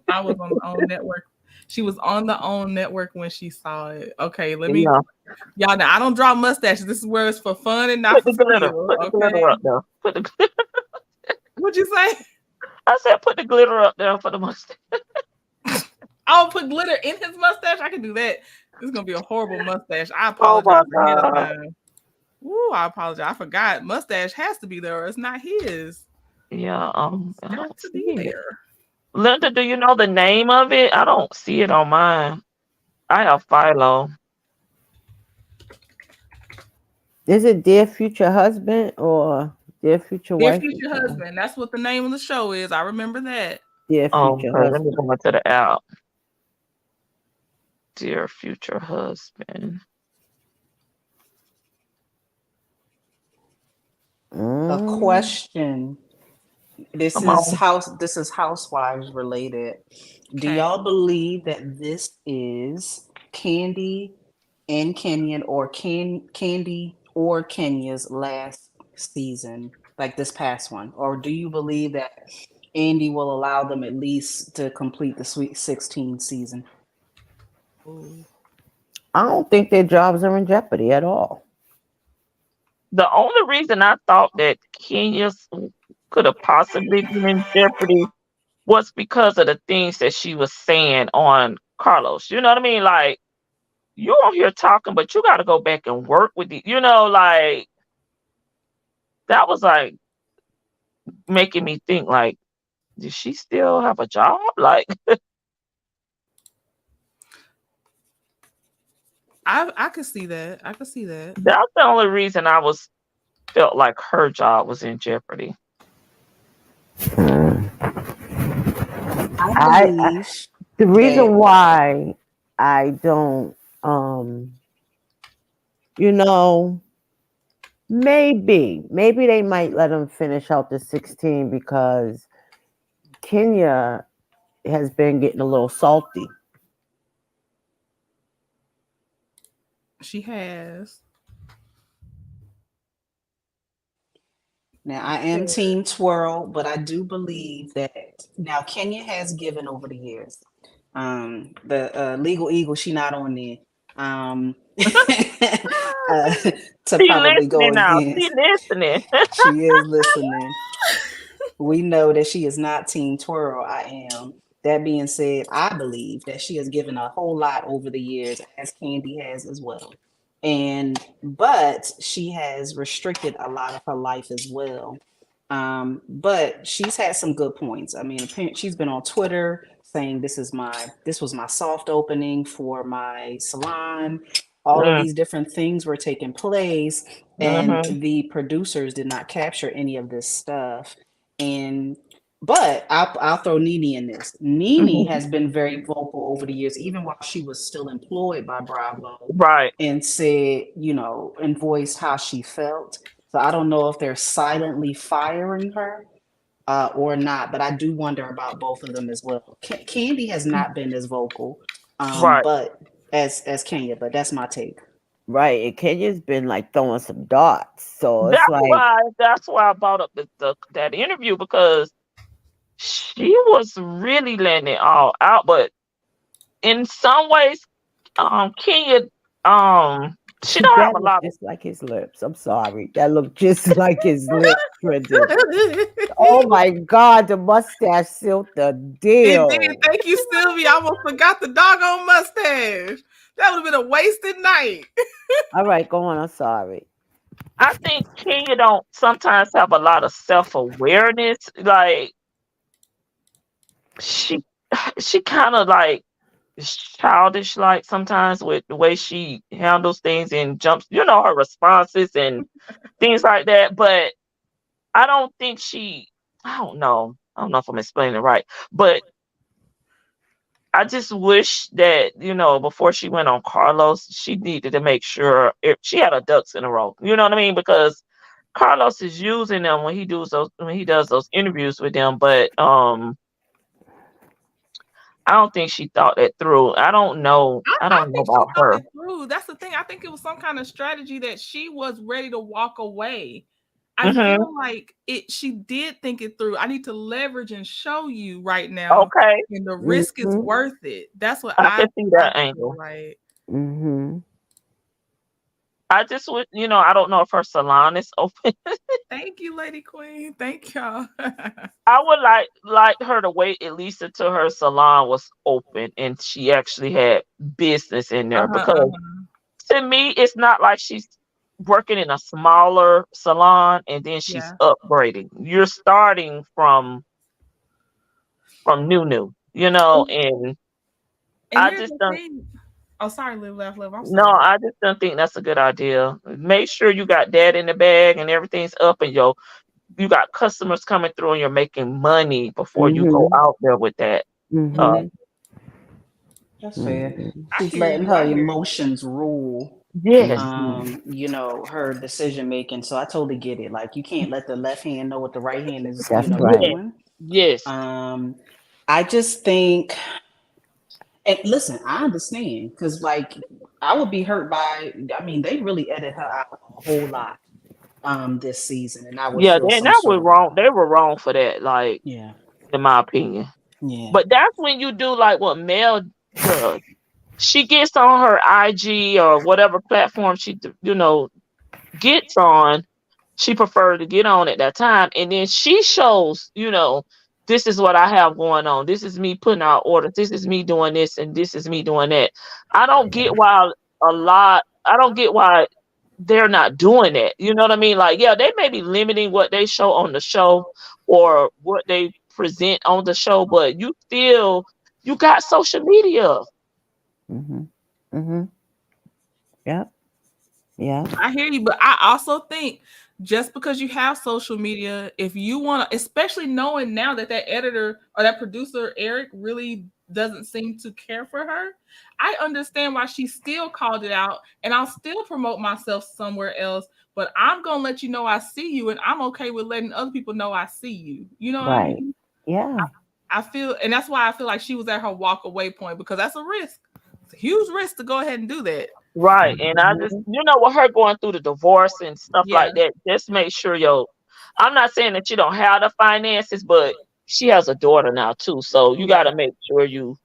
I was on the OWN network. She was on the OWN network when she saw it. Okay, let me y'all know I don't draw mustaches. This is where it's for fun and not Put for the glitter. skill. Put the glitter up there. Put the glitter. What'd you say? I said put the glitter up there for the mustache. I'll put glitter in his mustache. I can do that. This is gonna be a horrible mustache. I Oh apologize my ahead of God. time. Ooh, I apologize. I forgot. Mustache has to be there. Or it's not his. Yeah, I It's don't got to see be it. there. Linda, do you know the name of it? I don't see it on mine. I have Philo. Is it Dear Future Husband or Dear Future Dear Wife? Future Husband. That's what the name of the show is. I remember that. Dear Future Okay, let me Husband. go into the app. Dear Future Husband. A question. This Come is on. Housewives related. Do Okay. y'all believe that this is Candy and Kenyon or Candy or Kenya's last season, like this past one? Or do you believe that Andy will allow them at least to complete the Sweet 16 season? Ooh. I don't think their jobs are in jeopardy at all. The only reason I thought that Kenya's could have possibly been in jeopardy was because of the things that she was saying on Carlos. You know what I mean? Like, you on here talking, but you got to go back and work with the, like, that was like making me think, like, does she still have a job? Like, I could see that. I could see that. that's the only reason I felt like her job was in jeopardy. I believe The reason that why I don't, maybe they might let him finish out the 16 because Kenya has been getting a little salty. She has. now I am team twirl, but I do believe that now Kenya has given over the years. The legal eagle, she not on there. To She probably go listening now. She against. listening. She is listening. We know that she is not team twirl. I am. That being said, I believe that she has given a whole lot over the years, as Candy has as well. But she has restricted a lot of her life as well. But she's had some good points. I mean, she's been on Twitter saying this was my soft opening for my salon. All of Mm, these different things were taking place, and mhm, the producers did not capture any of this stuff. But I'll throw Nene in this. Nene mhm. has been very vocal over the years, even while she was still employed by Bravo, Right. and said, and voiced how she felt. So I don't know if they're silently firing her or not, but I do wonder about both of them as well. Candy has not been as vocal, Right. but as Kenya, but that's my take. Right. And Kenya's been like throwing some darts. So it's That's like, why I brought up that interview, because she was really letting it all out. But in some ways, Kenya, she don't have that a looked lot of. just like his lips. I'm sorry. That looked just like his lips, Trendie. Oh my God, the mustache sealed the It deal. did. Thank you, Sylvia. I almost forgot the doggone mustache. That would have been a wasted night. All right, go on. I'm sorry. I think Kenya don't sometimes have a lot of self-awareness. Like, she she kind of like is childish, like, sometimes with the way she handles things and jumps, her responses and things like that. But I don't think I don't know. I don't know if I'm explaining it right, but I just wish that, before she went on Carlos, she needed to make sure if she had her ducks in a row. You know what I mean? Because Carlos is using them when he does those interviews with them, but I don't think she thought that through. I don't know. I I don't know think she about thought her. it through. That's the thing. I think it was some kind of strategy that she was ready to walk away. I Hmm. feel like she did think it through. I need to leverage and show you right now, Okay, and the risk is Mm-hmm. worth it. That's what I I can see that feel angle. like. Mm-hmm. I just would, I don't know if her salon is open. Thank you, Lady Queen. Thank y'all. I would like her to wait at least until her salon was open and she actually had business in there, Uh-huh, because uh-huh. to me it's not like she's working in a smaller salon and then she's Yeah. upgrading. You're starting from new, and And I here's just the don't thing. Oh, sorry, Live, Laugh, Live. I'm no, sorry. I just don't think that's a good idea. Make sure you got that in the bag and everything's up and you got customers coming through and you're making money before you go Mm-hmm. out there with that. Uh, Mm-hmm. That's fair. Mm-hmm. I She's hear letting you. her I hear you. emotions rule, yes, Mm-hmm. her decision making. So I totally get it. Like you can't let the left hand know what the right hand is, That's right. yes, doing. yes. Um, I just think, and listen, I understand because like I would be hurt by. I mean, they really edited her out a whole lot this season, and I would Yeah, feel and some that sort was of way wrong. about They it. were wrong for that, like, Yeah, in my opinion. yeah. But that's when you do like what Mel does. She gets on her IG or whatever platform gets on. She preferred to get on at that time, and then she shows, this is what I have going on. This is me putting out orders. This is me doing this, and this is me doing that. I don't get why I don't get why they're not doing that. You know what I mean? Like, yeah, they may be limiting what they show on the show or what they present on the show, but you got social media. Mm-hmm. Mm-hmm. Yep. Yep. I hear you, but I also think just because you have social media, if you want to, especially knowing now that that editor or that producer Eric really doesn't seem to care for her, I understand why she still called it out, and I'll still promote myself somewhere else. But I'm gonna let you know I see you, and I'm okay with letting other people know I see you. You know what I Right. mean? Yeah. I feel, and that's why I feel like she was at her walk away point because that's a risk. It's a huge risk to go ahead and do that. Right. And I just, Mm-hmm. with her going through the divorce and stuff Yeah, like that, just make sure I'm not saying that you don't have the finances, but she has a daughter now too. So you got yeah. to make sure you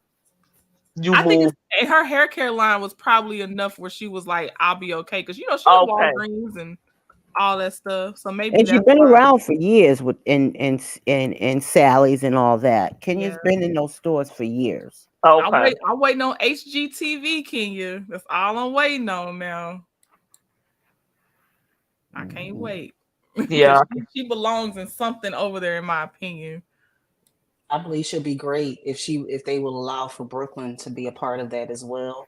I think move. it's and her hair care line was probably enough where she was like, "I'll be okay," because she had Okay. Walgreens and all that stuff. So maybe And she's that's been why. around for years with in Sally's and all that. Yeah, Kenya's been in those stores for years. Okay. I'm waiting on HGTV, Kenya. That's all I'm waiting on now. I can't Mm-hmm. wait Yeah. because she belongs in something over there, in my opinion. I believe she'll be great if they will allow for Brooklyn to be a part of that as well.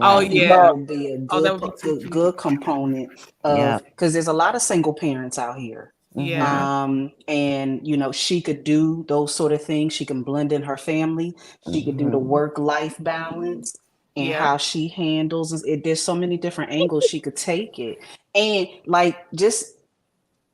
Oh I Right. think that yeah. Love. would be a Oh, that good would be too good cute. good component Yeah. of because there's a lot of single parents out here. Mm-hmm. Yeah. And she could do those sort of things. She can blend in her family. She could do the Mm-hmm. work life balance and Yeah. how she handles it. There's so many different angles she could take it. And like just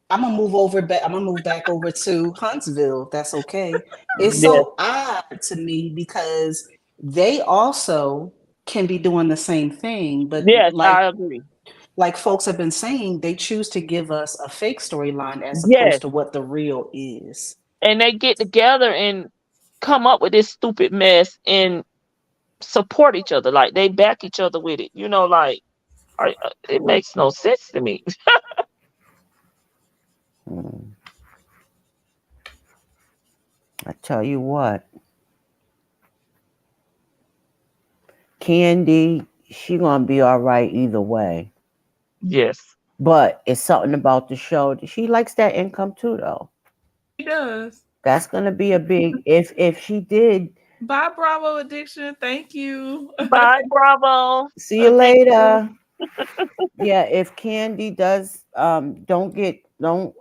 I'm gonna move back over to Huntsville, if that's okay. It's Mm-hmm. Yes. so odd to me because they also can be doing the same thing, but Yes, I agree. like folks have been saying, they choose to give us a fake storyline as opposed Yes. to what the real is. And they get together and come up with this stupid mess and support each other. Like they back each other with it. Like it makes no sense to me. Mm. I tell you what, Candy, she gonna be all right either way. Yes. But it's something about the show. She likes that income too, though. She does. That's gonna be a big if she did. Bye, Bravo Addiction. Thank you. Bye, Bravo. See you Addiction. later. Yeah, if Candy does don't get don't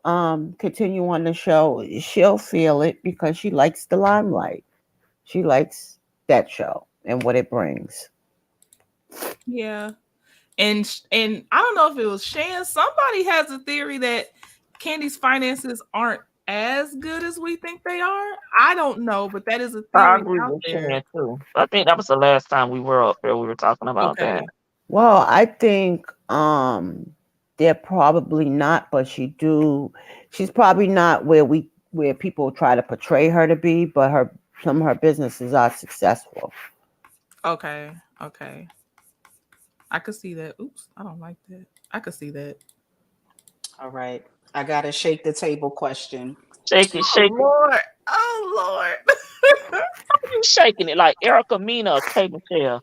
continue on the show. She'll feel it because she likes the limelight. She likes that show and what it brings. Yeah. And I don't know if it was Shan. Somebody has a theory that Candy's finances aren't as good as we think they are. I don't know, but that is a I theory agree out with there. Shan too. I think that was the last time we were up there. We were talking about that. Okay. Well, I think they're probably not, but she's probably not where people try to portray her to be, but some of her businesses are successful. Okay. Okay. I could see that. Oops, I don't like that. I could see that. All right. I got a shake the table question. Shake it, Oh shake it. Lord. Oh Lord. You shaking it like Erica Mena or K Michelle.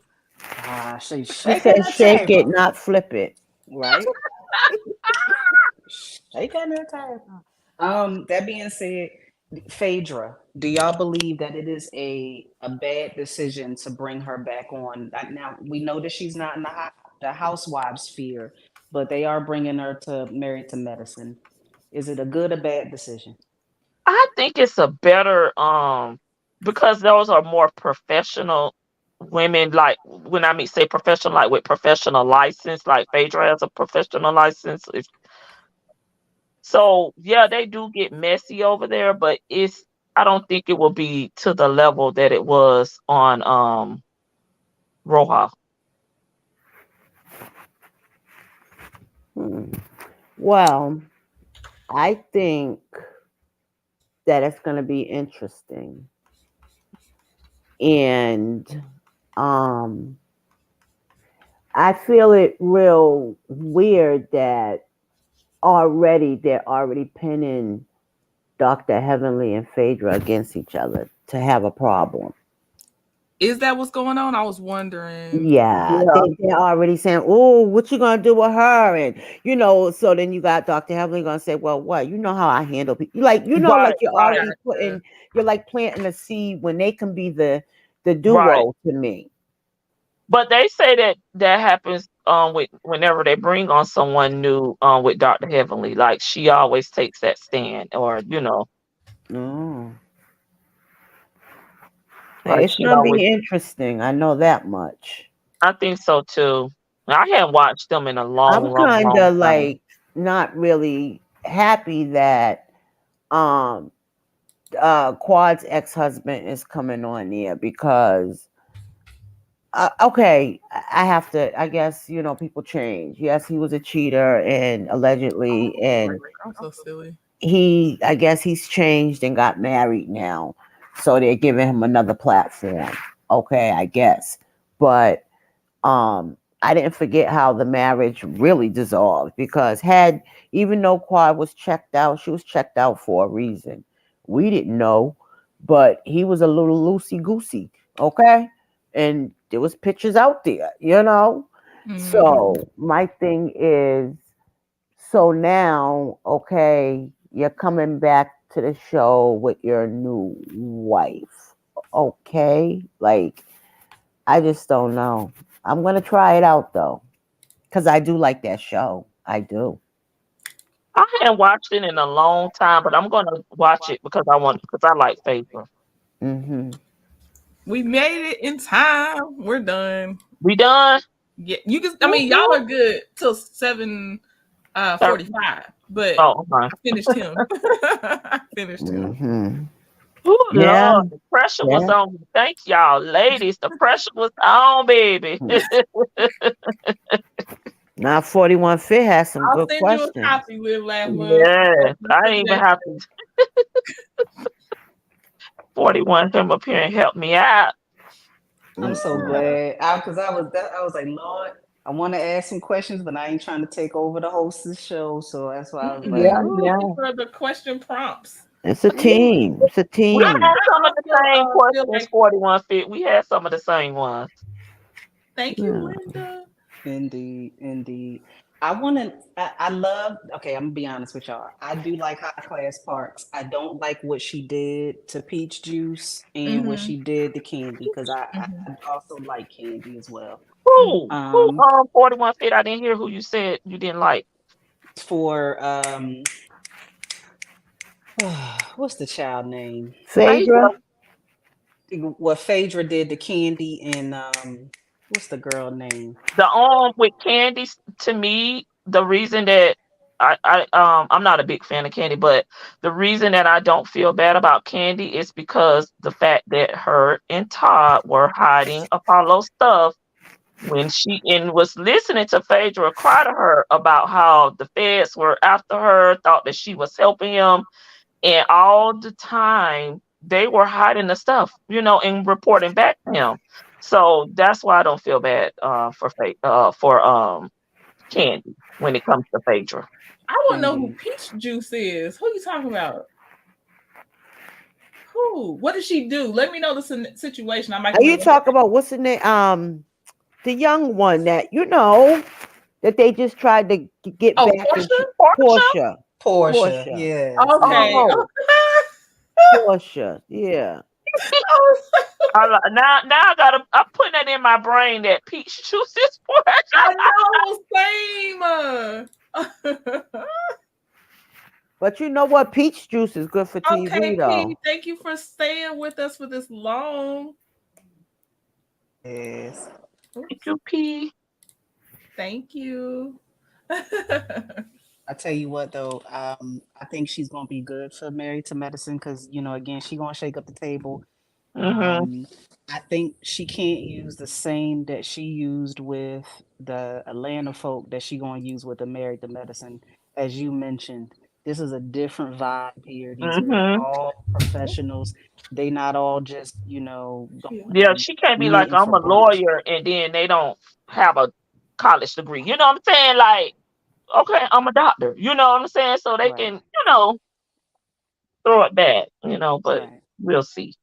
She's She shaking said the shake it, table, not flip it. right? Shaking the table. That being said, Phaedra, do y'all believe that it is a bad decision to bring her back on? Now we know that she's not in the housewives sphere, but they are bringing her to Married to Medicine. Is it a good or bad decision? I think it's a better because those are more professional women. Like when I mean say professional, like with professional license, like Phaedra has a professional license. So yeah, they do get messy over there, but I don't think it will be to the level that it was on Roja. Hmm. Well, I think that it's going to be interesting. And um I feel it real weird that they're already pinning Dr. Heavenly and Phaedra against each other to have a problem. Is that what's going on? I was wondering. Yeah, Yeah. they're already saying, "Oh, what you gonna do with her?" And so then you got Dr. Heavenly gonna say, "Well, what? You know how I handle people. Like, Right, like you're right, already you're like planting a seed when they can be the right. duo to me." But they say that happens with whenever they bring on someone new with Dr. Heavenly. Like she always takes that stand, or Oh, hey, like it's she gonna always. be interesting. I know that much. I think so too. I haven't watched them in a long, I'm long, kind long of time. like not really happy that um Quad's ex-husband is coming on there because okay, I have to. I guess people change. Yes, he was a cheater and allegedly, and I'm so silly. I guess he's changed and got married now, so they're giving him another platform. Okay, I guess, but I didn't forget how the marriage really dissolved because even though Quad was checked out, she was checked out for a reason. We didn't know, but he was a little loosey goosey, okay? And there was pictures out there. Mhm. So my thing is, so now, okay, you're coming back to the show with your new wife, okay? Like I just don't know. I'm gonna try it out though, because I do like that show. I do. I haven't watched it in a long time, but I'm gonna watch it because I like Favor. Hmm. We made it in time. We're done. We done? Yeah, you can. I mean, y'all Woo-hoo. are good till 7:45, but Oh, okay. I finished him. I finished him. Hmm. Oh Yeah. Lord, the pressure was Yeah. on me. Thank y'all, ladies. The pressure was on, baby. Now 41 Fit has some I'll good send you a questions. copy, Live Laugh Love. Yes, I didn't even Today. have to 41 come up here and help me out. I'm so Mhm. glad because I was like, Lord, I want to ask some questions, but I ain't trying to take over the host's show. So that's why I was Mm-mm. like, Yeah, We ooh, looking yeah. for the question prompts. It's a team. It's a We I, had team. some I of the feel same feel questions, like 41 Fit. We had some of the same ones. thank you, Yeah. Linda. indeed, indeed. I love, okay, I'm gonna be honest with y'all. I do like high class parks. I don't like what she did to Peach Juice and what Mm-hmm. she did to Candy because Mm-hmm. I also like Candy as well. Who Um, 41 Fit? I didn't hear who you said you didn't like. for What's the child name? Phaedra. What Phaedra did to Candy and what's the girl name? The with Candy, to me, the reason that I'm not a big fan of Candy, but the reason that I don't feel bad about Candy is because the fact that her and Todd were hiding Apollo's stuff when she and was listening to Phaedra cry to her about how the feds were after her, thought that she was helping him, and all the time they were hiding the stuff, and reporting back to him. So that's why I don't feel bad for Candy when it comes to Phaedra. I want to know who Peach Juice is. Who you talking about? Who? What did she do? Let me know the situation. I might. Are you talking about what's the name? The young one that that they just tried to get back. Portia. Yeah. Okay. Oh. Portia. Yeah. Now I'm putting that in my brain that Peach Juice is Portia. I know, same. But you know what? Peach Juice is good for TV, okay, though. Pete, thank you for staying with us for this long. Yes. Thank you, P. Thank you. I tell you what, though, I think she's gonna be good for Married to Medicine because again, she's gonna shake up the table. Mm-hmm. I think she can't use the same that she used with the Atlanta folk that she gonna use with the Married to Medicine. As you mentioned, this is a different vibe here. These are all professionals. They not all just Yeah, she can't be like, meeting I'm for a brunch. lawyer, and then they don't have a college degree. You know what I'm saying? Like, okay, I'm a doctor. You know what I'm saying? So they can, throw it back. But Right. we'll see.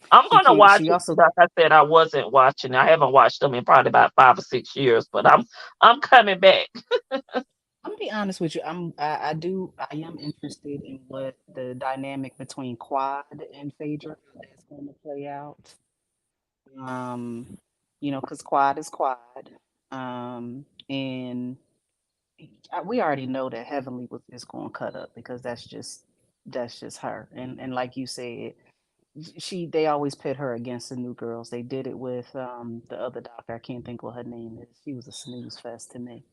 I'm She gonna can't. watch She it. also. Like I said, I wasn't watching. I haven't watched them in probably about 5 or 6 years, but I'm coming back. I'm gonna be honest with you. I am interested in what the dynamic between Quad and Phaedra how that's going to play out. Because Quad is Quad, and we already know that Heavenly was just going to cut up because that's just her. And like you said, they always pit her against the new girls. They did it with the other doctor. I can't think what her name is. She was a snooze fest to me.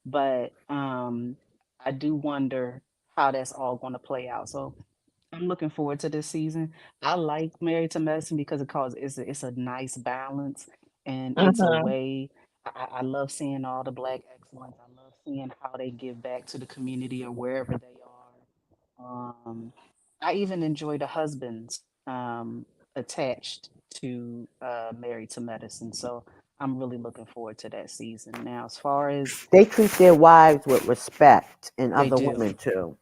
But I do wonder how that's all going to play out. So I'm looking forward to this season. I like Married to Medicine because it's a nice balance, and it's a Hmm. way. I love seeing all the Black excellence. I love seeing how they give back to the community or wherever they are. I even enjoy the husbands attached to Married to Medicine. So I'm really looking forward to that season. Now, as far as They treat their wives with respect, and they other do, women too.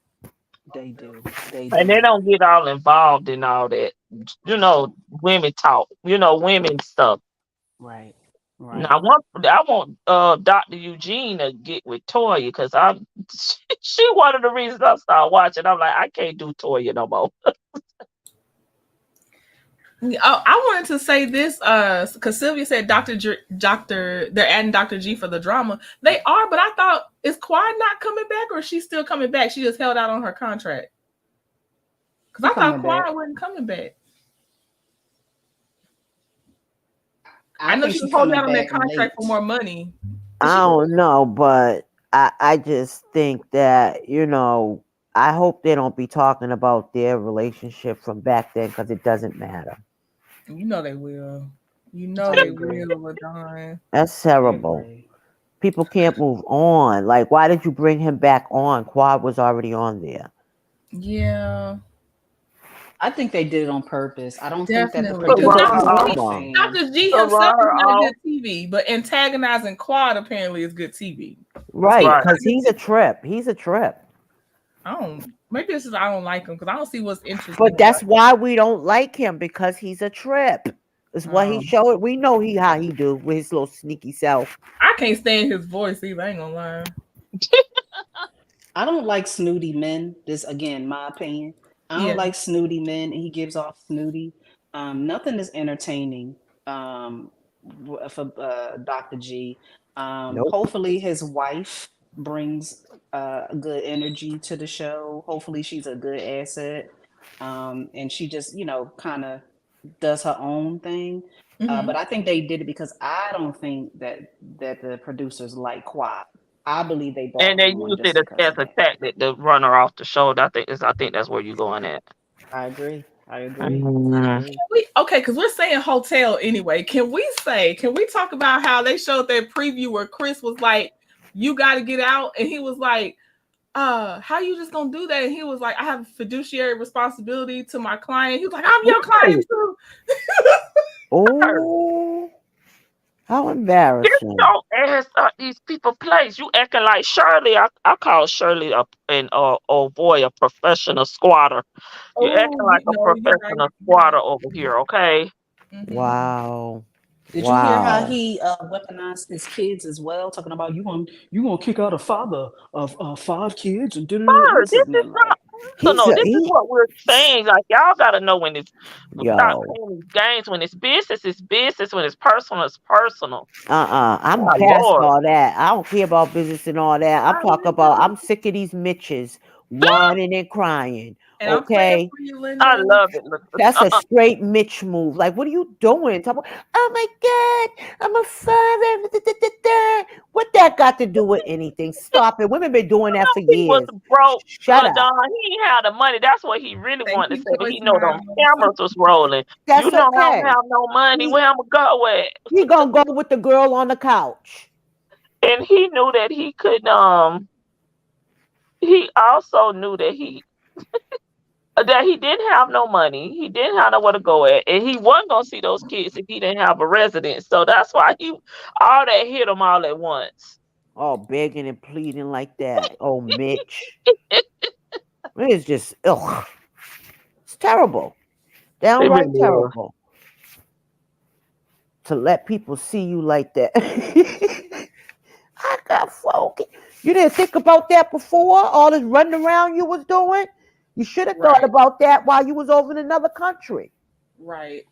they do, they And they do. don't get all involved in all that, women talk, women stuff. Right, Now, right. I want Dr. Eugene to get with Toya because I'm she one of the reasons I started watching. I'm like, I can't do Toya no more. I wanted to say this because Sylvia said they're adding Dr. G for the drama. They are, but I thought, is Quad not coming back, or is she still coming back? She just held out on her contract. Because I thought Quad wasn't coming back. I know think she was she's holding coming out on that back contract for late. more money. I don't know, but I just think that I hope they don't be talking about their relationship from back then because it doesn't matter. You know they will. You I know they agree. will, LaDon. That's I terrible. agree. People can't move on. Like, why did you bring him back on? Quad was already on there. Yeah. I think they did it on purpose. I don't think that the Definitely. To Because run producers her were off. a fan. Dr. G To himself run is her not off. good TV, but antagonizing Quad apparently is good TV. Right, Right. because he's a trip. He's a trip. Maybe it's just I don't like him because I don't see what's interesting. But that's why we don't like him, because he's a trip. It's what he showed. We know how he do with his little sneaky self. I can't stand his voice either. I ain't gonna lie. I don't like snooty men. This again, my opinion. I don't like snooty men, and he gives off snooty. Nothing is entertaining for Dr. G. Nope. Hopefully, his wife brings good energy to the show. Hopefully, she's a good asset, and she just kind of does her own thing. But I think they did it because I don't think that the producers like Quad. I believe they brought And they him on used just it because as of a that. tactic to run her off the show. I think that's where you're going at. I agree. I agree. I Mm. agree. Okay, because we're saying hotel anyway. Can we talk about how they showed that preview where Chris was like, "You got to get out," and he was like, how you just gonna do that?" And he was like, "I have fiduciary responsibility to my client." He was like, "I'm your client too." Oh, how This embarrassing. show has these people plays. You acting like Shirley. I call Shirley oh boy, a professional squatter. You acting Oh, like a you're right. professional squatter over here, okay? Mm-hmm. Wow. Did you hear how Wow. he weaponized his kids as well, talking about you gonna kick out a father of 5 kids and I'm Sir, this sitting there is not like, He's personal. a This is he what we're saying. Like y'all gotta know when it's stop yo. playing these games. When it's business, it's business. When it's personal, it's personal. I'm My past Lord. all that. I don't care about business and all that. I'm talking about I'm sick of these Mitches whining and crying. And I'm praying Okay. for you, I Linda. love it. Look, That's a straight Mitch move. Like, what are you doing? Oh my God, I'm a father. Da, da, da, da. What that got to do with anything? Stop it. Women been doing that for he was years. broke, Shut up. Don. He ain't had the money. That's what he really Thank wanted to you, say. But Joyce he know them Miles. cameras was rolling. You That's know I don't okay. have no money. He Where I'ma go at? he gonna go with the girl on the couch. And he knew that he could. He also knew that he didn't have no money. He didn't have nowhere to go at, and he wasn't gonna see those kids if he didn't have a residence. So that's why he all that hit him all at once. All begging and pleading like that. Oh, Mitch. It's just ugh. It's terrible. It Downright really is. terrible. To let people see you like that. I got folk. You didn't think about that before? All this running around you was doing? You should have thought Right, about that while you was over in another country. right.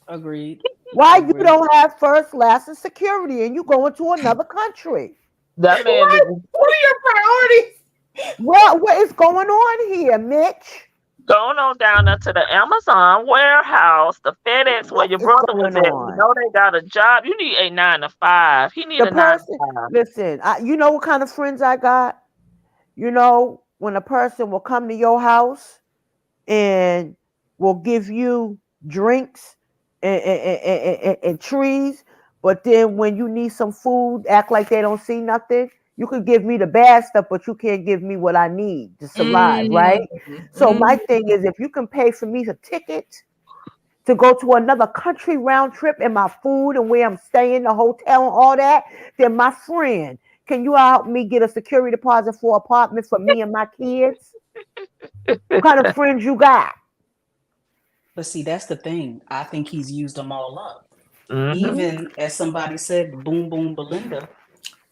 agreed, Why you agreed. don't have first, last, and security and you going to another country? That man What? is What are your priorities? What is going on here, Mitch? going on down there to the Amazon warehouse, the FedEx where What your is brother was going at. You on? know they got a job. You need a 9 to 5. He need The a nine to person, five. listen, you know what kind of friends I got? You know, when a person will come to your house and will give you drinks and trees, but then when you need some food, act like they don't see nothing. You could give me the bad stuff, but you can't give me what I need to survive, right? So my thing is, if you can pay for me a ticket to go to another country round trip and my food and where I'm staying, the hotel and all that, then my friend, can you help me get a security deposit for an apartment for me and my kids? What kind of friends you got? But see, that's the thing. I think he's used them all up. Mm-hmm. Even as somebody said, Boom Boom Belinda.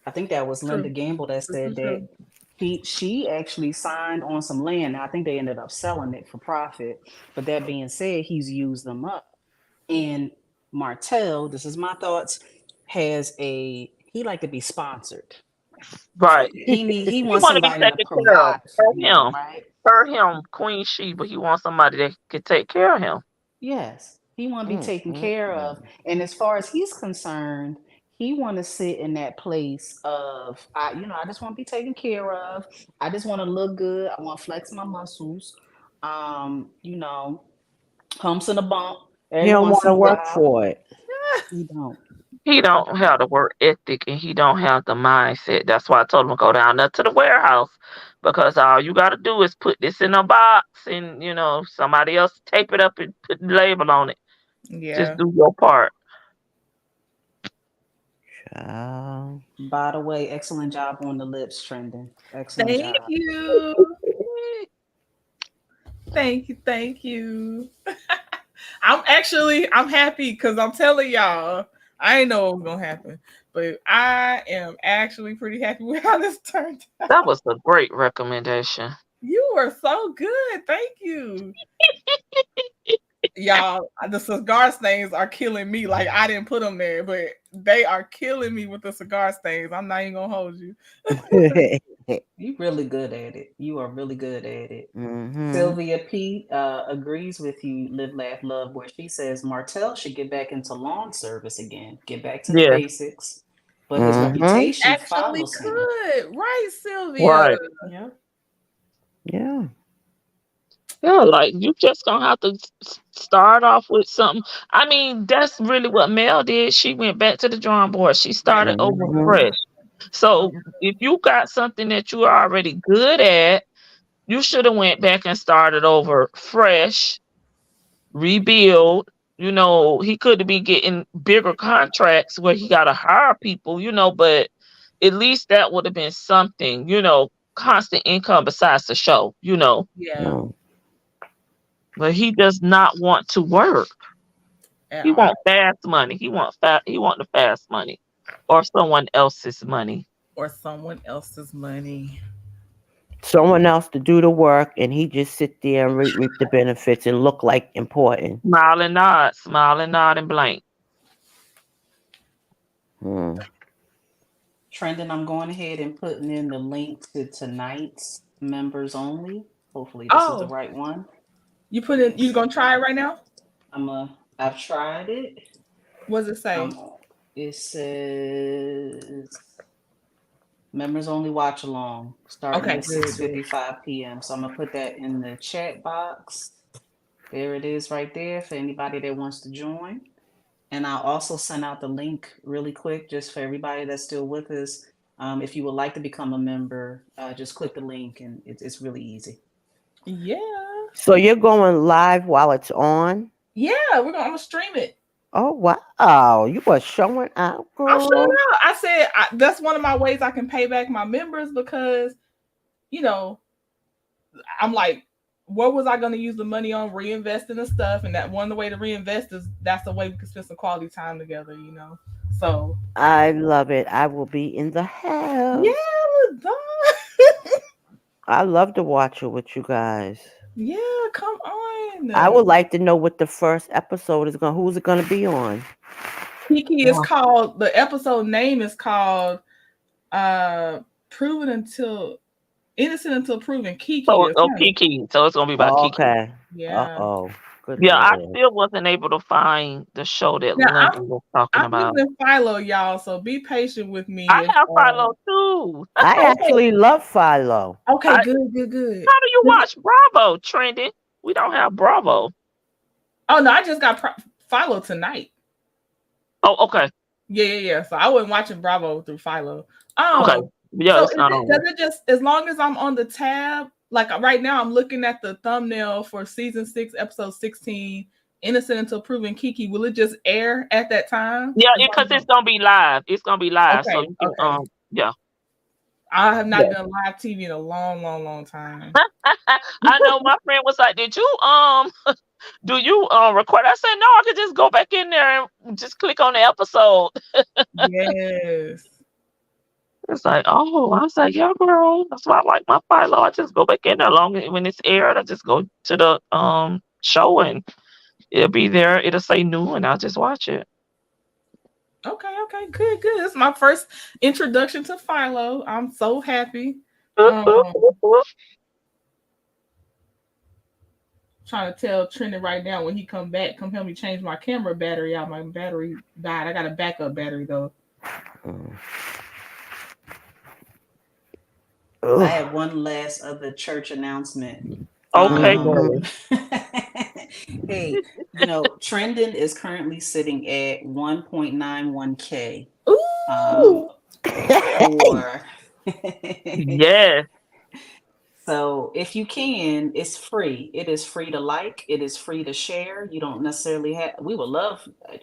I think that was Linda True. Gamble that This said is that true. she actually signed on some land. Now, I think they ended up selling it for profit. But that being said, he's used them up. And Martel, this is my thoughts, he like to be sponsored. Right. He He wants want to be somebody to taken care of. provide for him, right? Per him, Queen Sheba. He wants somebody that can take care of him. Yes, he want to be taken care of. Mm. And as far as he's concerned, he want to sit in that place of, I just want to be taken care of. I just want to look good. I want to flex my muscles. Um, you know, humps and a bump He every don't once want in to a work while. for it. He don't. He don't have the work ethic and he don't have the mindset. That's why I told him to go down there to the warehouse because all you got to do is put this in a box and somebody else tape it up and put the label on it. Just Yeah. do your part. Child. By the way, excellent job on the lips, trending. Excellent Thank job. you. Thank you. Thank you. I'm happy because I'm telling y'all, I ain't know what was gonna happen, but I am actually pretty happy with how this turned out. That was a great recommendation. You were so good. Thank you. Y'all, the cigar stains are killing me. Like I didn't put them there, but they are killing me with the cigar stains. I'm not even gonna hold you. You really good at it. You are really good at it. Mm-hmm. Sylvia P agrees with you, Live, Laugh, Love, where she says Martel should get back into lawn service again, get back to the Yeah, basics. But his Mm-hmm. reputation Actually follows him. could. Right, Sylvia. right. Yeah. Yeah. Yeah, like you just gonna have to start off with something. I mean, that's really what Mel did. She went back to the drawing board. She started over Mm-hmm. fresh. So if you got something that you're already good at, you should have went back and started over fresh, rebuild. You know, he could have been getting bigger contracts where he got to hire people. But at least that would have been something. Constant income besides the show. Yeah, But he does not want to work. at He all. want fast money. He want the fast money or someone else's money. Or someone else's money. Someone else to do the work, and he just sit there and reap the benefits and look like important. Smile and nod and blank. Hmm. Trending, I'm going ahead and putting in the link to tonight's members only. Hopefully this is the Oh, right one. you put in, you gonna try it right now? I've tried it. What does it say? It says members only watch along starting Okay, at good, 6:55 p.m. So I'm gonna put that in the chat box. There it is right there for anybody that wants to join. And I'll also send out the link really quick just for everybody that's still with us. If you would like to become a member, just click the link and it's really easy. Yeah. So you're going live while it's on? Yeah, I'm gonna stream it. Oh wow, you were showing out, I'm showing girl. out. I said that's one of my ways I can pay back my members because, you know, I'm like, what was I going to use the money on? Reinvesting and stuff, and that one of the way to reinvest is that's the way we can spend some quality time together. So I love it. I will be in the house. yeah, we're done. I love to watch it with you guys. Yeah, come on. I would like to know what the first episode is going. Who's it going to be on? Kiki is called. The episode name is called "Proven Until Innocent Until Proven." Kiki. Kiki. So it's gonna be about Kiki. Okay. Yeah. Oh. Good. Yeah, I Lord. still wasn't able to find the show that London was talking I'm about. using Philo, y'all, so be patient with me. I have Philo too. I actually love Philo. Okay, good. How do you watch Bravo, Trending? We don't have Bravo. Oh no, I just got Philo tonight. Oh, okay. Yeah. So I wasn't watching Bravo through Philo. Okay. Yeah, so it's not on. Does it just, as long as I'm on the tab, like right now I'm looking at the thumbnail for season 6, episode 16, Innocent Until Proven Kiki, will it just air at that time? Yeah, because it's gonna be live. It's gonna be live. Okay, so you can, yeah. I have not done live TV in a long time. I know my friend was like, "Did you do you record?" I said, "No, I could just go back in there and just click on the episode." Yes. It's like, oh, I was like, yeah, girl. That's why I like my Philo. I just go back in there when it's aired. I just go to the show and it'll be there. It'll say new, and I'll just watch it. Okay, good. It's my first introduction to Philo. I'm so happy. Trying to tell Trendie right now when he come back, come help me change my camera battery out. My battery died. I got a backup battery though. I have one last other church announcement. Okay. Hey, Trending is currently sitting at 1.91K. Yeah. So if you can, it's free. It is free to like. It is free to share. You don't necessarily have.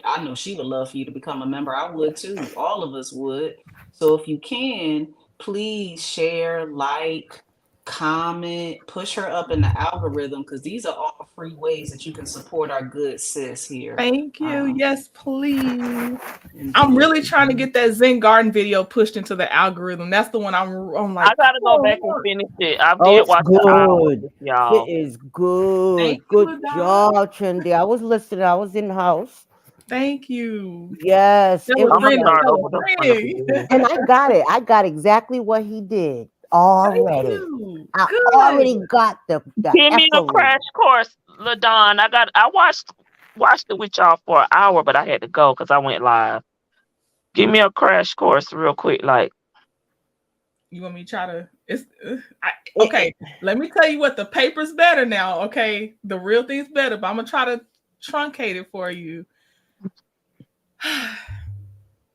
I know she would love for you to become a member. I would too. All of us would. So if you can, please share, like, comment, push her up in the algorithm, because these are all free ways that you can support our good sis here. Thank you. Yes, please. I'm really trying to get that Zen Garden video pushed into the algorithm. That's the one I'm like, I gotta go back and finish it. I did It's watch good. y'all. It is good. Thank Good you, job, Trendie. I was listening. I was in the house. Thank you. Yes. That It was was I'm gonna Trendie. start That over was the Trendie. and I got it. I got exactly what he did. already. you. I Good. already got the Give me a effort. crash course, LaDon. I watched it with y'all for an hour, but I had to go because I went live. Give me a crash course real quick, like. You want me to try to? Okay. Let me tell you what, the paper's better now. Okay, the real thing's better, but I'm gonna try to truncate it for you.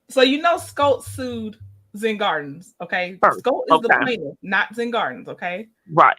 So Scout sued Zen Gardens. Okay, Scout is the plaintiff, not Zen Gardens. Okay, right.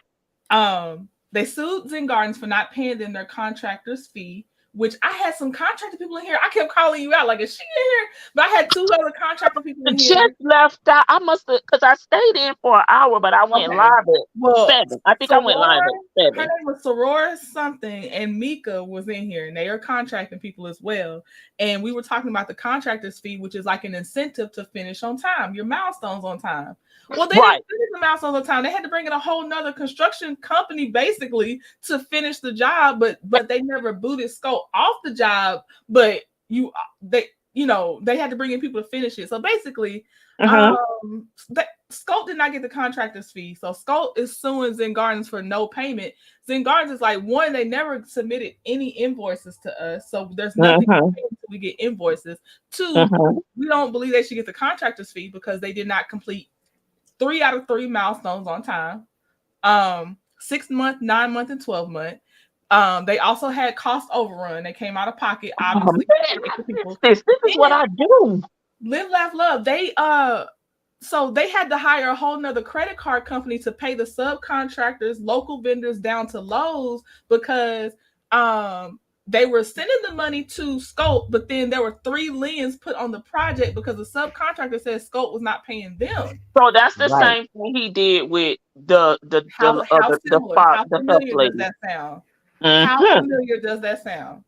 They sued Zen Gardens for not paying them their contractor's fee, which I had some contractor people in here. I kept calling you out like, is she in here? But I had 2 other contractor people in here. Just left out. I must have, because I stayed in for an hour, but I went live at 7. I think I went live at 7. Her name was Soror something, and Mika was in here, and they are contracting people as well. And we were talking about the contractor's fee, which is like an incentive to finish on time, your milestones on time. Well, they didn't finish the milestones on time. They had to bring in a whole nother construction company basically to finish the job, but they never booted Scope off the job. But they had to bring in people to finish it. So basically, Scope did not get the contractor's fee. So Scope is suing Zen Gardens for no payment. Zen Gardens is like, one, they never submitted any invoices to us. So there's nothing to pay until we get invoices. 2, we don't believe they should get the contractor's fee because they did not complete 3 out of 3 milestones on time. 6 month, 9 month, and 12 month. They also had cost overrun. They came out of pocket, obviously. This is what I do. Live, laugh, love. So they had to hire a whole nother credit card company to pay the subcontractors, local vendors down to Lowe's because they were sending the money to Scope, but then there were 3 liens put on the project because the subcontractor said Scope was not paying them. So that's the same thing he did with the how familiar does that sound? How familiar does that sound?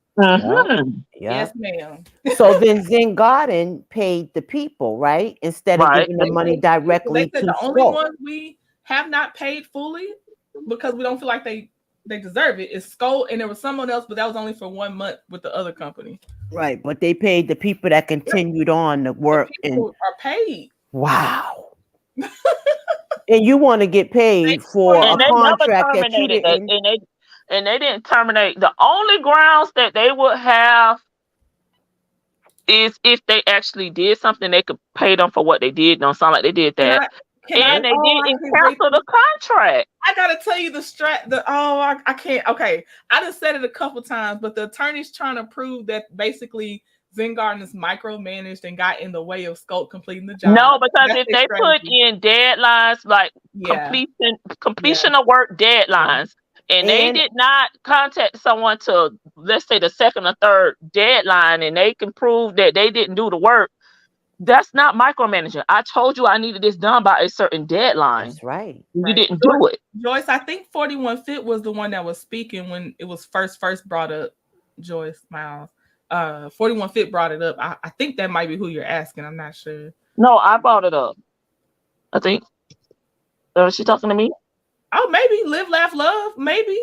Yes, ma'am. So then Zen Garden paid the people, right? Instead of giving the money directly to the only ones we have not paid fully because we don't feel like they deserve it is Skull, and there was someone else, but that was only for 1 month with the other company. Right, but they paid the people that continued on the work and are paid. Wow. And you want to get paid for a contract that you didn't. And they didn't terminate. The only grounds that they would have is if they actually did something, they could pay them for what they did. Don't sound like they did that. They didn't cancel the contract. I gotta tell you I can't. Okay, I just said it a couple times, but the attorney's trying to prove that basically Zen Gardens micromanaged and got in the way of Scope completing the job. No, because if they put in deadlines like completion of work deadlines. And they did not contact someone to, let's say, the 2nd or 3rd deadline, and they can prove that they didn't do the work. That's not micromanaging. I told you I needed this done by a certain deadline. That's right. You didn't do it. Joyce, I think 41 Fit was the one that was speaking when it was first brought up. Joyce Miles. 41 Fit brought it up. I think that might be who you're asking. I'm not sure. No, I brought it up. I think. Is she talking to me? Oh, maybe Live, Laugh, Love. Maybe.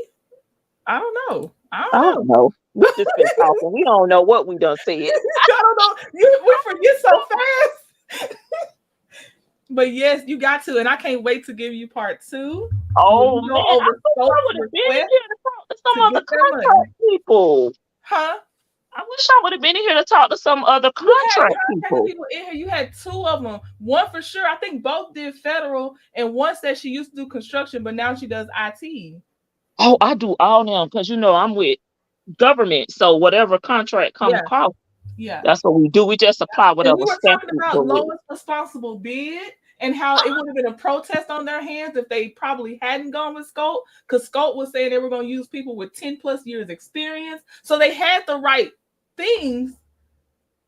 I don't know. I don't know. We just been talking. We don't know what we done said. I don't know. We forget so fast. But yes, you got to, and I can't wait to give you part 2. Oh man, I would have been here to talk to some other contract people. Huh? I wish I would have been here to talk to some other contract people. In here. You had 2 of them. One for sure. I think both did federal, and one said she used to do construction, but now she does IT. Oh, I do all now because I'm with government, so whatever contract comes across, that's what we do. We just apply whatever. We were talking about lowest responsible bid and how it would have been a protest on their hands if they probably hadn't gone with Scope, because Scope was saying they were going to use people with 10+ years experience, so they had the right things.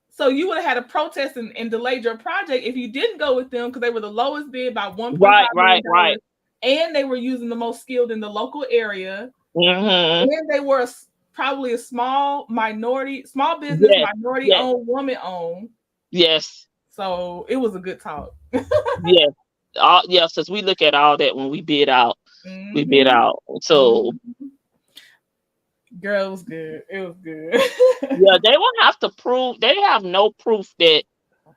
So you would have had a protest and delayed your project if you didn't go with them because they were the lowest bid by $1.5 million. Right. And they were using the most skilled in the local area. And they were probably a small business, minority-owned, woman-owned. Yes. So it was a good talk. Yes. Since we look at all that when we bid out, we bid out. So. Girl, it was good. It was good. They won't have to prove. They have no proof that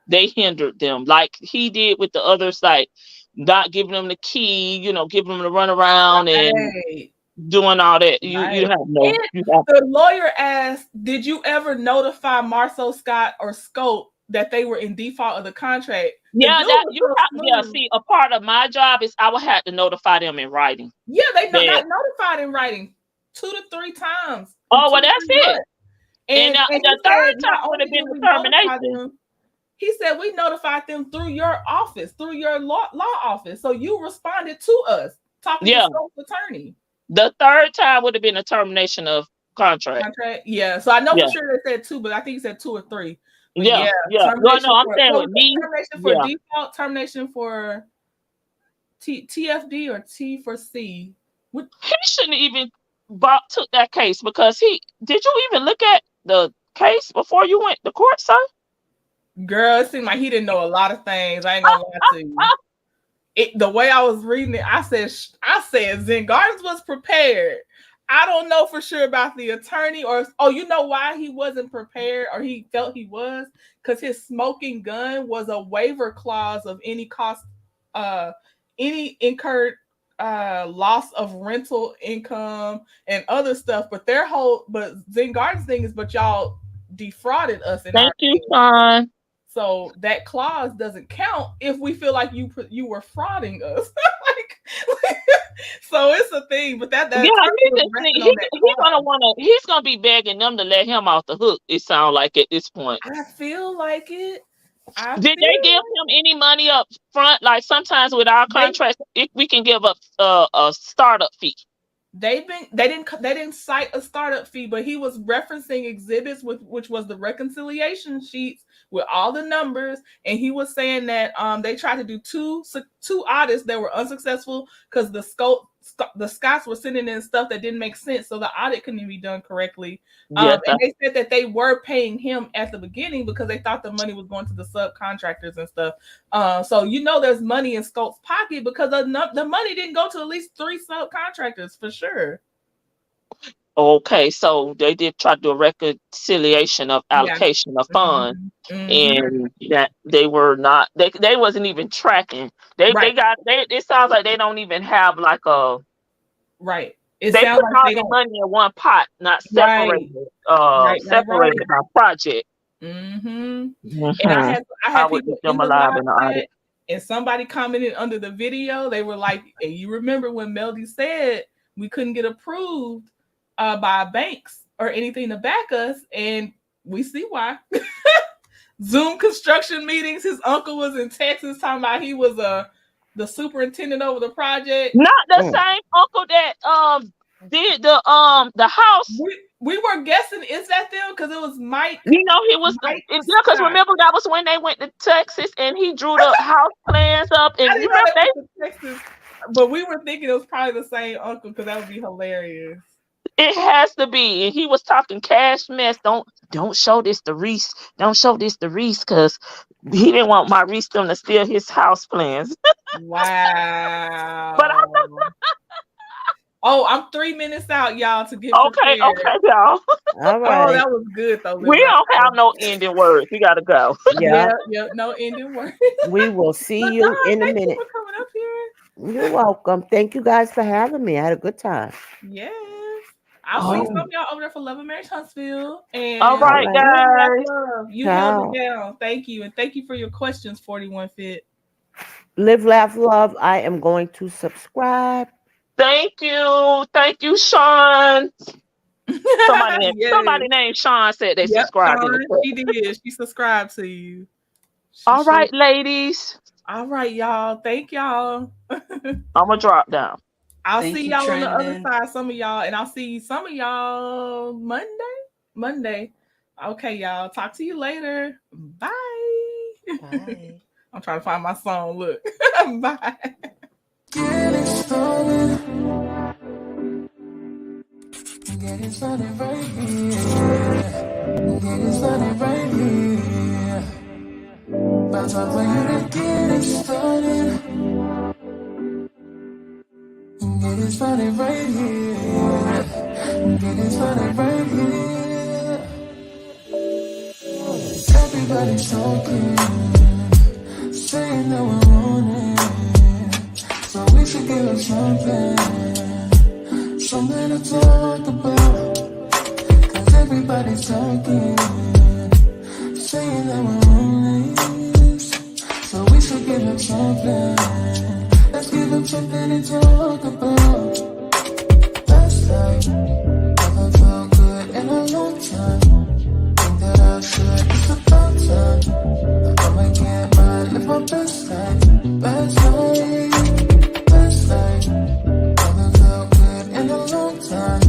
they hindered them, like he did with the other site. not giving them the key, giving them the run around and Right. doing all that. You Right. have no. And the lawyer asked, "Did you ever notify Marcel Scott or Scope that they were in default of the contract?" Yeah, see, a part of my job is I would have to notify them in writing. Yeah, they got notified in writing 2 to 3 times. Oh, well, that's it. And the third time would have been the termination. He said we notified them through your office, through your law office. So you responded to us, talking to Scope's attorney. The third time would have been a termination of contract. Yeah. So I know for sure they said 2, but I think he said 2 or 3. Yeah. No, I'm saying with me. Termination for default, termination for TFD or T for C. He shouldn't even took that case because did you even look at the case before you went to court, sir? Girl, it seemed like he didn't know a lot of things. I ain't gonna lie to you. The way I was reading it, I said Zingardens was prepared. I don't know for sure about the attorney you know why he wasn't prepared or he felt he was? Because his smoking gun was a waiver clause of any cost, any incurred loss of rental income and other stuff. But Zingardens thing is, but y'all defrauded us. Thank you, Sean. So that clause doesn't count if we feel like you were frauding us. So it's a thing, but he's gonna be begging them to let him off the hook. It sounds like at this point. I feel like it. Did they give him any money up front? Like sometimes with our contracts, we can give up a startup fee. They didn't cite a startup fee, but he was referencing exhibits which was the reconciliation sheets with all the numbers, and he was saying that they tried to do two audits that were unsuccessful because the Scots were sending in stuff that didn't make sense, so the audit couldn't be done correctly. And they said that they were paying him at the beginning because they thought the money was going to the subcontractors and stuff. So there's money in Scope's pocket because the money didn't go to at least 3 subcontractors for sure. Okay, so they did try to do a reconciliation of allocation of funds, and that they were not. They wasn't even tracking. It sounds like they don't even have like a right. They put all the money in one pot, not separated. Separated by project. And I had people them alive in the audit. And somebody commented under the video. They were like, "And you remember when Melody said we couldn't get approved by banks or anything to back us, and we see why." Zoom construction meetings. His uncle was in Texas talking about he was the superintendent over the project. Not the same uncle that did the house. We were guessing, is that them? Because it was Mike. He was because remember that was when they went to Texas and he drew the house plans up. And you remember Texas, but we were thinking it was probably the same uncle because that would be hilarious. It has to be. And he was talking cash mess. Don't show this to Reese. Don't show this to Reese because he didn't want my Reese them to steal his house plans. Wow. But I'm 3 minutes out, y'all, to get prepared. Okay, y'all. All right. Oh, that was good though. We don't have no ending words. We gotta go. Yeah, no ending words. We will see you in a minute. Thank you for coming up here. You're welcome. Thank you guys for having me. I had a good time. Yes. I'll see some of y'all over there for Love and Marriage Huntsville. And all right, guys. You held it down. Thank you. And thank you for your questions, 41 Fit. Live, laugh, love. I am going to subscribe. Thank you, Sean. Somebody named Sean said they subscribed. Sean, she did. She subscribed to you. All right, ladies. All right, y'all. Thank y'all. I'm gonna drop down. I'll see y'all on the other side. Some of y'all, and I'll see some of y'all Monday. Okay, y'all. Talk to you later. Bye. Bye. I'm trying to find my song. Look. Bye. Getting started. Getting started right here. Getting started right here. About time for you to get it started. Getting started right here. Getting started right here. Everybody's talking, saying that we're on it. should give them something to talk about. Cause everybody's talking, saying that we're homeless. So we should give them something. Let's give them something to talk about. Last night, never felt good in a long time. Think that I should, it's about time. I can't mind, live my best life. Last night, never felt good in a long time.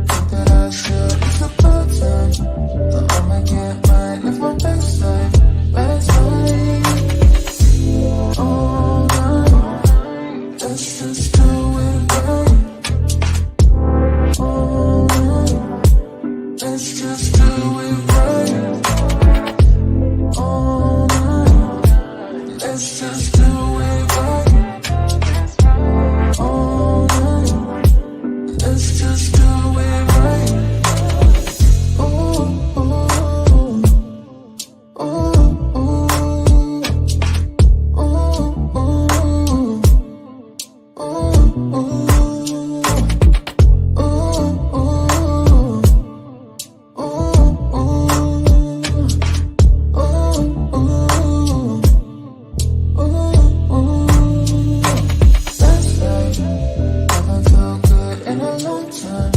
Think that I should, it's about time. I can't mind, live my best life. Last night, all night, let's just do it right. All night, let's just do it right. All night, let's just do it right. All night, let's just do it right. Oh, oh, oh, oh, oh, oh, oh, oh, Last night, never felt good in a long time.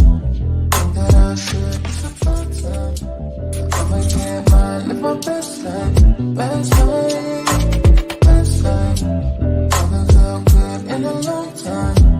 Think that I should, it's about time. I can't mind, live my best life. Last night, never felt good in a long time.